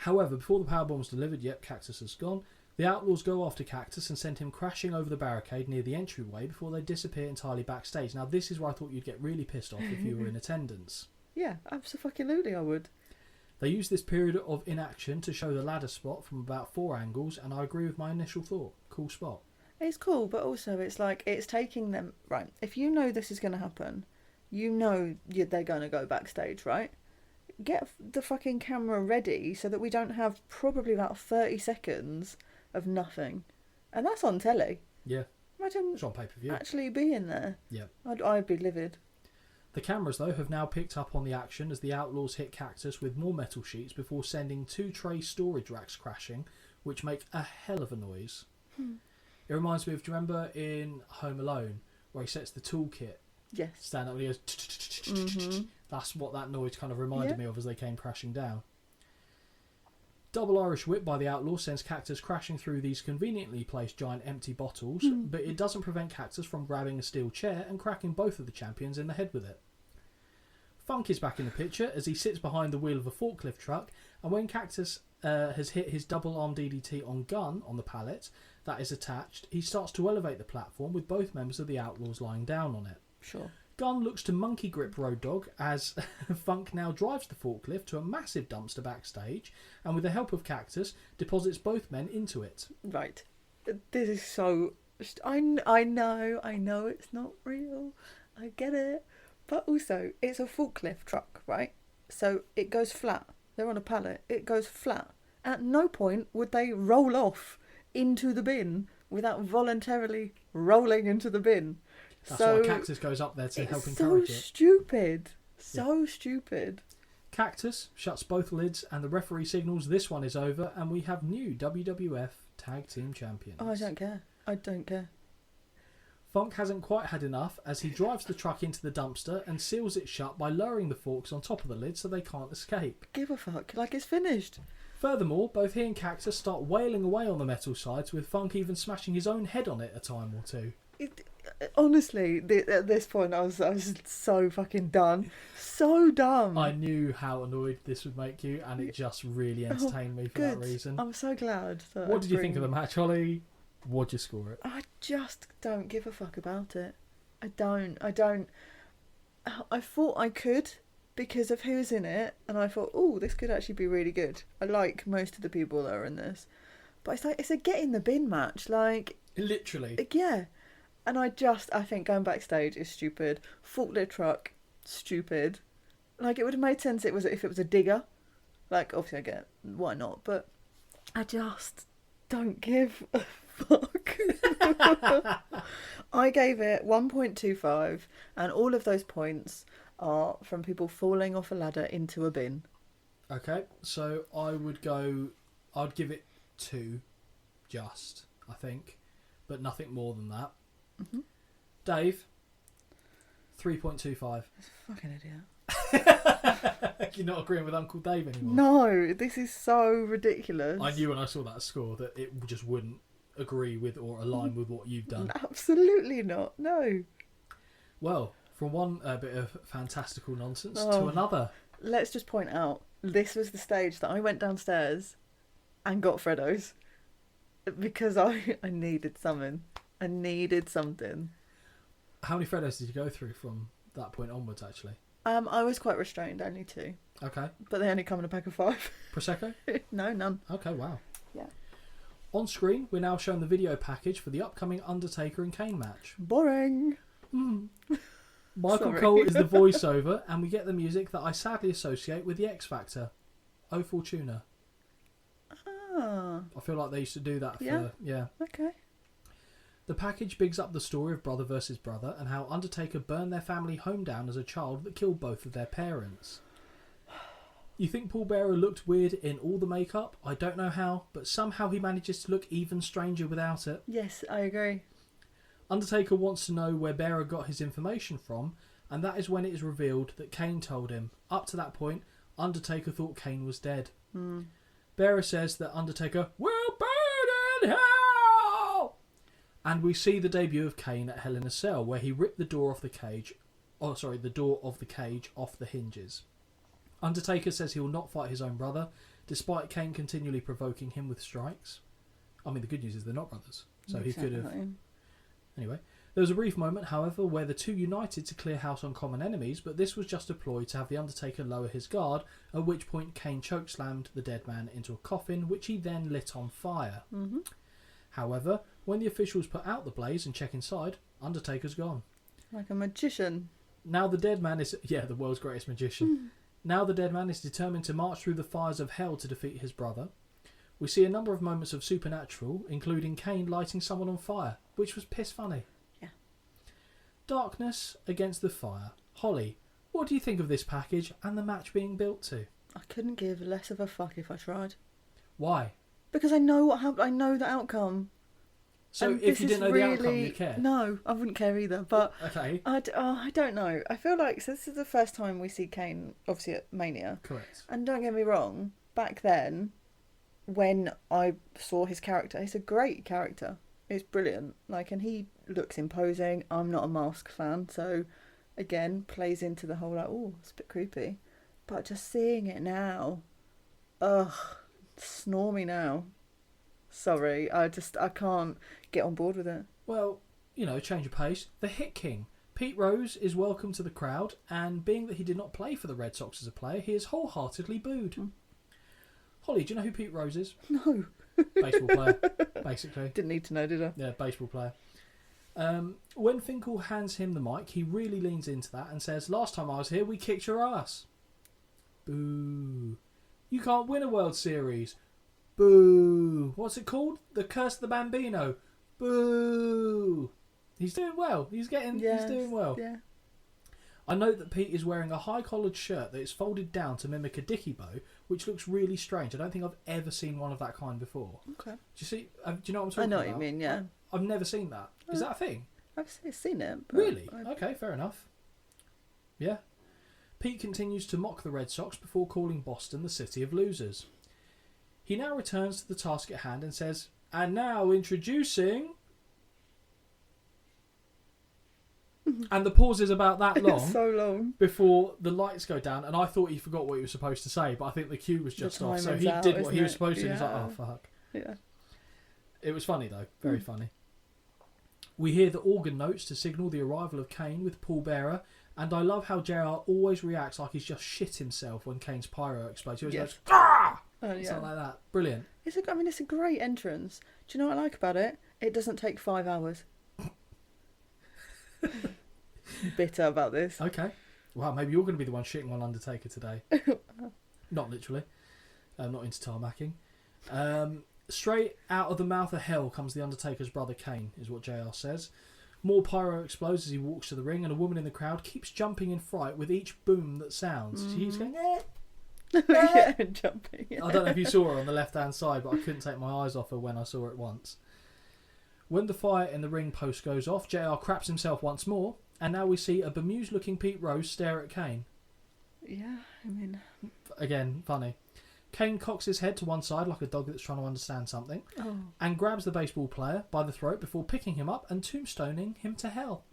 However, before the powerbomb was delivered, Cactus has gone. The Outlaws go after Cactus and send him crashing over the barricade near the entryway before they disappear entirely backstage. Now, this is where I thought you'd get really pissed off if you were in attendance. Yeah, absolutely I would. They use this period of inaction to show the ladder spot from about 4 angles, and I agree with my initial thought. Cool spot. It's cool, but also it's like, it's taking them... Right, if you know this is going to happen, you know they're going to go backstage, right? Get the fucking camera ready so that we don't have probably about 30 seconds of nothing. And that's on telly. Yeah. Imagine it's on pay-per-view. Actually being there. Yeah. I'd be livid. The cameras, though, have now picked up on the action as the Outlaws hit Cactus with more metal sheets before sending 2 tray storage racks crashing, which make a hell of a noise. It reminds me of, do you remember in Home Alone where he sets the toolkit? Yes. Stand up and he goes... That's what that noise kind of reminded me of as they came crashing down. Double Irish Whip by the Outlaw sends Cactus crashing through these conveniently placed giant empty bottles, but it doesn't prevent Cactus from grabbing a steel chair and cracking both of the champions in the head with it. Funk is back in the picture as he sits behind the wheel of a forklift truck, and when Cactus has hit his double arm DDT on Gunn on the pallet that is attached, he starts to elevate the platform with both members of the Outlaws lying down on it. Sure. Gunn looks to monkey grip Road Dogg as Funk now drives the forklift to a massive dumpster backstage, and with the help of Cactus, deposits both men into it. Right. This is so... I know it's not real. I get it. But also, it's a forklift truck, right? So it goes flat. They're on a pallet. It goes flat. At no point would they roll off into the bin without voluntarily rolling into the bin. That's why Cactus goes up there to help encourage it. So stupid. Cactus shuts both lids and the referee signals this one is over and we have new WWF Tag Team Champions. Oh, I don't care. Funk hasn't quite had enough as he drives the truck into the dumpster and seals it shut by lowering the forks on top of the lid so they can't escape. Give a fuck, like it's finished. Furthermore, both he and Cactus start wailing away on the metal sides, with Funk even smashing his own head on it a time or two. Honestly, at this point I was so fucking done. So dumb. I knew how annoyed this would make you and it just really entertained me for that reason. I'm so glad. What did you think of the match, Holly? What'd you score it? I just don't give a fuck about it. I don't. I thought I could because of who's in it, and I thought, oh, this could actually be really good. I like most of the people that are in this. But it's a get in the bin match. Like... Literally. Yeah. And I think going backstage is stupid. Forklift truck, stupid. Like, it would have made sense if it was a digger. Like, obviously I get why not, but I just don't give a fuck. I gave it 1.25, and all of those points are from people falling off a ladder into a bin. Okay, so I'd give it 2, I think, but nothing more than that. Mm-hmm. Dave, 3.25. Fucking idiot. You're not agreeing with Uncle Dave anymore? No, this is so ridiculous. I knew when I saw that score that it just wouldn't agree with or align with what you've done. Absolutely not, no. Well, from one bit of fantastical nonsense to another. Let's just point out, this was the stage that I went downstairs and got Freddo's because I needed something. I needed something. How many Freddo's did you go through from that point onwards, actually? I was quite restrained, only 2. Okay. But they only come in a pack of 5. Prosecco? No, none. Okay, wow. Yeah. On screen, we're now shown the video package for the upcoming Undertaker and Kane match. Boring. Michael Cole is the voiceover, and we get the music that I sadly associate with the X Factor. Oh Fortuna. Ah. I feel like they used to do that Yeah. Okay. The package bigs up the story of brother versus brother and how Undertaker burned their family home down as a child that killed both of their parents. You think Paul Bearer looked weird in all the makeup? I don't know how, but somehow he manages to look even stranger without it. Yes, I agree. Undertaker wants to know where Bearer got his information from, and that is when it is revealed that Kane told him. Up to that point, Undertaker thought Kane was dead. Bearer says that Undertaker will burn in hell! And we see the debut of Kane at Hell in a Cell, where he ripped the door of the cage off the hinges. Undertaker says he will not fight his own brother, despite Kane continually provoking him with strikes. I mean, the good news is they're not brothers, so he could have... Anyway, there was a brief moment, however, where the two united to clear house on common enemies, but this was just a ploy to have the Undertaker lower his guard, at which point Kane chokeslammed the dead man into a coffin, which he then lit on fire. Mm-hmm. However, when the officials put out the blaze and check inside, Undertaker's gone. Like a magician. Now the dead man is... Yeah, the world's greatest magician. Now the dead man is determined to march through the fires of hell to defeat his brother. We see a number of moments of supernatural, including Kane lighting someone on fire, which was piss funny. Yeah. Darkness against the fire. Holly, what do you think of this package and the match being built to? I couldn't give less of a fuck if I tried. Why? Because I know what happened. I know the outcome. So and if you didn't know the outcome, you'd care? No, I wouldn't care either. But okay. I don't know. I feel like this is the first time we see Kane, obviously at Mania. Correct. And don't get me wrong, back then, when I saw his character, he's a great character. It's brilliant. Like, and he looks imposing. I'm not a Mask fan, so again, plays into the whole like, oh, it's a bit creepy. But just seeing it now, ugh, snore me now. Sorry, I can't get on board with it. Well, change of pace. The Hit King. Pete Rose is welcome to the crowd, and being that he did not play for the Red Sox as a player, he is wholeheartedly booed. Holly, do you know who Pete Rose is? No. Baseball player, basically. Didn't need to know, did I? Yeah, baseball player. When Finkel hands him the mic, he really leans into that and says, "Last time I was here, we kicked your ass." Boo. You can't win a World Series. Boo. What's it called? The Curse of the Bambino. Boo. He's doing well. He's doing well. Yeah. I note that Pete is wearing a high-collared shirt that is folded down to mimic a dicky bow, which looks really strange. I don't think I've ever seen one of that kind before. Okay. Do you know what I'm talking about? I know what you mean, yeah. I've never seen that. Is that a thing? I've seen it. But really? Okay, fair enough. Yeah. Pete continues to mock the Red Sox before calling Boston the city of losers. He now returns to the task at hand and says, "And now introducing..." And the pause is about that long. It's so long. Before the lights go down, and I thought he forgot what he was supposed to say, but I think the cue was just off, so he did what he was supposed to, and he's like, oh, fuck. Yeah. It was funny, though. Very funny. We hear the organ notes to signal the arrival of Kane with Paul Bearer, and I love how JR always reacts like he's just shit himself when Kane's pyro explodes. He always goes, "Ah!" Something like that. Brilliant. It's a great entrance. Do you know what I like about it? It doesn't take 5 hours. Bitter about this. Okay. Wow, maybe you're going to be the one shitting on Undertaker today. Not literally. I'm not into tarmacking. Straight out of the mouth of hell comes the Undertaker's brother Kane, is what JR says. More pyro explodes as he walks to the ring, and a woman in the crowd keeps jumping in fright with each boom that sounds. She keeps going, eh. Yeah, jumping. Yeah. I don't know if you saw her on the left-hand side, but I couldn't take my eyes off her when I saw her once. When the fire in the ring post goes off, JR craps himself once more, and now we see a bemused-looking Pete Rose stare at Kane. Yeah, I mean... Again, funny. Kane cocks his head to one side like a dog that's trying to understand something, and grabs the baseball player by the throat before picking him up and tombstoning him to hell.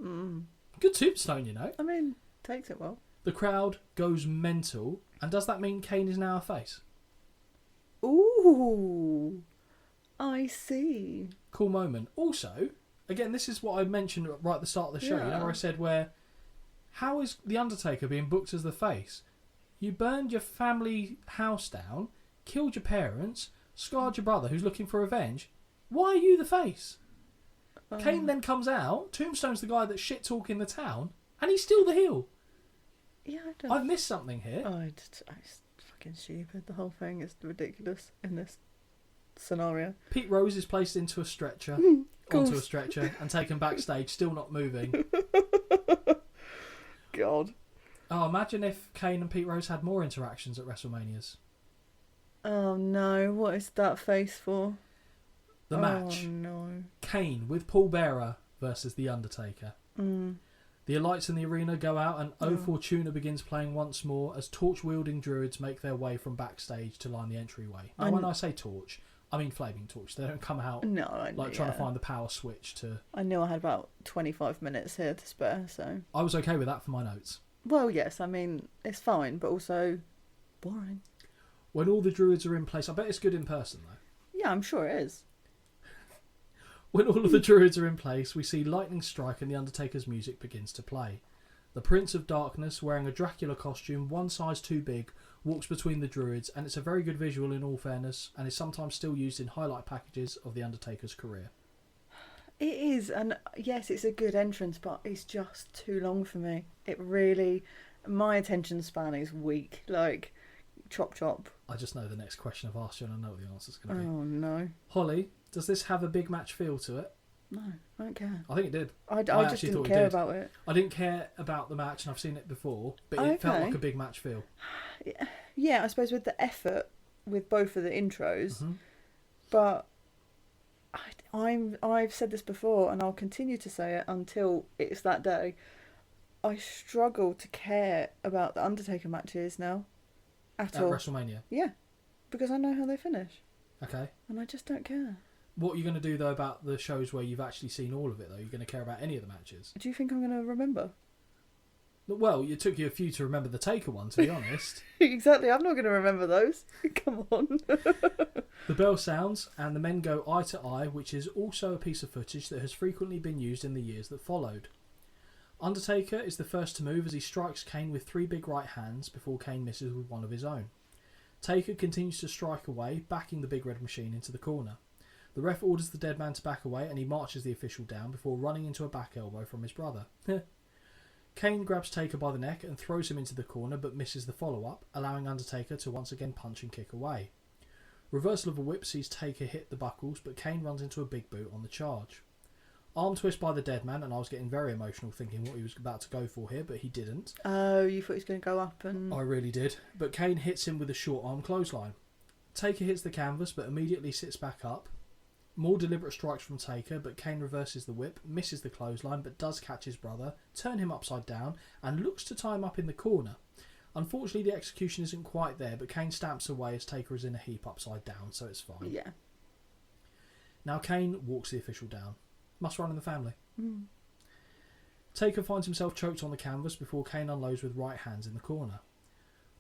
Good tombstone, you know. I mean, takes it well. The crowd goes mental, and does that mean Kane is now a face? Ooh, I see. Cool moment. Also, again, this is what I mentioned right at the start of the show, you know, where I said how is The Undertaker being booked as the face? You burned your family house down, killed your parents, scarred your brother who's looking for revenge. Why are you the face? Kane then comes out, tombstones the guy that's shit-talking the town, and he's still the heel. Yeah, I don't... I've missed something here. It's fucking stupid. The whole thing is ridiculous in this scenario. Pete Rose is placed into a stretcher, onto a stretcher, and taken backstage, still not moving. God. Oh, imagine if Kane and Pete Rose had more interactions at WrestleManias. Oh no, what is that face for? The match. Oh no. Kane with Paul Bearer versus The Undertaker. The lights in the arena go out and O Fortuna begins playing once more as torch-wielding druids make their way from backstage to line the entryway. Now, when I say torch, I mean flaming torch. They don't come out trying to find the power switch to... I knew I had about 25 minutes here to spare, so... I was okay with that for my notes. Well, yes, I mean, it's fine, but also boring. When all the druids are in place, I bet it's good in person, though. Yeah, I'm sure it is. When all of the druids are in place, we see lightning strike and the Undertaker's music begins to play. The Prince of Darkness, wearing a Dracula costume, one size too big, walks between the druids, and it's a very good visual in all fairness, and is sometimes still used in highlight packages of the Undertaker's career. It is, and yes, it's a good entrance, but it's just too long for me. It really... My attention span is weak. Like, chop chop. I just know the next question I've asked you, and I know what the answer's going to be. Oh, no. Holly, does this have a big match feel to it? No, I don't care. I think it did. I just didn't care about it. I didn't care about the match, and I've seen it before, but it felt like a big match feel. Yeah, I suppose with the effort with both of the intros, but I've said this before, and I'll continue to say it until it's that day. I struggle to care about the Undertaker matches now, at all. At WrestleMania? Yeah, because I know how they finish. Okay. And I just don't care. What are you going to do, though, about the shows where you've actually seen all of it, though? You're going to care about any of the matches? Do you think I'm going to remember? Well, it took you a few to remember the Taker one, to be honest. Exactly, I'm not going to remember those. Come on. The bell sounds, and the men go eye to eye, which is also a piece of footage that has frequently been used in the years that followed. Undertaker is the first to move as he strikes Kane with 3 big right hands before Kane misses with one of his own. Taker continues to strike away, backing the big red machine into the corner. The ref orders the dead man to back away, and he marches the official down before running into a back elbow from his brother. Kane grabs Taker by the neck and throws him into the corner, but misses the follow-up, allowing Undertaker to once again punch and kick away. Reversal of a whip sees Taker hit the buckles, but Kane runs into a big boot on the charge. Arm twist by the dead man, and I was getting very emotional thinking what he was about to go for here, but he didn't. Oh, you thought he was going to go up and... I really did. But Kane hits him with a short arm clothesline. Taker hits the canvas, but immediately sits back up. More deliberate strikes from Taker, but Kane reverses the whip, misses the clothesline, but does catch his brother, turn him upside down, and looks to tie him up in the corner. Unfortunately, the execution isn't quite there, but Kane stamps away as Taker is in a heap upside down, so it's fine. Yeah. Now Kane walks the official down. Must run in the family. Mm. Taker finds himself choked on the canvas before Kane unloads with right hands in the corner.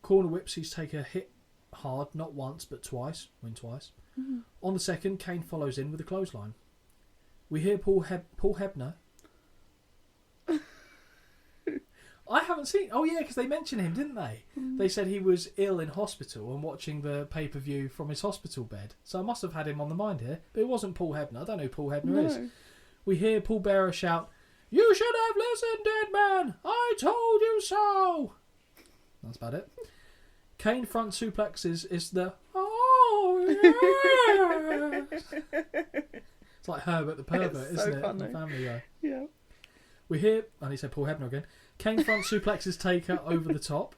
Corner whip sees Taker hit hard, not once, but twice. Win twice. Mm. On the second, Kane follows in with a clothesline. We hear Paul Hebner. I haven't seen... Oh, yeah, because they mentioned him, didn't they? Mm. They said he was ill in hospital and watching the pay-per-view from his hospital bed. So I must have had him on the mind here. But it wasn't Paul Hebner. I don't know who Paul Hebner is. We hear Paul Bearer shout, "You should have listened, dead man! I told you so!" That's about it. Kane front suplexes is the... Oh, yes! It's like Herbert the Pervert, isn't it? Funny. The Family Guy. Yeah. We hear... And he said Paul Hebner again. Kane front suplexes Taker over the top.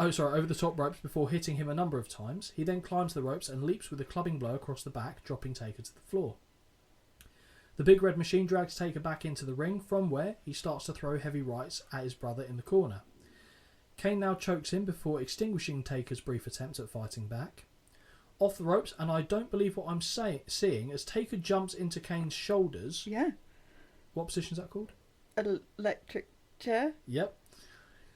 Over the top ropes before hitting him a number of times. He then climbs the ropes and leaps with a clubbing blow across the back, dropping Taker to the floor. The Big Red Machine drags Taker back into the ring, from where he starts to throw heavy rights at his brother in the corner. Kane now chokes him before extinguishing Taker's brief attempt at fighting back. Off the ropes, and I don't believe what I'm seeing, as Taker jumps into Kane's shoulders. Yeah. What position is that called? Electric chair? Yep.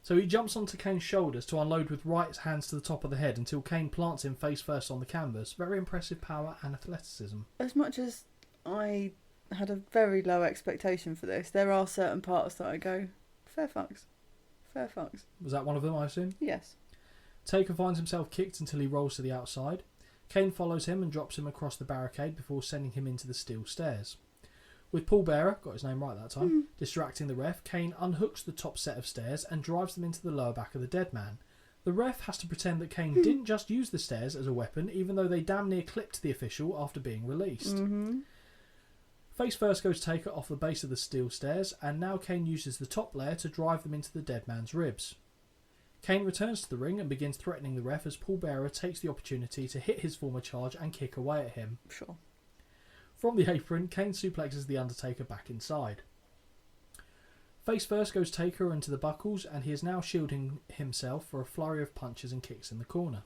So he jumps onto Kane's shoulders to unload with right hands to the top of the head until Kane plants him face first on the canvas. Very impressive power and athleticism. As much as I had a very low expectation for this, there are certain parts that I go, fair fucks. Fair fucks. Was that one of them, I assume? Yes. Taker finds himself kicked until he rolls to the outside. Kane follows him and drops him across the barricade before sending him into the steel stairs. With Paul Bearer, got his name right that time, distracting the ref, Kane unhooks the top set of stairs and drives them into the lower back of the dead man. The ref has to pretend that Kane didn't just use the stairs as a weapon, even though they damn near clipped the official after being released. Mm-hmm. Face first goes Taker off the base of the steel stairs, and now Kane uses the top layer to drive them into the dead man's ribs. Kane returns to the ring and begins threatening the ref as Paul Bearer takes the opportunity to hit his former charge and kick away at him. Sure. From the apron, Kane suplexes the Undertaker back inside. Face first goes Taker into the buckles, and he is now shielding himself for a flurry of punches and kicks in the corner.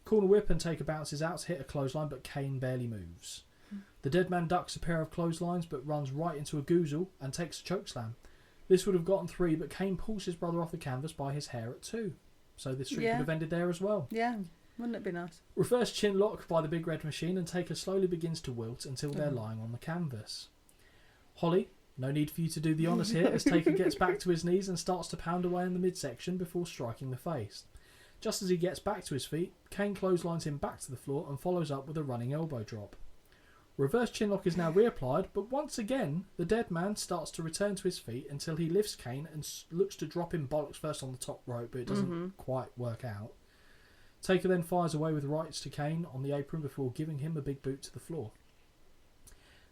Corner whip, and Taker bounces out to hit a clothesline, but Kane barely moves. The dead man ducks a pair of clotheslines but runs right into a goozle and takes a chokeslam. This would have gotten 3, but Kane pulls his brother off the canvas by his hair at 2. So this streak could have ended there as well. Yeah, wouldn't it be nice? Reverse chin lock by the Big Red Machine, and Taker slowly begins to wilt until they're lying on the canvas. Holly, no need for you to do the honours here, as Taker gets back to his knees and starts to pound away in the midsection before striking the face. Just as he gets back to his feet, Kane clotheslines him back to the floor and follows up with a running elbow drop. Reverse chinlock is now reapplied, but once again, the dead man starts to return to his feet until he lifts Kane and looks to drop him bollocks first on the top rope, but it doesn't quite work out. Taker then fires away with rights to Kane on the apron before giving him a big boot to the floor.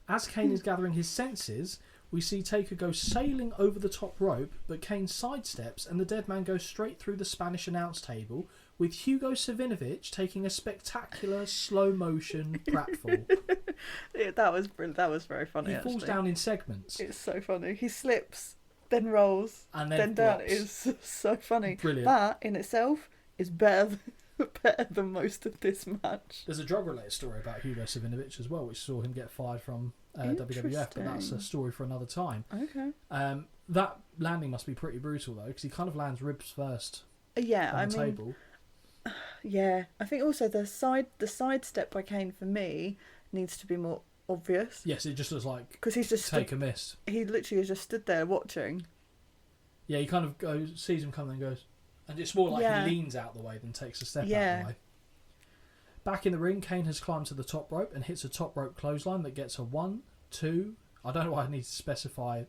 As Kane is gathering his senses, we see Taker go sailing over the top rope, but Kane sidesteps and the dead man goes straight through the Spanish announce table, with Hugo Savinovich taking a spectacular slow-motion pratfall. Yeah, that was brilliant. That was very funny. He falls down in segments. It's so funny. He slips, then rolls, and then down. It's so funny. Brilliant. That in itself is better than most of this match. There's a drug-related story about Hugo Savinovich as well, which saw him get fired from WWF, but that's a story for another time. Okay. That landing must be pretty brutal though, because he kind of lands ribs first. Yeah, on the table. Yeah, I think also the side step by Kane for me needs to be more obvious. Yes, it just looks like because he's just take a miss. He literally has just stood there watching. Yeah, he kind of sees him coming and goes, and it's more like he leans out the way than takes a step out the way. Back in the ring, Kane has climbed to the top rope and hits a top rope clothesline that gets a 1, 2. I don't know why I need to specify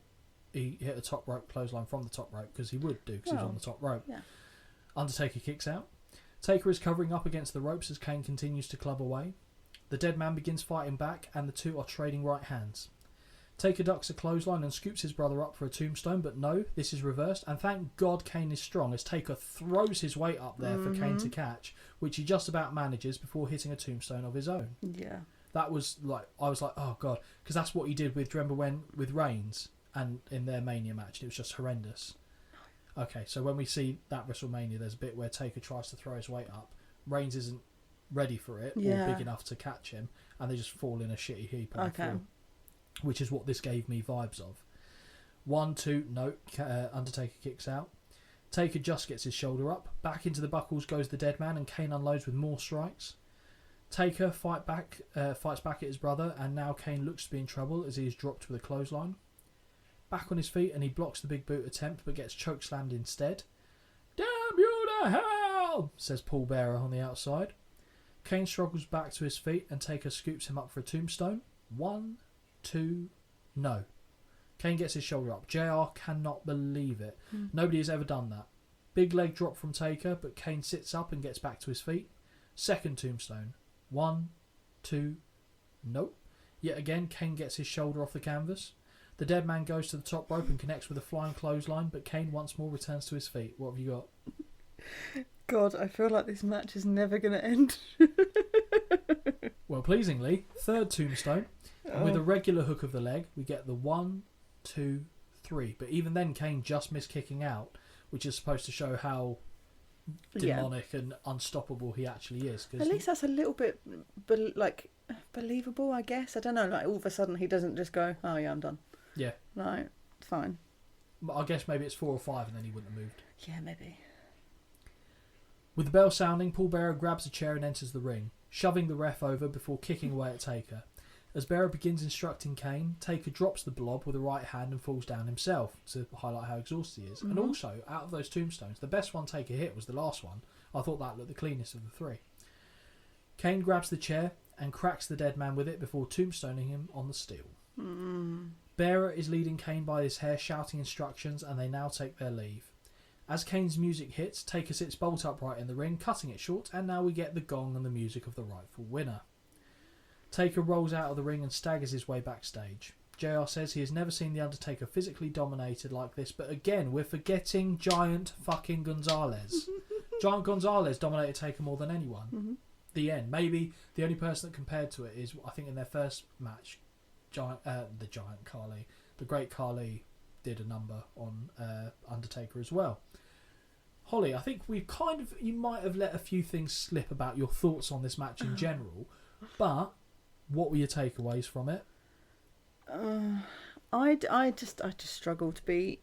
he hit a top rope clothesline from the top rope, because he would do, because he's on the top rope. Yeah. Undertaker kicks out. Taker is covering up against the ropes as Kane continues to club away. The dead man begins fighting back, and the two are trading right hands. Taker ducks a clothesline and scoops his brother up for a tombstone, but no, this is reversed. And thank God Kane is strong, as Taker throws his weight up there for Kane to catch, which he just about manages before hitting a tombstone of his own. Yeah. That was like, I was like, oh God, because that's what he did with, do you remember when, with Reigns and in their Mania match, and it was just horrendous. Okay, so when we see that WrestleMania, there's a bit where Taker tries to throw his weight up. Reigns isn't ready for it, or big enough to catch him, and they just fall in a shitty heap on the floor. Which is what this gave me vibes of. 1, 2, no, Undertaker kicks out. Taker just gets his shoulder up. Back into the buckles goes the dead man, and Kane unloads with more strikes. Taker fights back at his brother, and now Kane looks to be in trouble as he is dropped with a clothesline. Back on his feet, and he blocks the big boot attempt, but gets chokeslammed instead. Damn you to hell, says Paul Bearer on the outside. Kane struggles back to his feet, and Taker scoops him up for a tombstone. 1, 2, no. Kane gets his shoulder up. JR cannot believe it. Nobody has ever done that. Big leg drop from Taker, but Kane sits up and gets back to his feet. Second tombstone. 1, 2, nope. Yet again, Kane gets his shoulder off the canvas. The dead man goes to the top rope and connects with a flying clothesline, but Kane once more returns to his feet. What have you got? God, I feel like this match is never going to end. Well, pleasingly, third tombstone. And with a regular hook of the leg, we get the 1, 2, 3. But even then, Kane just missed kicking out, which is supposed to show how demonic and unstoppable he actually is. At least that's a little bit, believable, I guess. I don't know, like all of a sudden he doesn't just go, oh yeah, I'm done. Yeah. Right, fine. I guess maybe it's 4 or 5 and then he wouldn't have moved. Yeah, maybe. With the bell sounding, Paul Bearer grabs a chair and enters the ring, shoving the ref over before kicking away at Taker. As Bearer begins instructing Kane, Taker drops the blob with a right hand and falls down himself to highlight how exhausted he is. And also, out of those tombstones, the best one Taker hit was the last one. I thought that looked the cleanest of the 3. Kane grabs the chair and cracks the dead man with it before tombstoning him on the steel. Bearer is leading Kane by his hair, shouting instructions, and they now take their leave. As Kane's music hits, Taker sits bolt upright in the ring, cutting it short, and now we get the gong and the music of the rightful winner. Taker rolls out of the ring and staggers his way backstage. JR says he has never seen The Undertaker physically dominated like this, but again, we're forgetting Giant fucking Gonzalez. Giant Gonzalez dominated Taker more than anyone. The end. Maybe the only person that compared to it is, I think in their first match, the Giant Khali, the Great Khali did a number on Undertaker as well. Holly, I think you might have let a few things slip about your thoughts on this match in general, but what were your takeaways from it? I just struggle to be.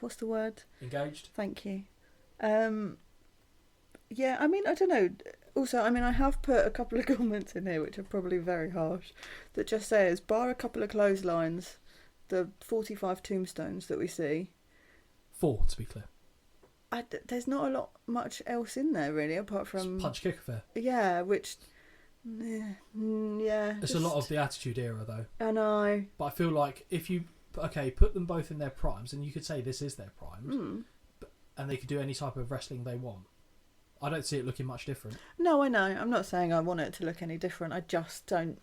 What's the word? Engaged. Thank you. Yeah, I mean, I don't know. Also, I mean, I have put a couple of comments in here which are probably very harsh, that just says, bar a couple of clotheslines, the 45 tombstones that we see. 4, to be clear. There's not much else in there really, apart from punch kick affair. Yeah, which. Yeah. It's a lot of the Attitude Era, though. I know. But I feel like if you put them both in their primes, and you could say this is their primes, and they could do any type of wrestling they want. I don't see it looking much different. No, I know. I'm not saying I want it to look any different. I just don't.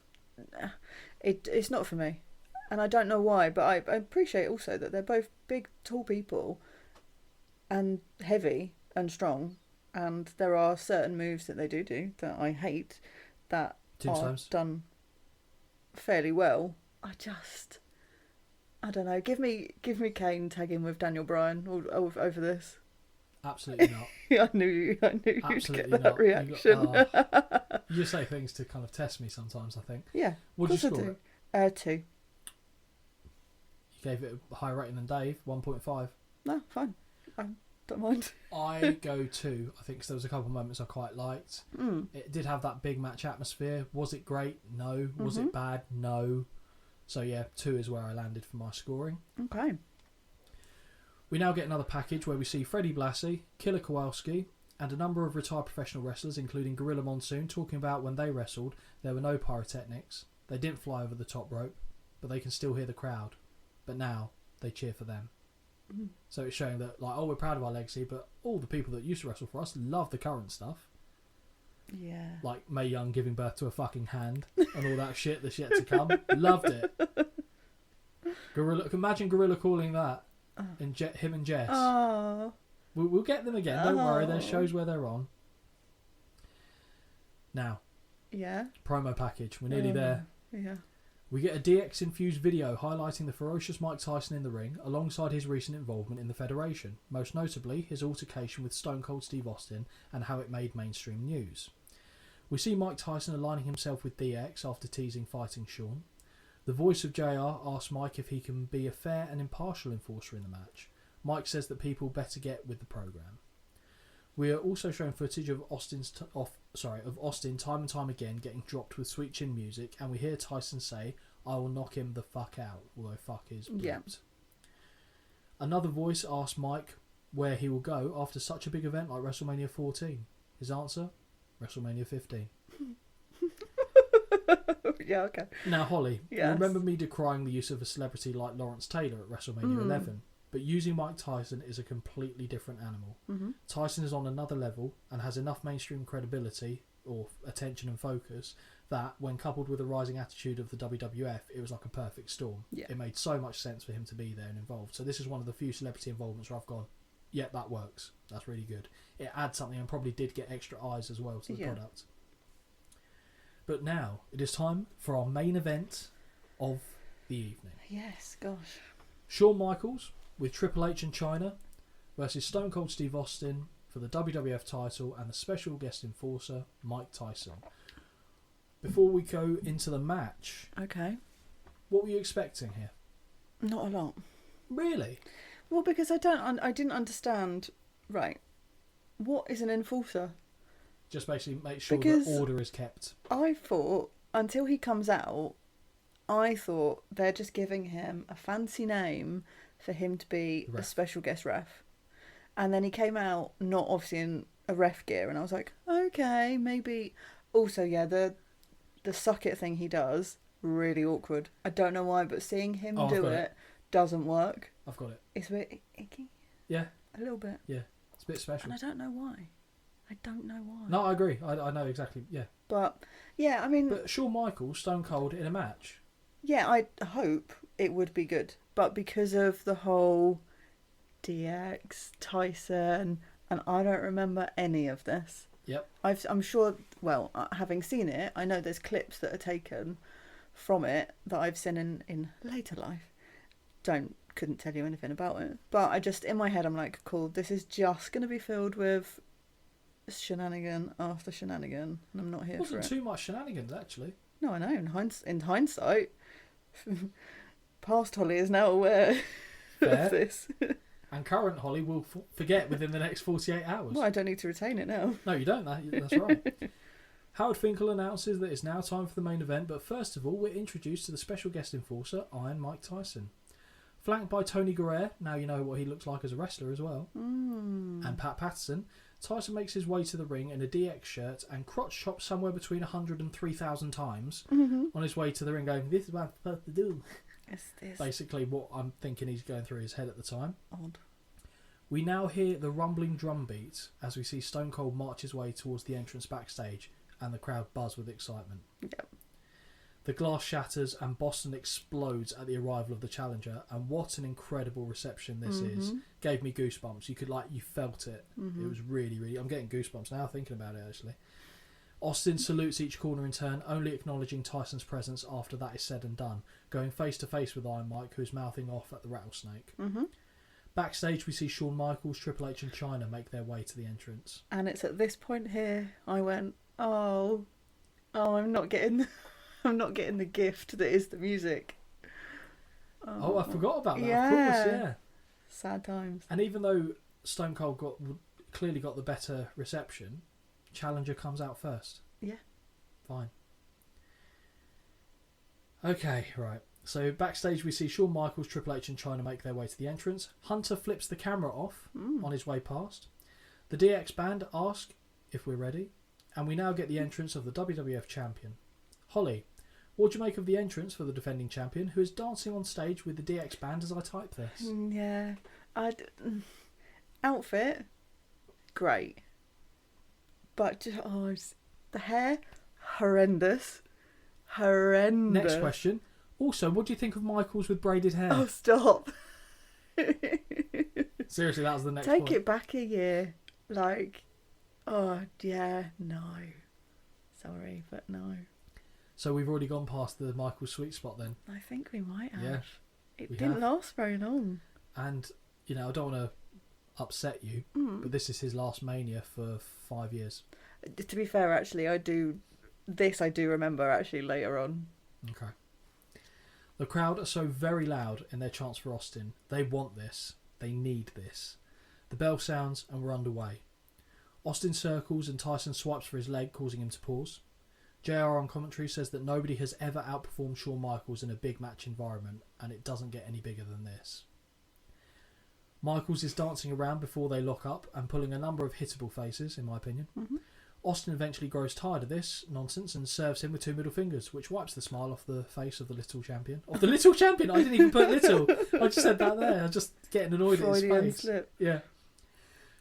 It's not for me, and I don't know why. But I appreciate also that they're both big, tall people, and heavy and strong, and there are certain moves that they do that I hate that are done fairly well. I don't know. Give me Kane tagging with Daniel Bryan over this. Absolutely not. I knew you'd get that reaction. You say things to kind of test me sometimes, I think. Yeah. What did you score it? 2. You gave it a higher rating than Dave, 1.5. No, fine. I don't mind. I go 2, I think, because there was a couple of moments I quite liked. It did have that big match atmosphere. Was it great? No. Was it bad? No. So yeah, 2 is where I landed for my scoring. Okay. We now get another package where we see Freddie Blassie, Killer Kowalski, and a number of retired professional wrestlers, including Gorilla Monsoon, talking about when they wrestled, there were no pyrotechnics. They didn't fly over the top rope, but they can still hear the crowd. But now, they cheer for them. So it's showing that, like, we're proud of our legacy, but all the people that used to wrestle for us love the current stuff. Yeah. Like Mae Young giving birth to a fucking hand and all that shit that's yet to come. Loved it. Gorilla. Imagine Gorilla calling that, and him and Jess. Oh. We'll get them again. Don't worry. There's shows where they're on. Now. Yeah. Promo package. We're nearly there. Yeah. We get a DX-infused video highlighting the ferocious Mike Tyson in the ring, alongside his recent involvement in the Federation, most notably his altercation with Stone Cold Steve Austin and how it made mainstream news. We see Mike Tyson aligning himself with DX after teasing fighting Shawn. The voice of JR asks Mike if he can be a fair and impartial enforcer in the match. Mike says that people better get with the program. We are also shown footage of Austin time and time again getting dropped with sweet chin music, and we hear Tyson say, "I will knock him the fuck out," although fuck is bleeped. Yeah. Another voice asks Mike where he will go after such a big event like WrestleMania 14. His answer? WrestleMania 15. Yeah, okay. Now, Holly, you remember me decrying the use of a celebrity like Lawrence Taylor at WrestleMania 11? But using Mike Tyson is a completely different animal. Mm-hmm. Tyson is on another level and has enough mainstream credibility or attention and focus that, when coupled with the rising attitude of the WWF, it was like a perfect storm. Yeah. It made so much sense for him to be there and involved. So this is one of the few celebrity involvements where I've gone, yeah, that works. That's really good. It adds something and probably did get extra eyes as well to the product. But now, it is time for our main event of the evening. Yes, gosh. Shawn Michaels with Triple H and Chyna versus Stone Cold Steve Austin for the WWF title and the special guest enforcer, Mike Tyson. Before we go into the match, okay, what were you expecting here? Not a lot. Really? Well, because I didn't understand. Right, what is an enforcer? Just basically make sure that order is kept. I thought, until he comes out, I thought they're just giving him a fancy name for him to be a special guest ref. And then he came out not obviously in a ref gear, and I was like, okay, maybe. Also, yeah, the suck it thing he does, really awkward. I don't know why, but seeing him do it doesn't work. I've got it. It's a bit icky. Yeah. A little bit. Yeah. It's a bit special. And I don't know why. No, I agree. I know exactly, yeah. But, yeah, I mean... But Shawn Michaels, Stone Cold, in a match. Yeah, I hope it would be good. But because of the whole DX, Tyson, and I don't remember any of this. Yep. I'm sure, well, having seen it, I know there's clips that are taken from it that I've seen in later life. Couldn't tell you anything about it. But I just, in my head, I'm like, cool, this is just going to be filled with shenanigan after shenanigan, and I'm not here for it. Wasn't too much shenanigans, actually. No, I know. In hindsight, past Holly is now aware of this. And current Holly will forget within the next 48 hours. Well, I don't need to retain it now. No, you don't. That's right. Howard Finkel announces that it's now time for the main event, but first of all, we're introduced to the special guest enforcer, Iron Mike Tyson. Flanked by Tony Guerrero, now you know what he looks like as a wrestler as well, and Pat Patterson, Tyson makes his way to the ring in a DX shirt and crotch chops somewhere between 100 and 3,000 times on his way to the ring going, this is what I'm supposed to do. Basically what I'm thinking he's going through his head at the time. Odd. We now hear the rumbling drum beat as we see Stone Cold march his way towards the entrance backstage and the crowd buzz with excitement. Yep. The glass shatters and Boston explodes at the arrival of the challenger, and what an incredible reception this is. Gave me goosebumps. You felt it. It was really, really... I'm getting goosebumps now thinking about it, actually. Austin salutes each corner in turn, only acknowledging Tyson's presence after that is said and done, going face to face with Iron Mike, who's mouthing off at the rattlesnake. Backstage, we see Shawn Michaels, Triple H and Chyna make their way to the entrance. And it's at this point here I went, oh, I'm not getting the gift that is the music. Oh, I forgot about that. Yeah. Of course, yeah. Sad times. And even though Stone Cold clearly got the better reception, Challenger comes out first. Yeah. Fine. Okay, right. So backstage we see Shawn Michaels, Triple H and Chyna make their way to the entrance. Hunter flips the camera off on his way past. The DX band ask if we're ready. And we now get the entrance of the WWF champion. Holly, what do you make of the entrance for the defending champion, who is dancing on stage with the DX band as I type this? Yeah. Outfit, great. But the hair, horrendous. Next question. Also, what do you think of Michaels with braided hair? Oh, stop. Seriously, that was the next Take point. it back a year. Like, oh, yeah, no. Sorry, but no. So we've already gone past the Michaels sweet spot then? I think we might have. Yeah. It didn't last very long. And, you know, I don't want to upset you, but this is his last Mania for 5 years. To be fair, actually, I do remember actually later on. Okay. The crowd are so very loud in their chants for Austin. They want this. They need this. The bell sounds and we're underway. Austin circles and Tyson swipes for his leg, causing him to pause. JR on commentary says that nobody has ever outperformed Shawn Michaels in a big match environment, and it doesn't get any bigger than this. Michaels is dancing around before they lock up and pulling a number of hittable faces, in my opinion. Mm-hmm. Austin eventually grows tired of this nonsense and serves him with 2 middle fingers, which wipes the smile off the face of the little champion. Of the little champion? I didn't even put little. I just said that there. I was just getting annoyed at his face. Slip. Yeah.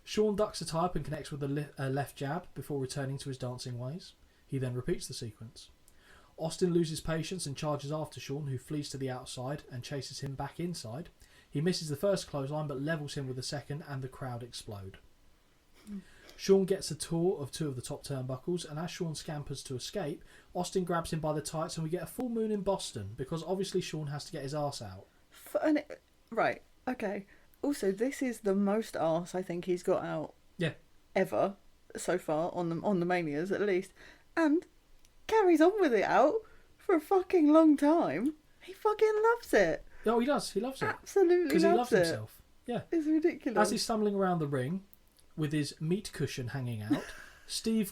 Shawn ducks a tie up and connects with a left jab before returning to his dancing ways. He then repeats the sequence. Austin loses patience and charges after Shawn, who flees to the outside and chases him back inside. He misses the first clothesline but levels him with the second, and the crowd explode. Shawn gets a tour of 2 of the top turnbuckles, and as Shawn scampers to escape, Austin grabs him by the tights and we get a full moon in Boston, because obviously Shawn has to get his arse out. Right, okay. Also, this is the most arse I think he's got out ever so far on the Manias, at least. And carries on with it out for a fucking long time. He fucking loves it. Oh, he does. He loves it. Absolutely loves it. Because he loves himself. Yeah. It's ridiculous. As he's stumbling around the ring with his meat cushion hanging out, Steve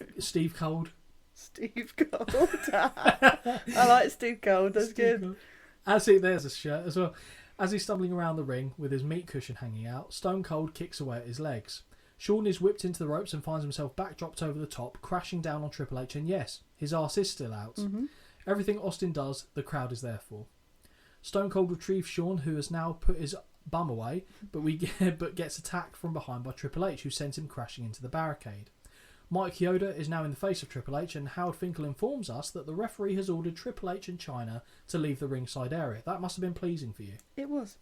Cold. Steve Cold. I like Steve Cold. That's good. Cold. There's a shirt as well. As he's stumbling around the ring with his meat cushion hanging out, Stone Cold kicks away at his legs. Shawn is whipped into the ropes and finds himself backdropped over the top, crashing down on Triple H, and yes, his arse is still out. Mm-hmm. Everything Austin does, the crowd is there for. Stone Cold retrieves Shawn, who has now put his bum away, but gets attacked from behind by Triple H, who sends him crashing into the barricade. Mike Yoda is now in the face of Triple H, and Howard Finkel informs us that the referee has ordered Triple H and Chyna to leave the ringside area. That must have been pleasing for you. It was.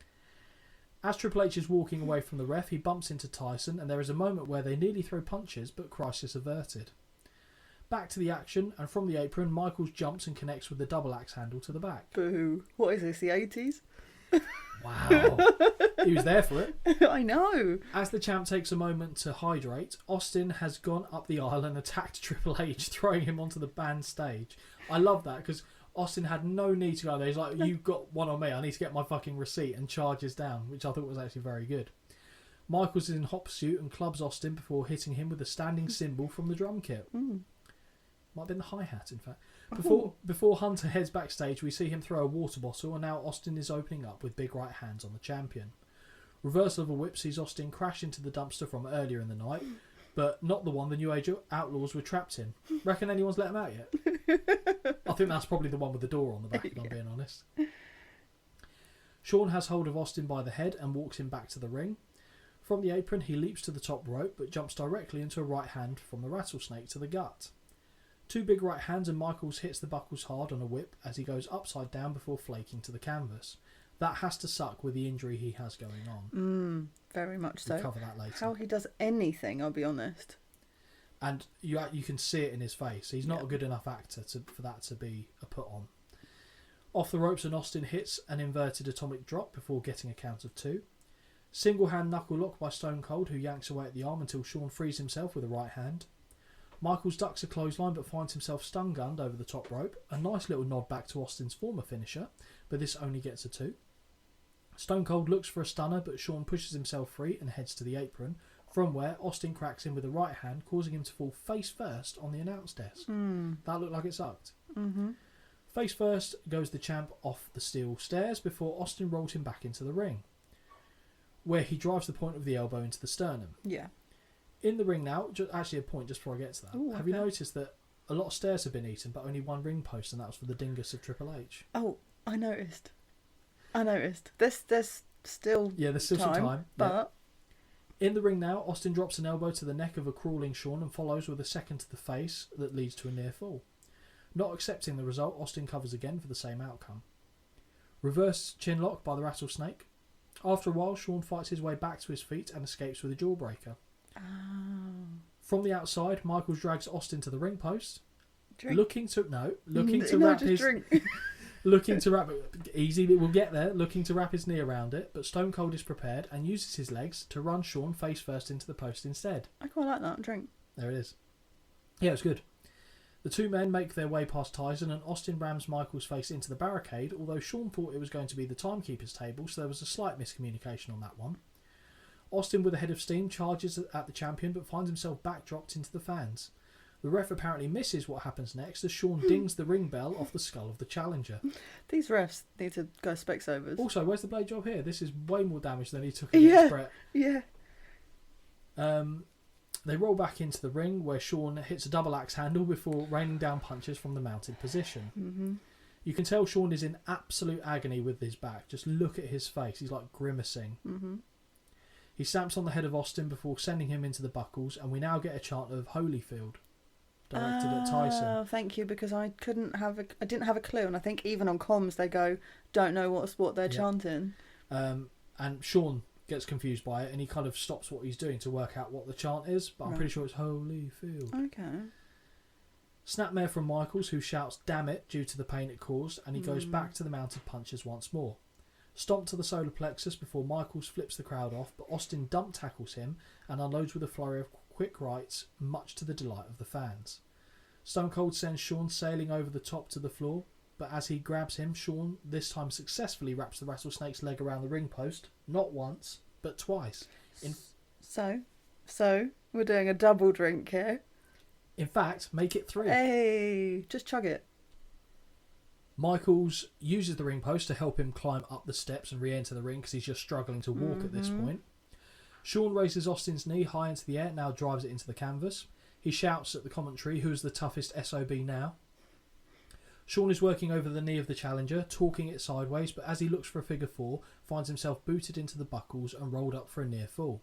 As Triple H is walking away from the ref, he bumps into Tyson, and there is a moment where they nearly throw punches, but crisis averted. Back to the action, and from the apron, Michaels jumps and connects with the double axe handle to the back. Boo. What is this, the 80s? Wow. He was there for it. I know. As the champ takes a moment to hydrate, Austin has gone up the aisle and attacked Triple H, throwing him onto the band stage. I love that, because Austin had no need to go there. He's like, you've got one on me, I need to get my fucking receipt, and charges down, which I thought was actually very good. Michaels is in hot pursuit and clubs Austin before hitting him with a standing cymbal from the drum kit. Might have been the hi-hat, in fact. Before Hunter heads backstage, we see him throw a water bottle, and now Austin is opening up with big right hands on the champion. Reversal of a whip sees Austin crash into the dumpster from earlier in the night, but not the one the New Age Outlaws were trapped in. Reckon anyone's let him out yet? I think that's probably the one with the door on the back, if I'm being honest. Shawn has hold of Austin by the head and walks him back to the ring. From the apron, he leaps to the top rope, but jumps directly into a right hand from the rattlesnake to the gut. 2 big right hands, and Michaels hits the buckles hard on a whip as he goes upside down before flaking to the canvas. That has to suck with the injury he has going on. Very much so. We'll cover that later. How he does anything, I'll be honest. And you can see it in his face. He's not a good enough actor for that to be a put on. Off the ropes, and Austin hits an inverted atomic drop before getting a count of 2. Single hand knuckle lock by Stone Cold, who yanks away at the arm until Shawn frees himself with a right hand. Michaels ducks a clothesline but finds himself stun-gunned over the top rope. A nice little nod back to Austin's former finisher, but this only gets a 2. Stone Cold looks for a stunner, but Shawn pushes himself free and heads to the apron, from where Austin cracks him with a right hand, causing him to fall face first on the announce desk. That looked like it sucked. Face first goes the champ off the steel stairs before Austin rolls him back into the ring, where he drives the point of the elbow into the sternum. Yeah. In the ring now, actually a point just before I get to that. Ooh, Have you noticed that a lot of stairs have been eaten, but only 1 ring post, and that was for the dingus of Triple H? Oh, I noticed. There's still there's still some time. But in the ring now, Austin drops an elbow to the neck of a crawling Shawn and follows with a second to the face that leads to a near fall. Not accepting the result, Austin covers again for the same outcome. Reverse chinlock by the Rattlesnake. After a while, Shawn fights his way back to his feet and escapes with a jawbreaker. Oh. From the outside, Michaels drags Austin to the ring post. Drink. Looking to wrap his drink. looking to wrap easy, we'll get there. Looking to wrap his knee around it, but Stone Cold is prepared and uses his legs to run Shawn face first into the post instead. I quite like that. Drink. There it is. Yeah, it's good. The two men make their way past Tyson and Austin rams Michaels' face into the barricade, although Shawn thought it was going to be the timekeeper's table, so there was a slight miscommunication on that one. Austin, with a head of steam, charges at the champion but finds himself backdropped into the fans. The ref apparently misses what happens next as Shawn dings the ring bell off the skull of the challenger. These refs need to go Specsavers. Also, where's the blade job here? This is way more damage than he took against Brett. Yeah. They roll back into the ring where Shawn hits a double axe handle before raining down punches from the mounted position. Mm-hmm. You can tell Shawn is in absolute agony with his back. Just look at his face. He's like grimacing. Mm-hmm. He stamps on the head of Austin before sending him into the buckles, and we now get a chant of Holyfield directed at Tyson. Thank you, because I didn't have a clue, and I think even on comms they go, don't know what they're chanting. And Shawn gets confused by it, and he kind of stops what he's doing to work out what the chant is, but I'm pretty sure it's Holyfield. Okay. Snapmare from Michaels, who shouts "damn it" due to the pain it caused, and he goes back to the mounted punches once more. Stomp to the solar plexus before Michaels flips the crowd off, but Austin dump tackles him and unloads with a flurry of quick rights, much to the delight of the fans. Stone Cold sends Shawn sailing over the top to the floor, but as he grabs him, Shawn this time successfully wraps the Rattlesnake's leg around the ring post, not once, but twice. So we're doing a double drink here. In fact, make it 3. Hey, just chug it. Michaels uses the ring post to help him climb up the steps and re-enter the ring because he's just struggling to walk at this point. Shawn raises Austin's knee high into the air, now drives it into the canvas. He shouts at the commentary, "Who's the toughest SOB now?" Shawn is working over the knee of the challenger, talking it sideways, but as he looks for a figure 4, finds himself booted into the buckles and rolled up for a near fall.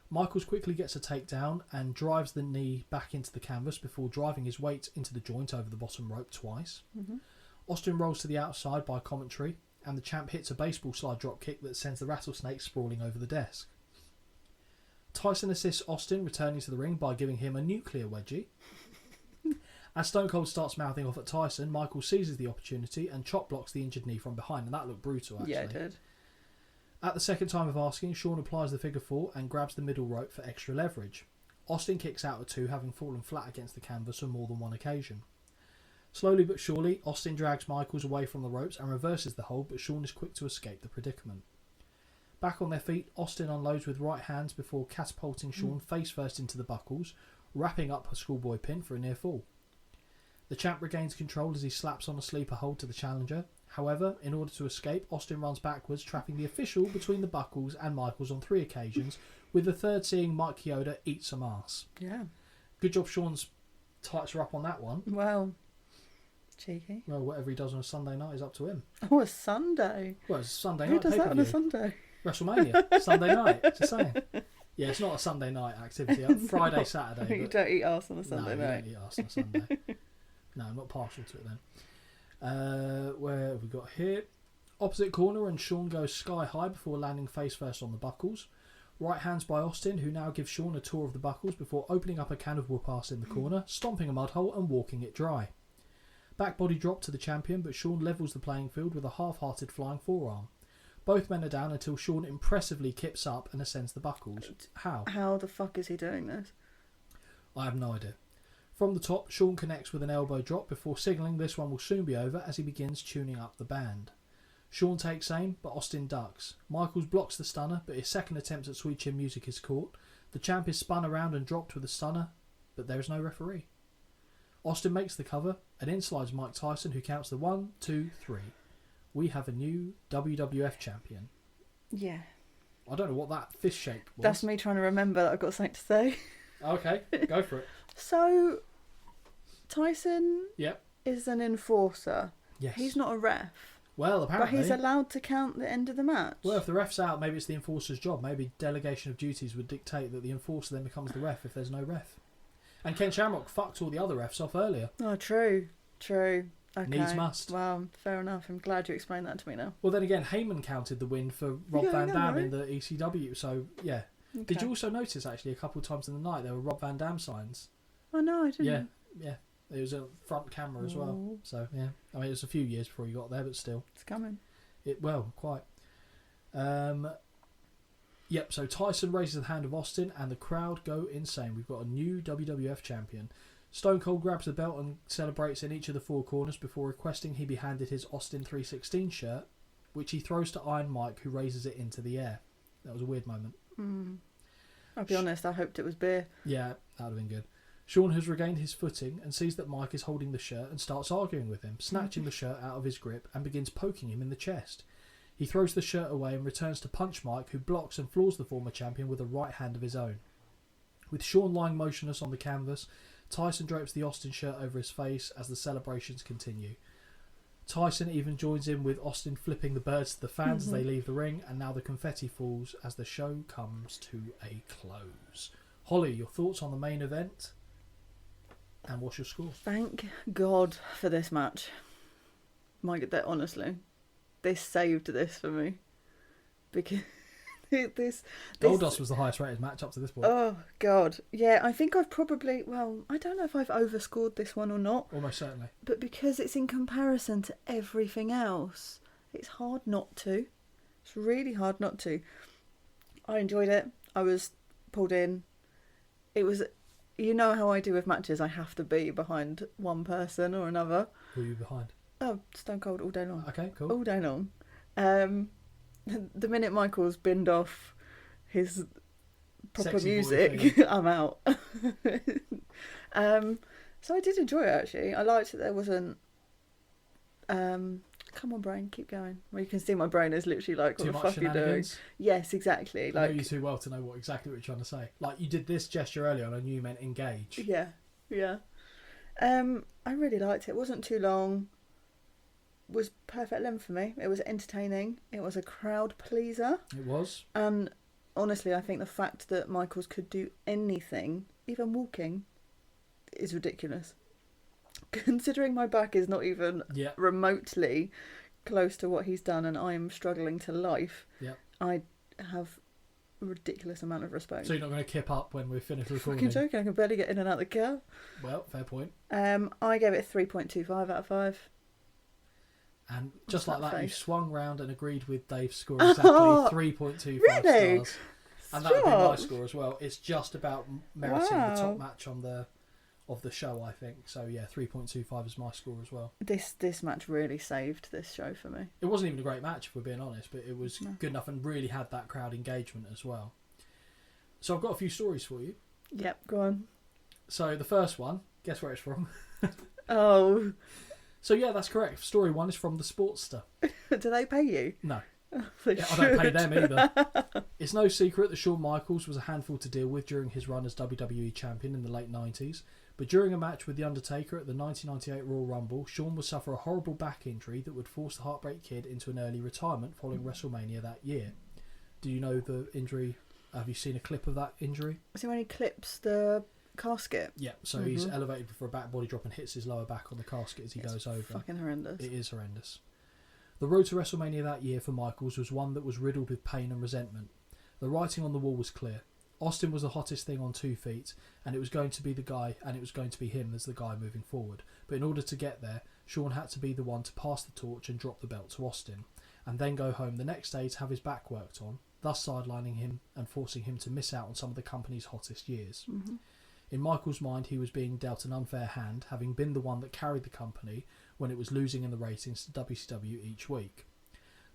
Michaels quickly gets a takedown and drives the knee back into the canvas before driving his weight into the joint over the bottom rope twice. Austin rolls to the outside by commentary, and the champ hits a baseball slide drop kick that sends the Rattlesnake sprawling over the desk. Tyson assists Austin, returning to the ring by giving him a nuclear wedgie. As Stone Cold starts mouthing off at Tyson, Michael seizes the opportunity and chop blocks the injured knee from behind, and that looked brutal, actually. Yeah, it did. At the second time of asking, Shawn applies the figure 4 and grabs the middle rope for extra leverage. Austin kicks out at 2, having fallen flat against the canvas on more than one occasion. Slowly but surely, Austin drags Michaels away from the ropes and reverses the hold, but Shawn is quick to escape the predicament. Back on their feet, Austin unloads with right hands before catapulting Shawn face first into the buckles, wrapping up a schoolboy pin for a near fall. The champ regains control as he slaps on a sleeper hold to the challenger. However, in order to escape, Austin runs backwards, trapping the official between the buckles and Michaels on 3 occasions, with the third seeing Mike Chioda eat some arse. Yeah. Good job Shawn's tights are up on that one. Well, cheeky. Well, whatever he does on a Sunday night is up to him. Oh, a Sunday. Well, it's a Sunday Who night does that on pay-per-view. a Sunday? WrestleMania, Sunday night, just saying. Yeah, it's not a Sunday night activity. Friday, Saturday. You don't eat arse on a Sunday night. No, you don't eat arse on a Sunday. No, I'm not partial to it then. Where have we got here? Opposite corner, and Shawn goes sky high before landing face first on the buckles. Right hands by Austin, who now gives Shawn a tour of the buckles before opening up a can of whoop-ass in the corner, stomping a mud hole and walking it dry. Back body drop to the champion, but Shawn levels the playing field with a half-hearted flying forearm. Both men are down until Shawn impressively kips up and ascends the buckles. How? How the fuck is he doing this? I have no idea. From the top, Shawn connects with an elbow drop before signalling this one will soon be over as he begins tuning up the band. Shawn takes aim, but Austin ducks. Michaels blocks the stunner, but his second attempt at Sweet Chin Music is caught. The champ is spun around and dropped with a stunner, but there is no referee. Austin makes the cover, and in slides Mike Tyson, who counts the 1, 2, 3. We have a new WWF champion. Yeah. I don't know what that fist shape was. That's me trying to remember that I've got something to say. Okay, go for it. So, Tyson Yep. is an enforcer. Yes. He's not a ref. Well, apparently. But he's allowed to count the end of the match. Well, if the ref's out, maybe it's the enforcer's job. Maybe delegation of duties would dictate that the enforcer then becomes the ref if there's no ref. And Ken Shamrock fucked all the other refs off earlier. Oh, true. Okay. Needs must. Well, fair enough. I'm glad you explained that to me now. Well, then again, Heyman counted the win for Rob Van Dam in the ECW. So, yeah. Okay. Did you also notice, actually, a couple of times in the night, there were Rob Van Dam signs? Oh, no, I didn't. Yeah. It was a front camera as well. So, yeah. I mean, it was a few years before you got there, but still. It's coming. Quite. So Tyson raises the hand of Austin and the crowd go insane. We've got a new WWF champion. Stone Cold grabs the belt and celebrates in each of the four corners before requesting he be handed his Austin 316 shirt, which he throws to Iron Mike, who raises it into the air. That was a weird moment. I'll be honest, I hoped it was beer. Yeah, that would have been good. Sean has regained his footing and sees that Mike is holding the shirt and starts arguing with him, snatching the shirt out of his grip and begins poking him in the chest. He throws the shirt away and returns to punch Mike, who blocks and floors the former champion with a right hand of his own. With Sean lying motionless on the canvas, Tyson drapes the Austin shirt over his face as the celebrations continue. Tyson even joins in with Austin flipping the birds to the fans as they leave the ring, and now the confetti falls as the show comes to a close. Holly, your thoughts on the main event? And what's your score? Thank God for this match. Honestly, this saved this for me. Because this Goldust was the highest rated match up to this point. Oh, God. Yeah, I think I've probably... Well, I don't know if I've overscored this one or not. Almost certainly. But because it's in comparison to everything else, it's hard not to. It's really hard not to. I enjoyed it. I was pulled in. It was... You know how I do with matches. I have to be behind one person or another. Who are you behind? Oh, Stone Cold all day long. Okay, cool. All day long. The minute Michael's binned off his proper Sexy music, I'm out. So I did enjoy it, actually. I liked that there wasn't... come on, brain, keep going. Well, you can see my brain is literally like, what the fuck are you doing? Yes, exactly. I know you too well to know exactly what you're trying to say. Like, you did this gesture earlier and I knew you meant engage. Yeah. I really liked it. It wasn't too long. Was perfect length for me. It was entertaining. It was a crowd pleaser. It was. And honestly, I think the fact that Michaels could do anything, even walking, is ridiculous. Considering my back is not even remotely close to what he's done and I am struggling to life, I have a ridiculous amount of respect. So you're not going to kip up when we're finished recording? Fucking joking, I can barely get in and out the car. Well, fair point. I gave it 3.25 out of 5. And just like that, you swung round and agreed with Dave's score exactly 3.25 really? stars. And that would be my score as well. It's just about meriting the top match of the show, I think. So yeah, 3.25 is my score as well. This match really saved this show for me. It wasn't even a great match, if we're being honest, but it was good enough and really had that crowd engagement as well. So I've got a few stories for you. Yep, go on. So the first one, guess where it's from? Oh. So yeah, that's correct. Story 1 is from the Sportster. Do they pay you? No. I don't pay them either. It's no secret that Shawn Michaels was a handful to deal with during his run as WWE champion in the late 90s. But during a match with The Undertaker at the 1998 Royal Rumble, Shawn would suffer a horrible back injury that would force the Heartbreak Kid into an early retirement following WrestleMania that year. Do you know the injury? Have you seen a clip of that injury? So when he clips the casket? Yeah, so he's elevated for a back body drop and hits his lower back on the casket as he goes over. Fucking horrendous. It is horrendous. The road to WrestleMania that year for Michaels was one that was riddled with pain and resentment. The writing on the wall was clear. Austin was the hottest thing on 2 feet, and it was going to be the guy, and it was going to be him as the guy moving forward. But in order to get there, Shawn had to be the one to pass the torch and drop the belt to Austin, and then go home the next day to have his back worked on, thus sidelining him and forcing him to miss out on some of the company's hottest years. Mm-hmm. In Michaels' mind, he was being dealt an unfair hand, having been the one that carried the company when it was losing in the ratings to WCW each week.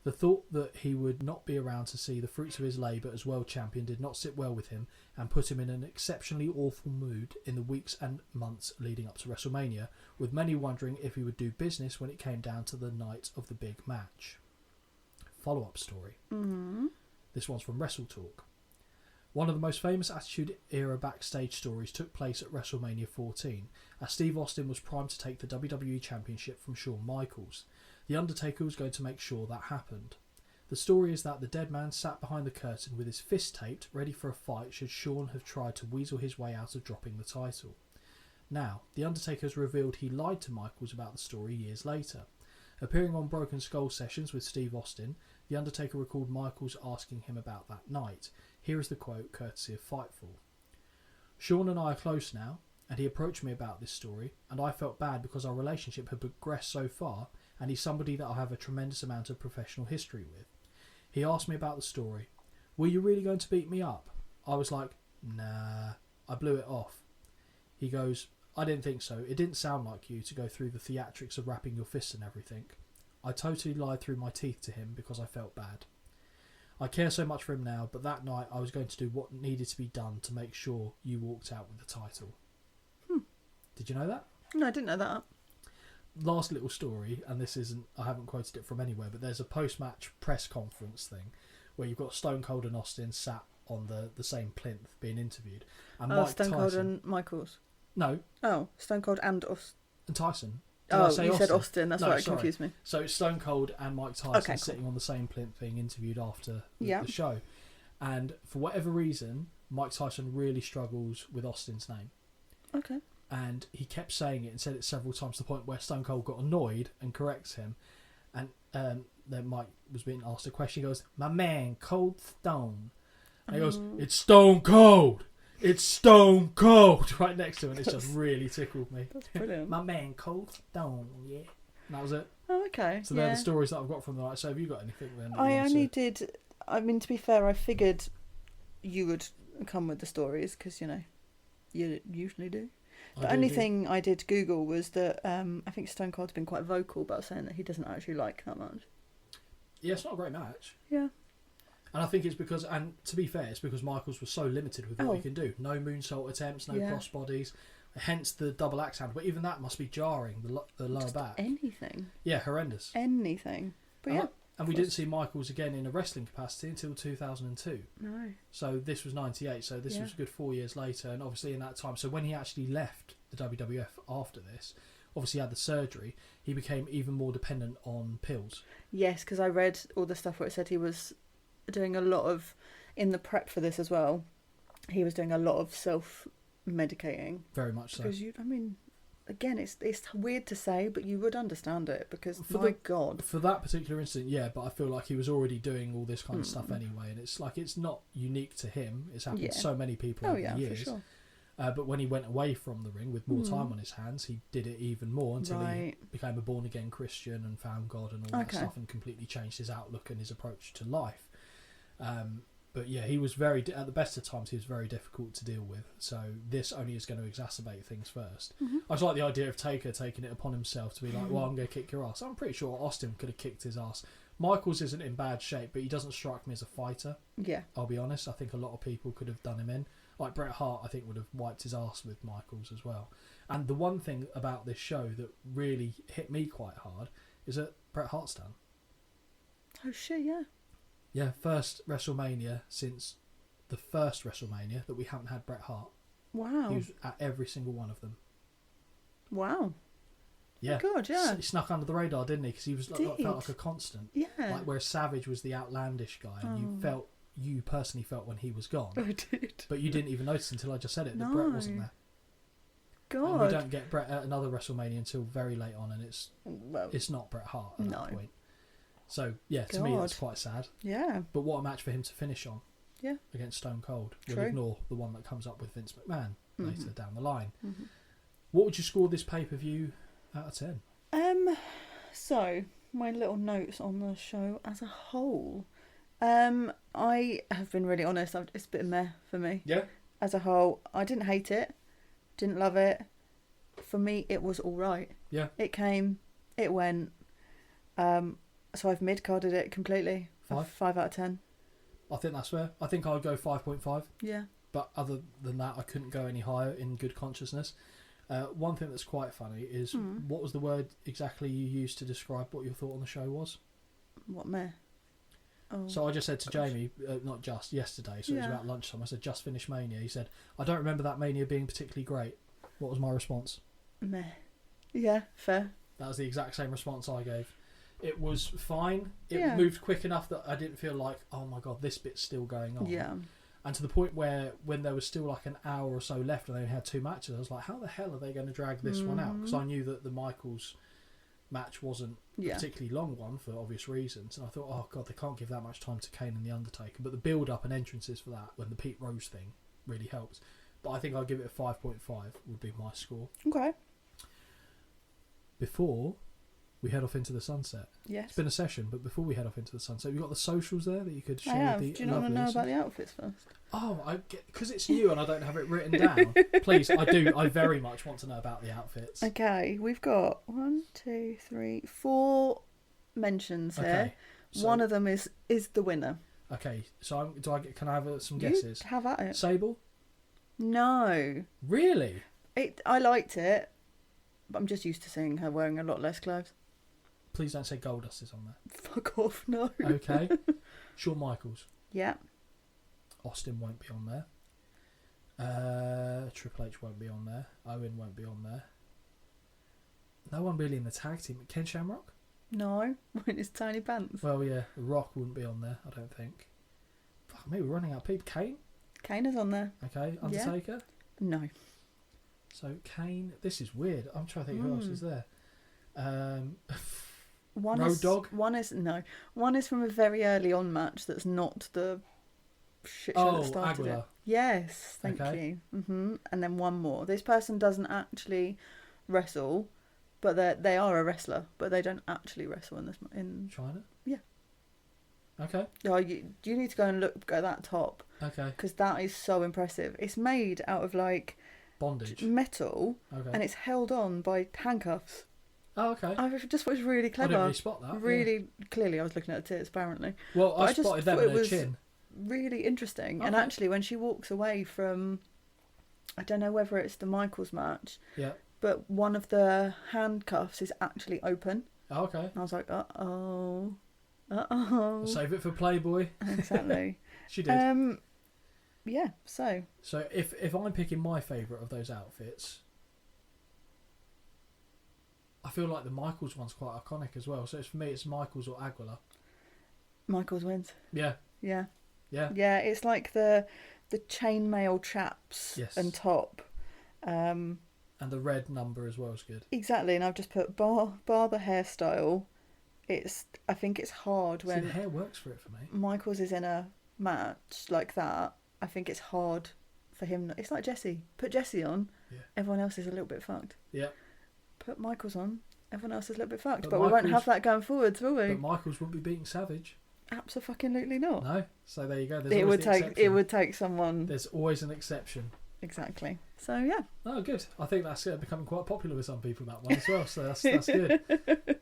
The thought that he would not be around to see the fruits of his labour as world champion did not sit well with him and put him in an exceptionally awful mood in the weeks and months leading up to WrestleMania, with many wondering if he would do business when it came down to the night of the big match. Follow-up story. Mm-hmm. This one's from Wrestle Talk. One of the most famous Attitude Era backstage stories took place at WrestleMania 14, as Steve Austin was primed to take the WWE Championship from Shawn Michaels. The Undertaker was going to make sure that happened. The story is that the dead man sat behind the curtain with his fist taped, ready for a fight should Shawn have tried to weasel his way out of dropping the title. Now, The Undertaker has revealed he lied to Michaels about the story years later. Appearing on Broken Skull sessions with Steve Austin, The Undertaker recalled Michaels asking him about that night. Here is the quote, courtesy of Fightful. Sean and I are close now, and he approached me about this story, and I felt bad because our relationship had progressed so far, and he's somebody that I have a tremendous amount of professional history with. He asked me about the story. Were you really going to beat me up? I was like, nah, I blew it off. He goes, I didn't think so. It didn't sound like you to go through the theatrics of wrapping your fists and everything. I totally lied through my teeth to him because I felt bad. I care so much for him now, but that night I was going to do what needed to be done to make sure you walked out with the title. Did you know that? No, I didn't know that. Last little story, and this isn't, I haven't quoted it from anywhere, but there's a post-match press conference thing where you've got Stone Cold and Austin sat on the same plinth being interviewed. And Mike Stone Cold Tyson, and Michaels. No. Oh, Stone Cold and Tyson. You said Austin, that's why it confused me. So it's Stone Cold and Mike Tyson sitting on the same plinth being interviewed after the show. And for whatever reason, Mike Tyson really struggles with Austin's name. Okay. And he kept saying it and said it several times to the point where Stone Cold got annoyed and corrects him. And then Mike was being asked a question. He goes, my man, Cold Stone. And he goes, it's Stone Cold. It's Stone Cold. Right next to him. And it's just really tickled me. That's brilliant. My man, Cold Stone. Yeah. And that was it. Oh, okay. So they're the stories that I've got from the night. So have you got anything then? I only did... I mean, to be fair, I figured you would come with the stories because, you usually do. The only thing I did Google was that I think Stone Cold's been quite vocal about saying that he doesn't actually like that much. Yeah, it's not a great match. Yeah. And I think it's because, and to be fair, it's because Michaels was so limited with what he can do. No moonsault attempts, no crossbodies, hence the double axe handle. But even that must be jarring, the lower just back. Anything. Yeah, horrendous. Anything. But and we didn't see Michaels again in a wrestling capacity until 2002. No. So this was 98, so this was a good 4 years later. And obviously in that time, so when he actually left the WWF after this, obviously had the surgery, he became even more dependent on pills. Yes, because I read all the stuff where it said he was doing a lot of, in the prep for this as well, he was doing a lot of self-medicating. Very much so. Because again, it's weird to say, but you would understand it because, God. For that particular incident, yeah, but I feel like he was already doing all this kind of stuff anyway, and it's like, it's not unique to him. It's happened to so many people over the years. For sure. But when he went away from the ring with more time on his hands, he did it even more until he became a born-again Christian and found God and all that stuff and completely changed his outlook and his approach to life. But yeah, he was at the best of times, he was very difficult to deal with. So this only is going to exacerbate things first. I just like the idea of Taker taking it upon himself to be like, well, I'm going to kick your ass. I'm pretty sure Austin could have kicked his ass. Michaels isn't in bad shape, but he doesn't strike me as a fighter. Yeah. I'll be honest. I think a lot of people could have done him in. Like Bret Hart, I think, would have wiped his ass with Michaels as well. And the one thing about this show that really hit me quite hard is that Bret Hart's done. Oh, shit, yeah. Yeah, first WrestleMania since the first WrestleMania that we haven't had Bret Hart. Wow. He was at every single one of them. Wow. Yeah. Oh, God, yeah. He snuck under the radar, didn't he? Because he was felt like a constant. Yeah. Like where Savage was the outlandish guy, and you personally felt when he was gone. I did. But you didn't even notice until I just said it that Bret wasn't there. God. And we don't get Bret at another WrestleMania until very late on, and it's not Bret Hart at that point. So, yeah, to me that's quite sad. Yeah. But what a match for him to finish on. Yeah. Against Stone Cold. We'll ignore the one that comes up with Vince McMahon later down the line. What would you score this pay-per-view out of 10? So, my little notes on the show as a whole. I have been really honest. It's a bit meh for me. Yeah. As a whole, I didn't hate it. Didn't love it. For me, it was all right. Yeah. It came. It went. So I've mid-carded it completely. 5 out of 10. I think that's fair. I think I'd go 5.5. Yeah. But other than that, I couldn't go any higher in good consciousness. One thing that's quite funny is what was the word exactly you used to describe what your thought on the show was? What, meh? Oh, so I just said to Jamie, not just yesterday, so it was about lunchtime, I said, just finished Mania. He said, I don't remember that Mania being particularly great. What was my response? Meh. Yeah, fair. That was the exact same response I gave. It was fine. It moved quick enough that I didn't feel like, oh my God, this bit's still going on. Yeah. And to the point where when there was still like an hour or so left and they only had 2 matches, I was like, how the hell are they going to drag this one out? Because I knew that the Michaels match wasn't a particularly long one for obvious reasons. And I thought, oh God, they can't give that much time to Kane and The Undertaker. But the build-up and entrances for that, when the Pete Rose thing really helps. But I think I'll give it a 5.5 would be my score. Okay. Before we head off into the sunset. Yes. It's been a session, but before we head off into the sunset, you've got the socials there that you could share I have. with the Do you not want to know listeners. about the outfits first? Oh, because it's new and I don't have it written down. Please, I do. I very much want to know about the outfits. Okay, we've got 1, 2, 3, 4 mentions here. So, one of them is the winner. Okay, so can I have some guesses? Have at it. Sable? No. Really? I liked it, but I'm just used to seeing her wearing a lot less clothes. Please don't say Goldust is on there. Fuck off, no. Okay. Shawn Michaels. Yeah. Austin won't be on there. Triple H won't be on there. Owen won't be on there. No one really in the tag team. Ken Shamrock? No, in his tiny pants. Well, yeah. The Rock wouldn't be on there, I don't think. Fuck me, we're running out of people. Kane? Kane is on there. Okay. Undertaker? Yeah. No. So Kane. This is weird. I'm trying to think who else is there. Road Dogg? One is from a very early on match that's not the shit show that started Aguilar. it. Yes, thank you. And then one more. This person doesn't actually wrestle, but they are a wrestler, but they don't actually wrestle in China? Yeah. Okay. Oh, you need to go and look at that top. Okay. Because that is so impressive. It's made out of like bondage metal, okay. And it's held on by handcuffs. Oh, okay. I just thought it was really clever. I didn't really spot that. Really clearly, I was looking at the tits apparently. Well, I spotted them in her chin. Really interesting. Okay. And actually, when she walks away from, I don't know whether it's the Michaels match, but one of the handcuffs is actually open. Oh, okay. And I was like, uh-oh. Save it for Playboy. Exactly. She did. Yeah, so if I'm picking my favourite of those outfits, I feel like the Michaels one's quite iconic as well. So for me, it's Michaels or Aguilar. Michaels wins. Yeah. Yeah. Yeah. Yeah, it's like the chainmail chaps and top. And the red number as well is good. Exactly, and I've just put bar the hairstyle. I think it's hard when the hair works for it for me. Michaels is in a match like that. I think it's hard for him. It's like Jesse. Put Jesse on. Yeah. Everyone else is a little bit fucked. Yeah. Put Michaels on. Everyone else is a little bit fucked. But we won't have that going forwards, will we? But Michaels wouldn't be beating Savage. Absolutely not. No. So there you go. It would take someone. There's always an exception. Exactly. So yeah. Oh, good. I think that's becoming quite popular with some people, that one as well. So that's good.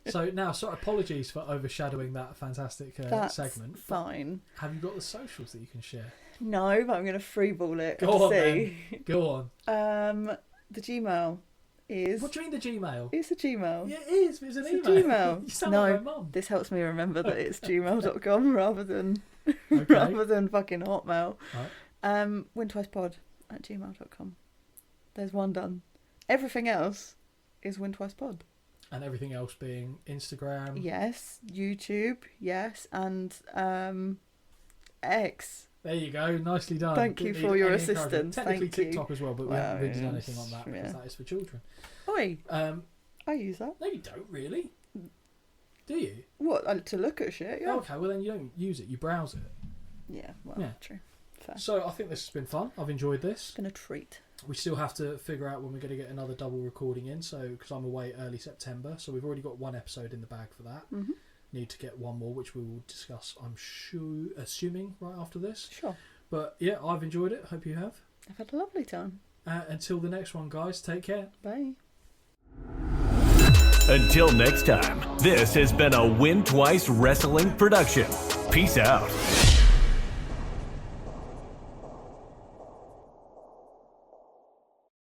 So now, apologies for overshadowing that fantastic segment. Fine. Have you got the socials that you can share? No, but I'm going to freeball it. Go on, then. Go on. The Gmail is. What do you mean the Gmail? It's a Gmail. Yeah, it is. It's an email. It's a Gmail. You sound like my mum. This helps me remember that it's gmail.com rather than fucking Hotmail. Right. wintwicepod@gmail.com. There's one done. Everything else is wintwicepod. And everything else being Instagram. Yes. YouTube. Yes. And X. There you go. Nicely done. Thank you for your assistance. Technically TikTok as well, but we haven't really done anything on that because that is for children. Oi. I use that. No, you don't really. Do you? What? To look at shit, yeah. Okay, well then you don't use it. You browse it. Yeah, well, true. Fair. So I think this has been fun. I've enjoyed this. It's been a treat. We still have to figure out when we're going to get another double recording in. So because I'm away early September, so we've already got one episode in the bag for that. Mm-hmm. Need to get one more, which we will discuss, I'm sure, assuming right after this. Sure. But yeah, I've enjoyed it. Hope you have. I've had a lovely time. Until the next one, guys. Take care. Bye. Until next time, this has been a Win Twice Wrestling production. Peace out.